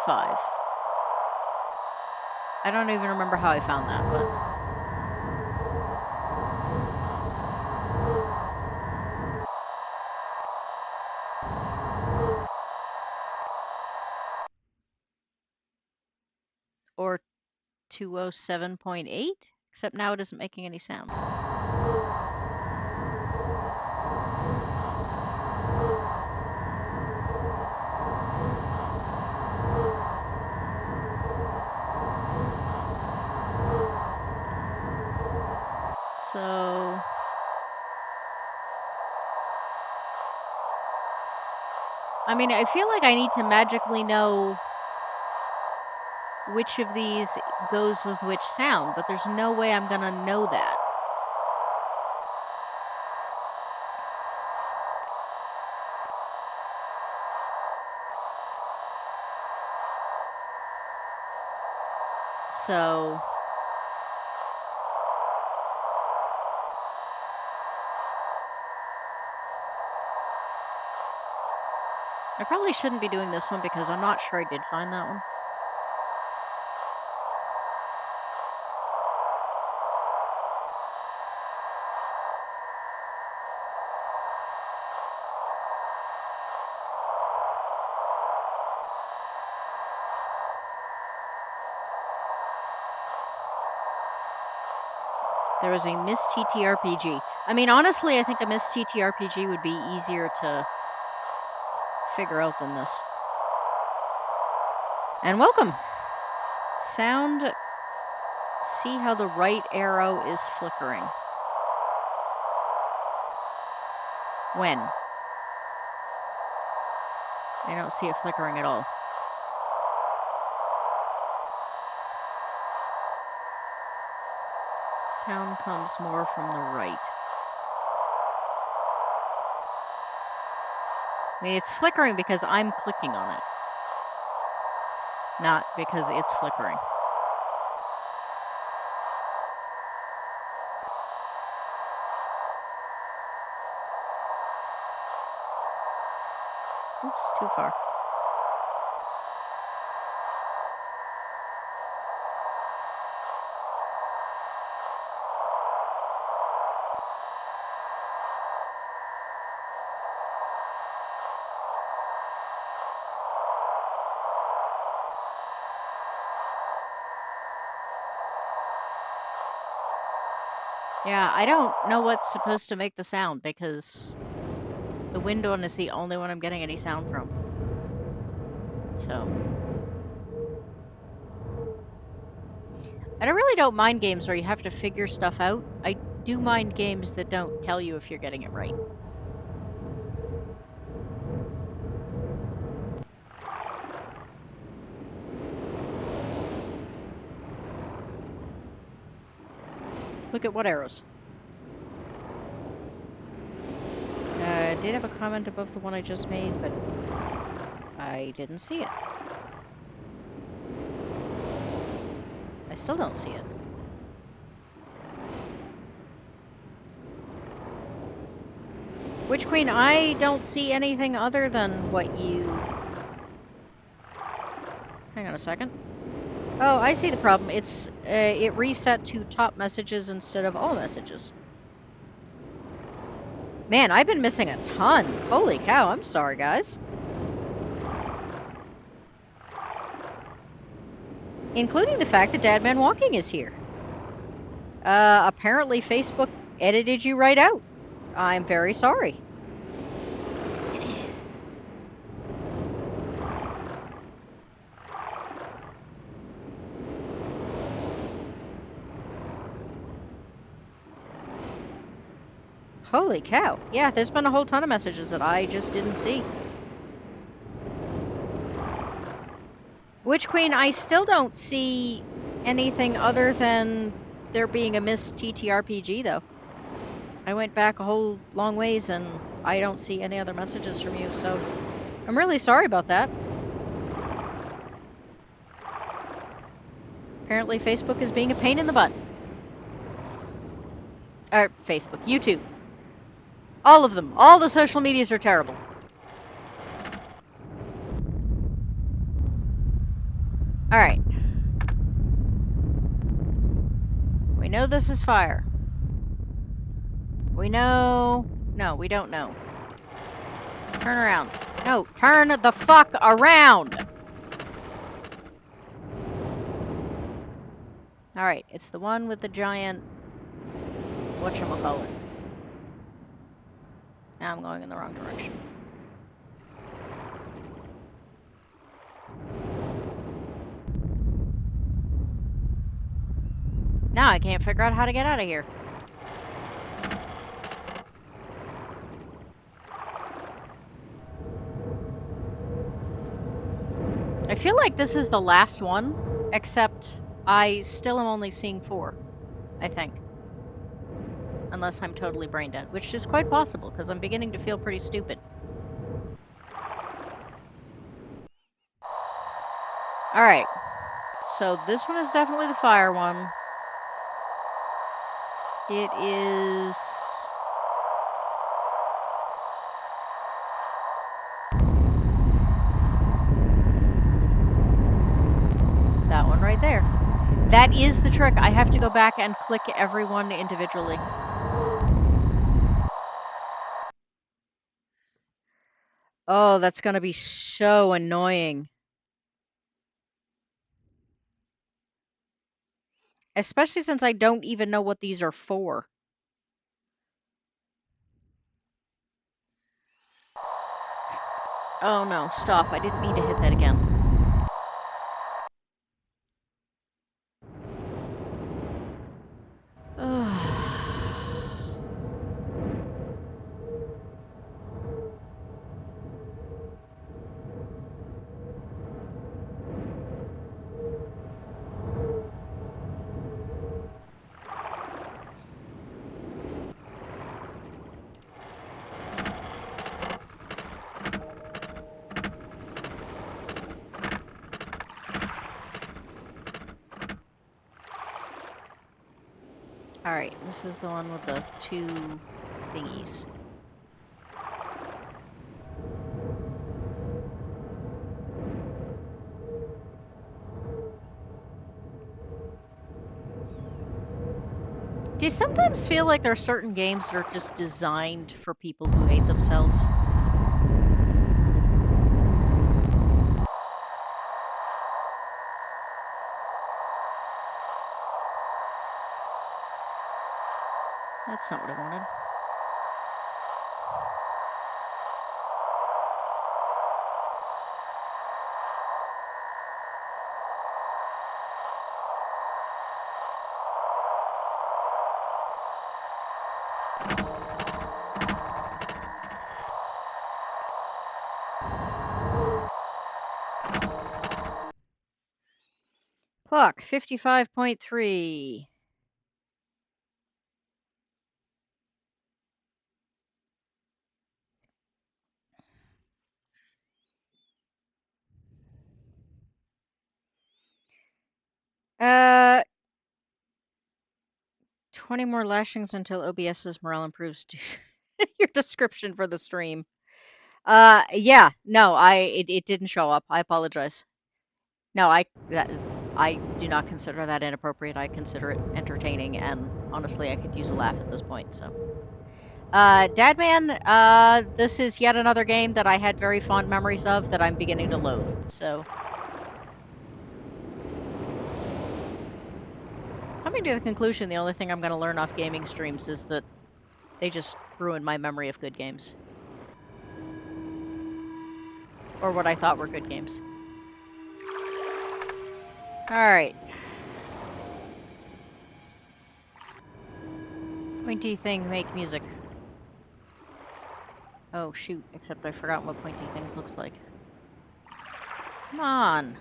I don't even remember how I found that, but... Or 207.8? Except now it isn't making any sound. So... I mean, I feel like I need to magically know which of these goes with which sound, but there's no way I'm gonna know that. So... I probably shouldn't be doing this one because I'm not sure I did find that one. There was a Myst TTRPG. I mean, honestly, I think a Myst TTRPG would be easier to figure out than this. And welcome! Sound... See how the right arrow is flickering. When? I don't see it flickering at all. Sound comes more from the right. I mean, it's flickering because I'm clicking on it. Not because it's flickering. Oops, too far. Yeah, I don't know what's supposed to make the sound because the wind one is the only one I'm getting any sound from. So. And I really don't mind games where you have to figure stuff out. I do mind games that don't tell you if you're getting it right. Look at what arrows? I did have a comment above the one I just made, but I didn't see it. I still don't see it. Witch Queen, I don't see anything other than what you... Hang on a second. Oh, I see the problem. It reset to top messages instead of all messages. Man, I've been missing a ton. Holy cow, I'm sorry, guys. Including the fact that Dadman Walking is here. Apparently Facebook edited you right out. I'm very sorry. Holy cow. Yeah, there's been a whole ton of messages that I just didn't see. Witch Queen, I still don't see anything other than there being a Myst TTRPG, though. I went back a whole long ways and I don't see any other messages from you, so I'm really sorry about that. Apparently Facebook is being a pain in the butt. Facebook, YouTube. All of them. All the social medias are terrible. Alright. We know this is fire. We know... No, we don't know. Turn around. No, turn the fuck around! Alright, it's the one with the giant... whatchamacallit. Now I'm going in the wrong direction. Now I can't figure out how to get out of here. I feel like this is the last one, except I still am only seeing 4, I think. Unless I'm totally brain dead, which is quite possible, because I'm beginning to feel pretty stupid. Alright, so this one is definitely the fire one. It is... that one right there. That is the trick. I have to go back and click everyone individually. Oh, that's gonna be so annoying. Especially since I don't even know what these are for. Oh no, stop. I didn't mean to hit that again. Alright, this is the one with the 2 thingies. Do you sometimes feel like there are certain games that are just designed for people who hate themselves? That's not what I wanted. Clock, 55.3. Uh, 20 more lashings until OBS's morale improves. Your description for the stream. Yeah, no, it didn't show up. I apologize. No, I do not consider that inappropriate. I consider it entertaining, and honestly, I could use a laugh at this point. So, Dadman, this is yet another game that I had very fond memories of that I'm beginning to loathe. So, coming to the conclusion, the only thing I'm going to learn off gaming streams is that they just ruined my memory of good games, or what I thought were good games. All right. Pointy thing, make music. Oh, shoot, except I've forgotten what pointy things looks like. Come on.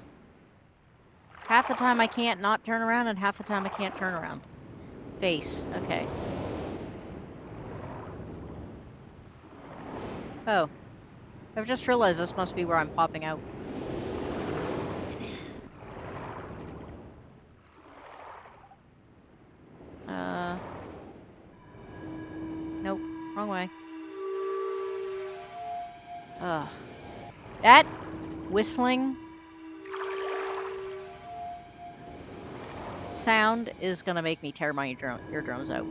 Half the time I can't not turn around, and half the time I can't turn around. Face, okay. Oh. I've just realized this must be where I'm popping out. Nope, wrong way. Ugh. That whistling sound is gonna make me tear my eardrums out.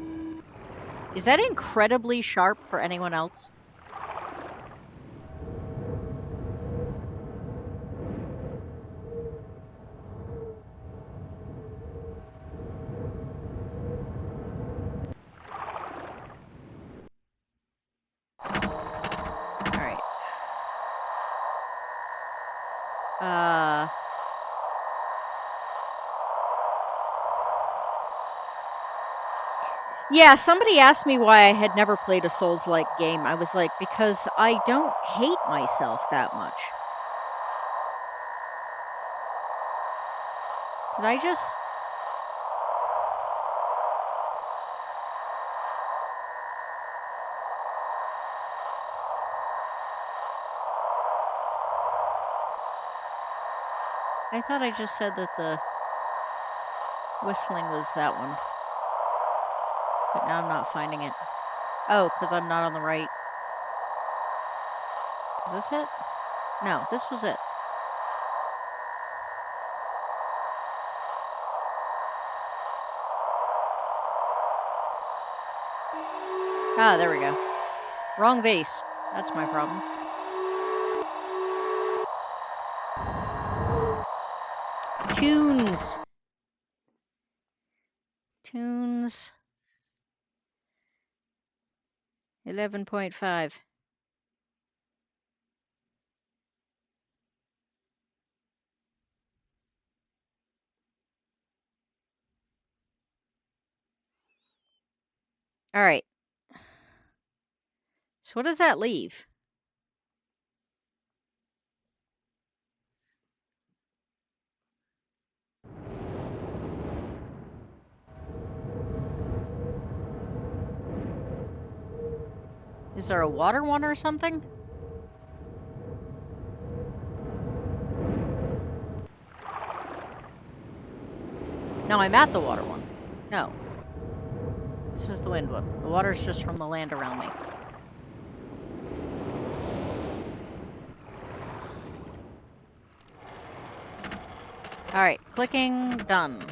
Is that incredibly sharp for anyone else? Alright. Yeah, somebody asked me why I had never played a Souls-like game. I was like, because I don't hate myself that much. Did I just... I thought I just said that the whistling was that one. But now I'm not finding it. Oh, because I'm not on the right. Is this it? No, this was it. Ah, there we go. Wrong vase. That's my problem. Tunes. Tunes. 11.5. All right. So what does that leave? Is there a water one or something? No, I'm at the water one. No. This is the wind one. The water's just from the land around me. Alright, clicking, done.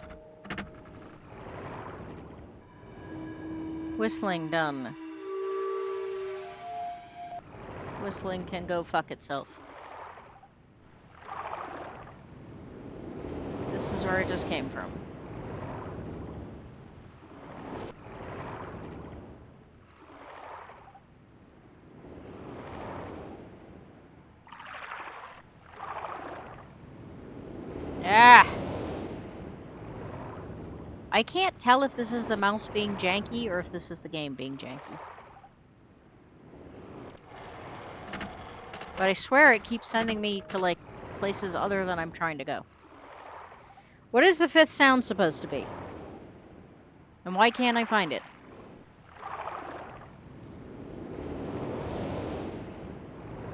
Whistling, done. Whistling can go fuck itself. This is where it just came from. Ah! I can't tell if this is the mouse being janky or if this is the game being janky. But I swear it keeps sending me to, like, places other than I'm trying to go. What is the fifth sound supposed to be? And why can't I find it?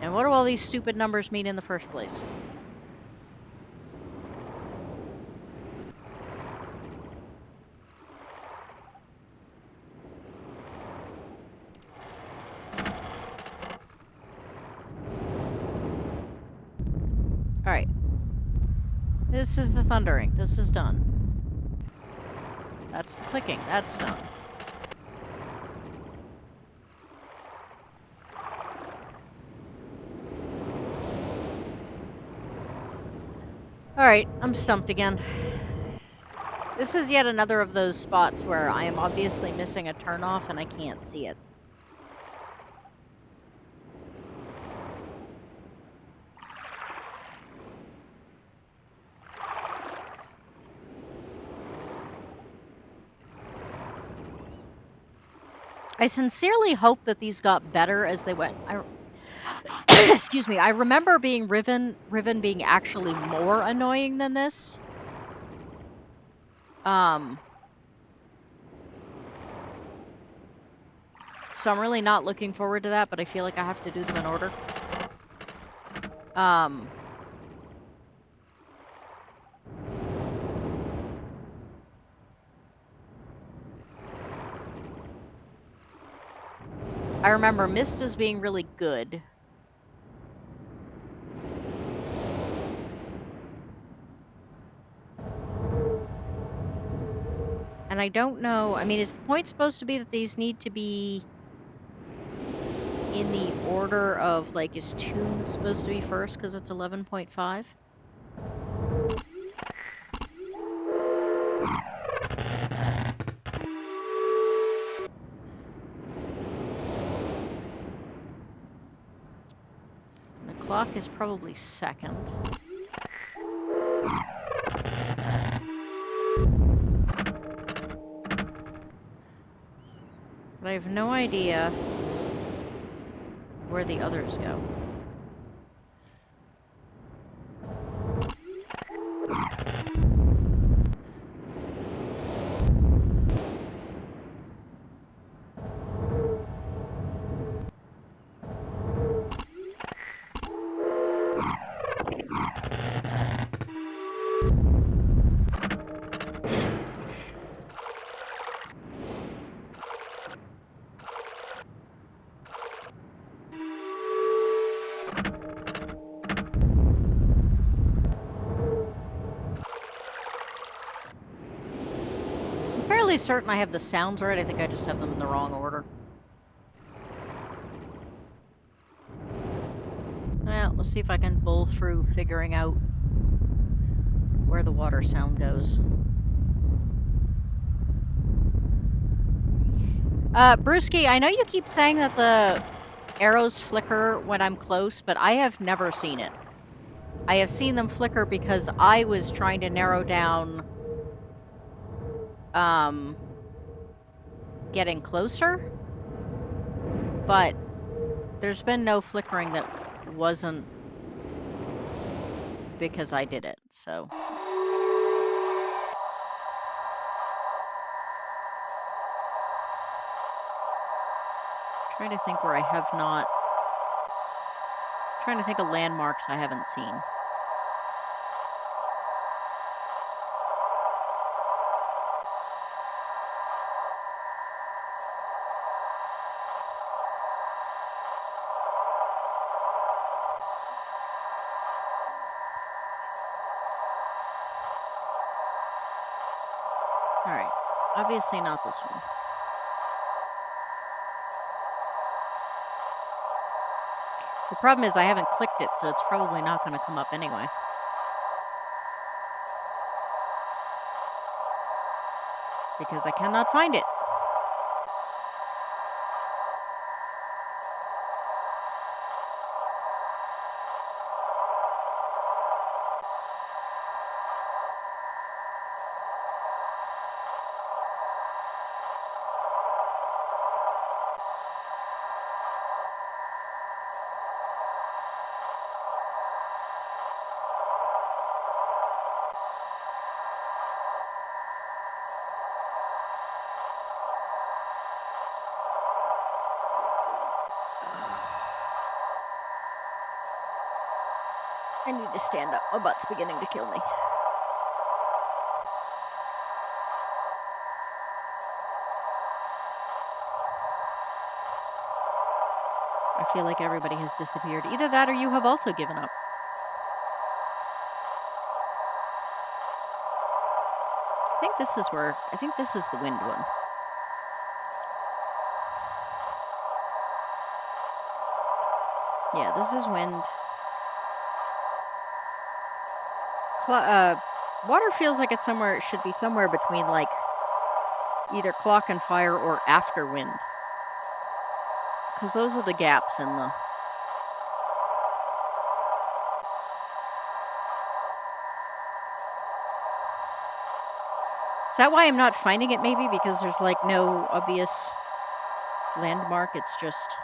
And what do all these stupid numbers mean in the first place? this is the thundering. This is done. That's the clicking. That's done. Alright, I'm stumped again. This is yet another of those spots where I am obviously missing a turnoff and I can't see it. I sincerely hope that these got better as they went. Excuse me. I remember being Riven being actually more annoying than this. So I'm really not looking forward to that, but I feel like I have to do them in order. I remember Myst as being really good. And I don't know, I mean, is the point supposed to be that these need to be in the order of, like, is Tombs supposed to be first because it's 11.5? The clock is probably second. But I have no idea where the others go. I'm fairly certain I have the sounds right. I think I just have them in the wrong order. Well, let's see if I can bull through figuring out where the water sound goes. Brewski, I know you keep saying that the arrows flicker when I'm close, but I have never seen it. I have seen them flicker because I was trying to narrow down getting closer, but there's been no flickering that wasn't because I did it, so. Trying to think where I have not. Trying to think of landmarks I haven't seen. Alright, obviously not this one. The problem is I haven't clicked it, so it's probably not going to come up anyway. Because I cannot find it. I need to stand up. My butt's beginning to kill me. I feel like everybody has disappeared. Either that or you have also given up. this is the wind one. Yeah, this is wind. Water feels like it should be somewhere between like either clock and fire or after wind. Because those are the gaps in the... Is that why I'm not finding it maybe? Because there's like no obvious landmark, it's just...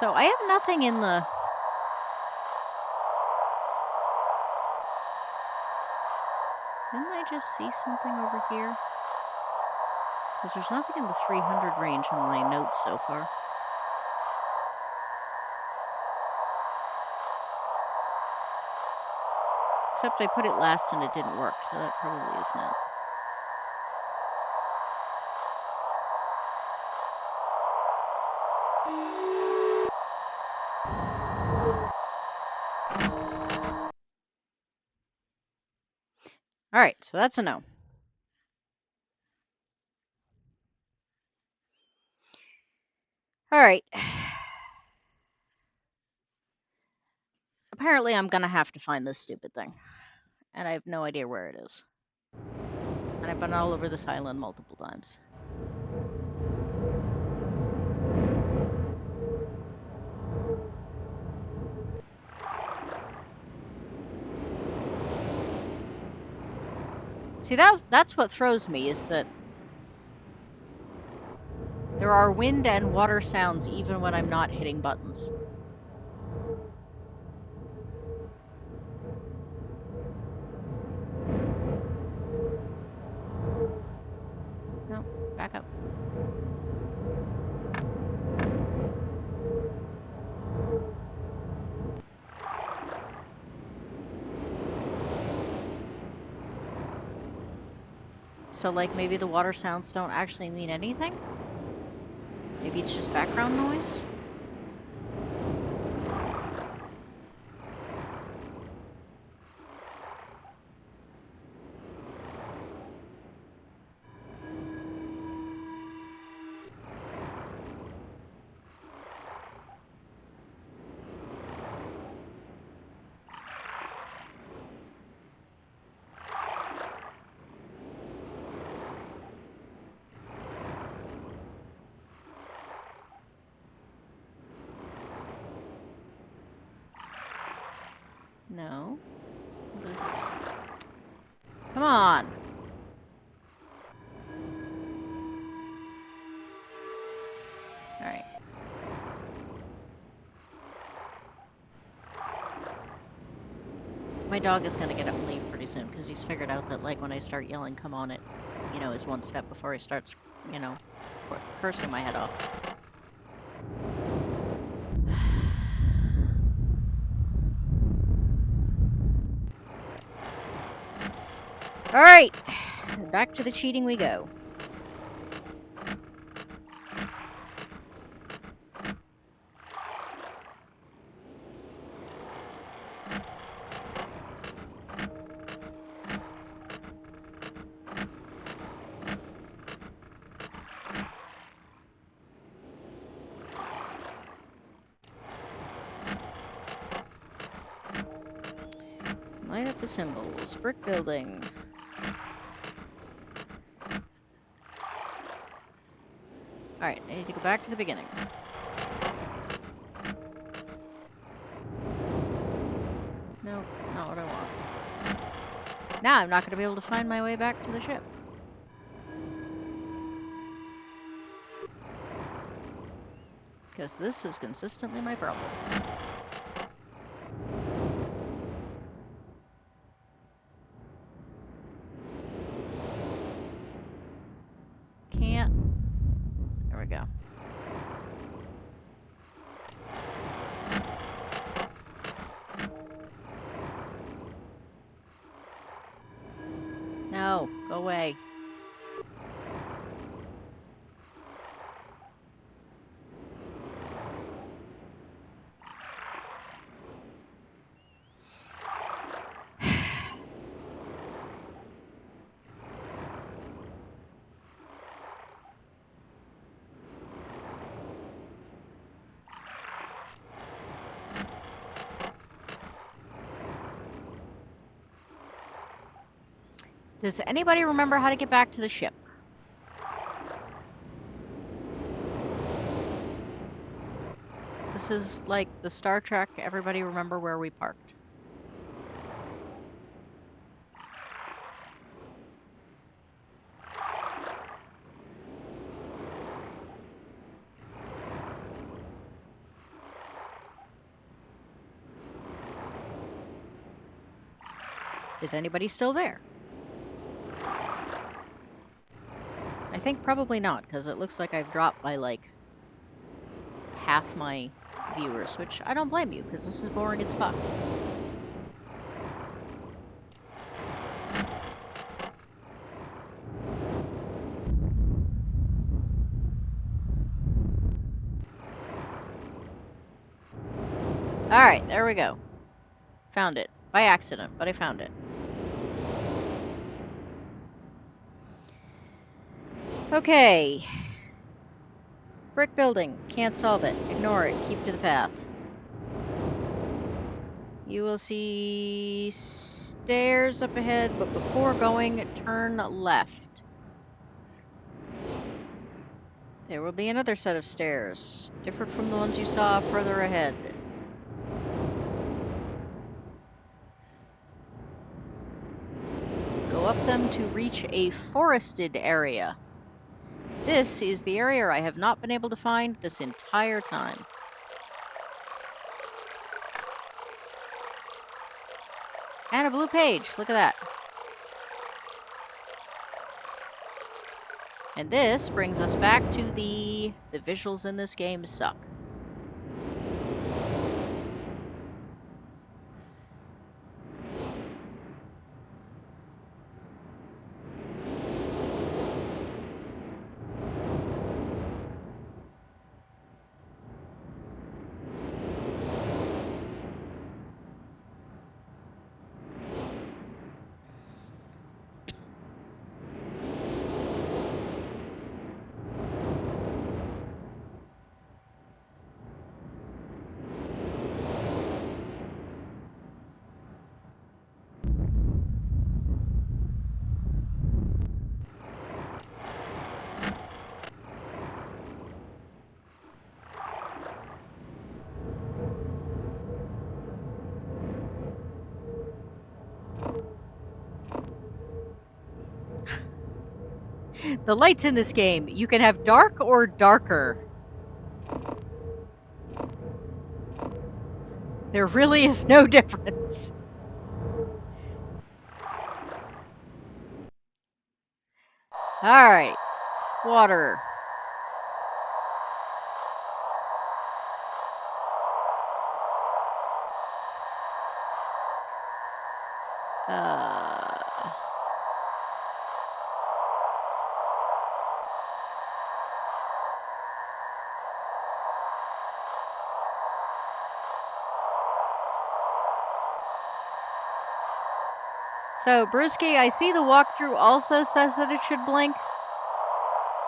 So I have nothing in the... Didn't I just see something over here? Because there's nothing in the 300 range in my notes so far. Except I put it last and it didn't work, so that probably isn't it. All right, so that's a no. All right. Apparently I'm gonna have to find this stupid thing. And I have no idea where it is. And I've been all over this island multiple times. See, that's what throws me, is that there are wind and water sounds even when I'm not hitting buttons. No, back up. So, like, maybe the water sounds don't actually mean anything? Maybe it's just background noise? No. What is this? Come on! Alright. My dog is gonna get up and leave pretty soon, because he's figured out that, like, when I start yelling, come on, it, you know, is one step before he starts, you know, cursing my head off. Alright! Back to the cheating we go. Light up the symbols. Brick building. Alright, I need to go back to the beginning. Nope, not what I want. Now I'm not going to be able to find my way back to the ship. Because this is consistently my problem. Can't. There we go. No, Does anybody remember how to get back to the ship? This is like the Star Trek, everybody remember where we parked. Is anybody still there? I think probably not, because it looks like I've dropped by like half my viewers, which I don't blame you, because this is boring as fuck. Alright, there we go. Found it. By accident, but I found it. Okay. Brick building. Can't solve it. Ignore it. Keep to the path. You will see stairs up ahead, but before going, turn left. There will be another set of stairs, different from the ones you saw further ahead. Go up them to reach a forested area. This is the area I have not been able to find this entire time. And a blue page, look at that. And this brings us back to the visuals in this game suck. The lights in this game, you can have dark or darker. There really is no difference. Alright, water. So, Brewski, I see the walkthrough also says that it should blink.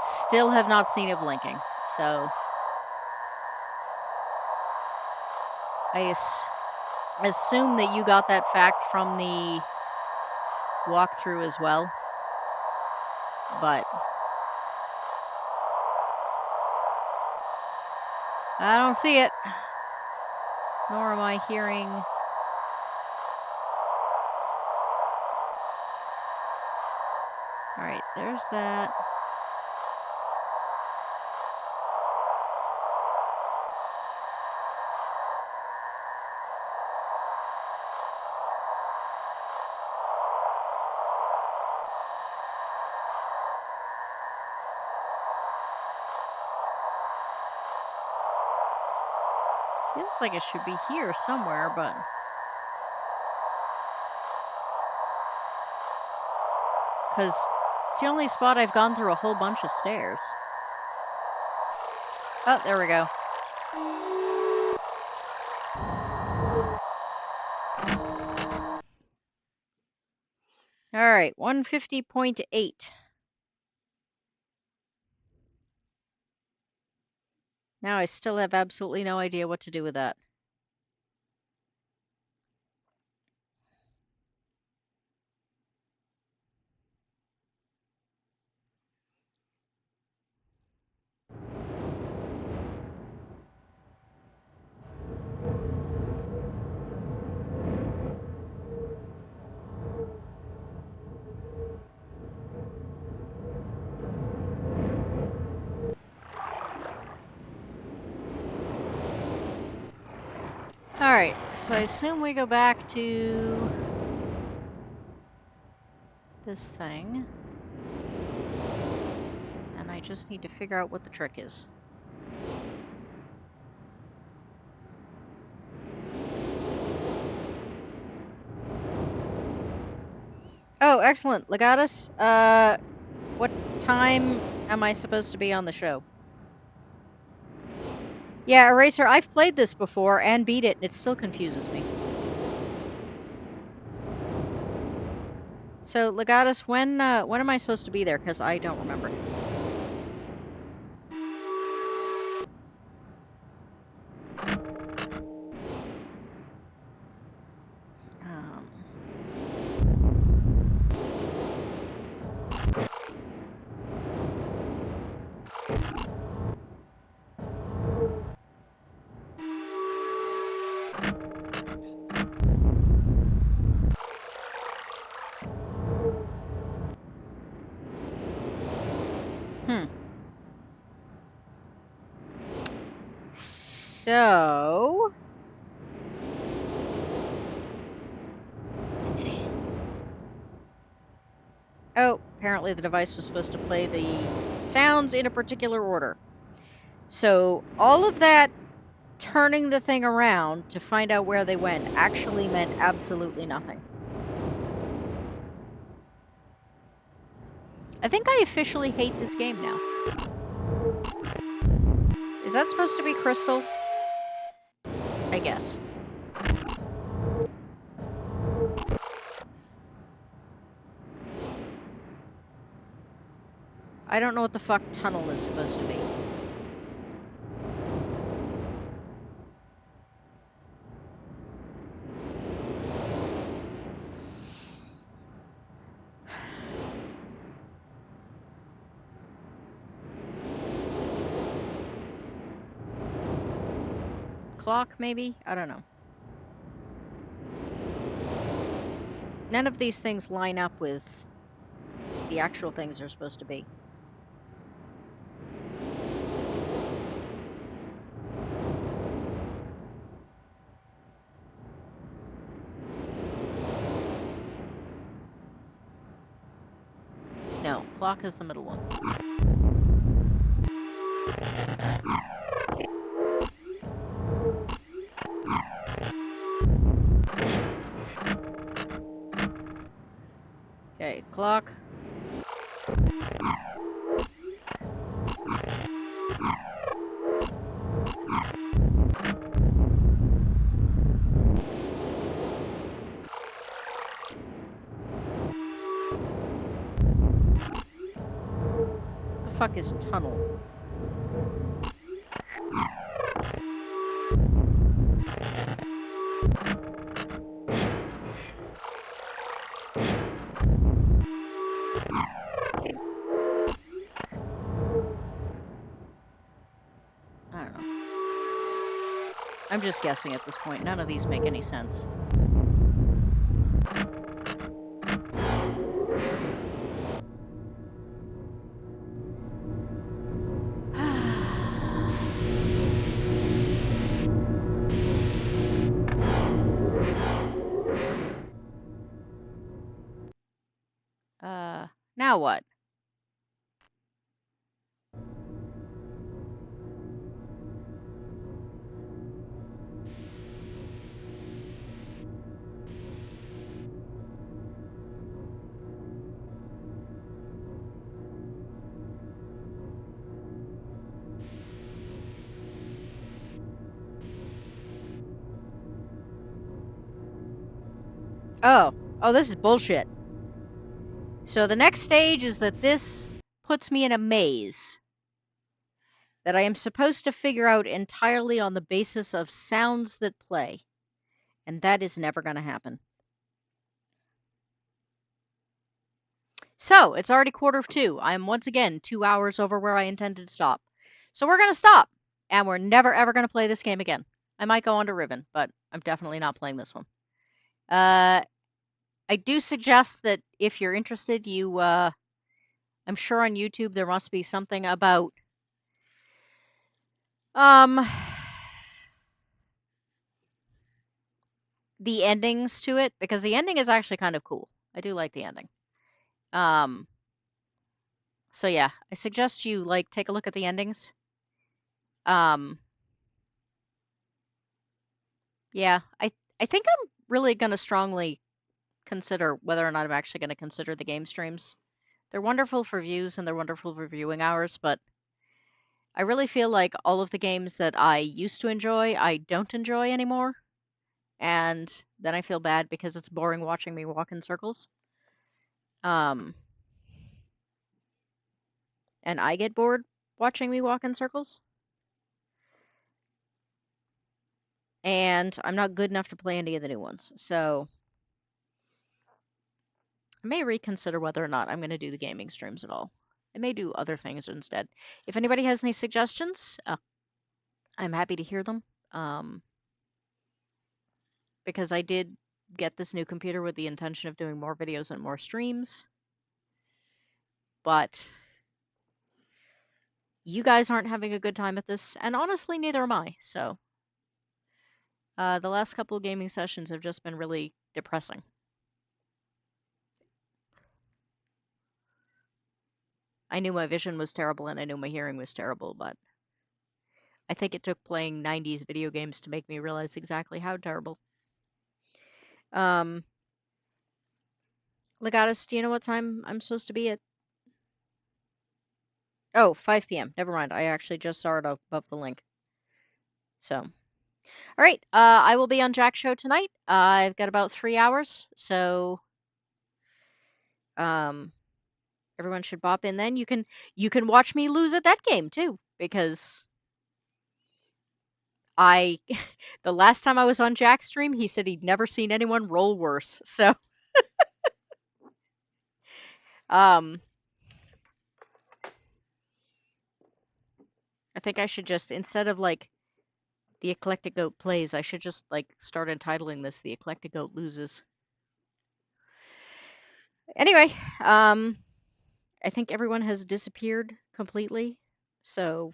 Still have not seen it blinking. So, I assume that you got that fact from the walkthrough as well. But I don't see it. Nor am I hearing. Alright, there's that. Feels like it should be here somewhere, but. Because it's the only spot I've gone through a whole bunch of stairs. Oh, there we go. Alright, 150.8. Now I still have absolutely no idea what to do with that. Alright, so I assume we go back to this thing. And I just need to figure out what the trick is. Oh, excellent. Legatus, what time am I supposed to be on the show? Yeah, Eraser, I've played this before and beat it, and it still confuses me. So, Legatus, when am I supposed to be there? Because I don't remember. Um, hmm. So... Oh, apparently the device was supposed to play the sounds in a particular order. So all of that turning the thing around to find out where they went actually meant absolutely nothing. I think I officially hate this game now. Is that supposed to be Crystal? I guess. I don't know what the fuck tunnel is supposed to be. Clock, maybe? I don't know. None of these things line up with the actual things they're supposed to be. No, clock is the middle one. Okay, clock. What the fuck is tunnel? I don't know. I'm just guessing at this point. None of these make any sense. Now what? Oh, this is bullshit. So the next stage is that this puts me in a maze that I am supposed to figure out entirely on the basis of sounds that play. And that is never going to happen. So, it's already 1:45. I'm once again 2 hours over where I intended to stop. So we're going to stop. And we're never ever going to play this game again. I might go on to Ribbon, but I'm definitely not playing this one. I do suggest that if you're interested, I'm sure on YouTube there must be something about um the endings to it because the ending is actually kind of cool. I do like the ending. Um, so yeah, I suggest you like take a look at the endings. Um, yeah, I think I'm really gonna strongly consider whether or not I'm actually gonna consider the game streams. They're wonderful for views and they're wonderful for viewing hours, but I really feel like all of the games that I used to enjoy, I don't enjoy anymore. And then I feel bad because it's boring watching me walk in circles. Um, and I get bored watching me walk in circles. And I'm not good enough to play any of the new ones. So I may reconsider whether or not I'm going to do the gaming streams at all. I may do other things instead. If anybody has any suggestions, I'm happy to hear them. Um, because I did get this new computer with the intention of doing more videos and more streams. But you guys aren't having a good time at this, and honestly, neither am I. So the last couple of gaming sessions have just been really depressing. I knew my vision was terrible and I knew my hearing was terrible, but I think it took playing 90s video games to make me realize exactly how terrible. Um, Legatus, do you know what time I'm supposed to be at? Oh, 5 p.m. Never mind. I actually just saw it above the link. So, all right. I will be on Jack's show tonight. I've got about 3 hours, so um, everyone should bop in then. You can watch me lose at that game too, because I the last time I was on Jack's stream, he said he'd never seen anyone roll worse. So, um, I think I should just instead of like the eclectic goat plays, I should just like start entitling this the eclectic goat loses. Anyway, um, I think everyone has disappeared completely. So,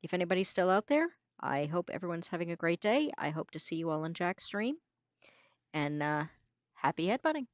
if anybody's still out there, I hope everyone's having a great day. I hope to see you all on Jack's stream and happy headbutting.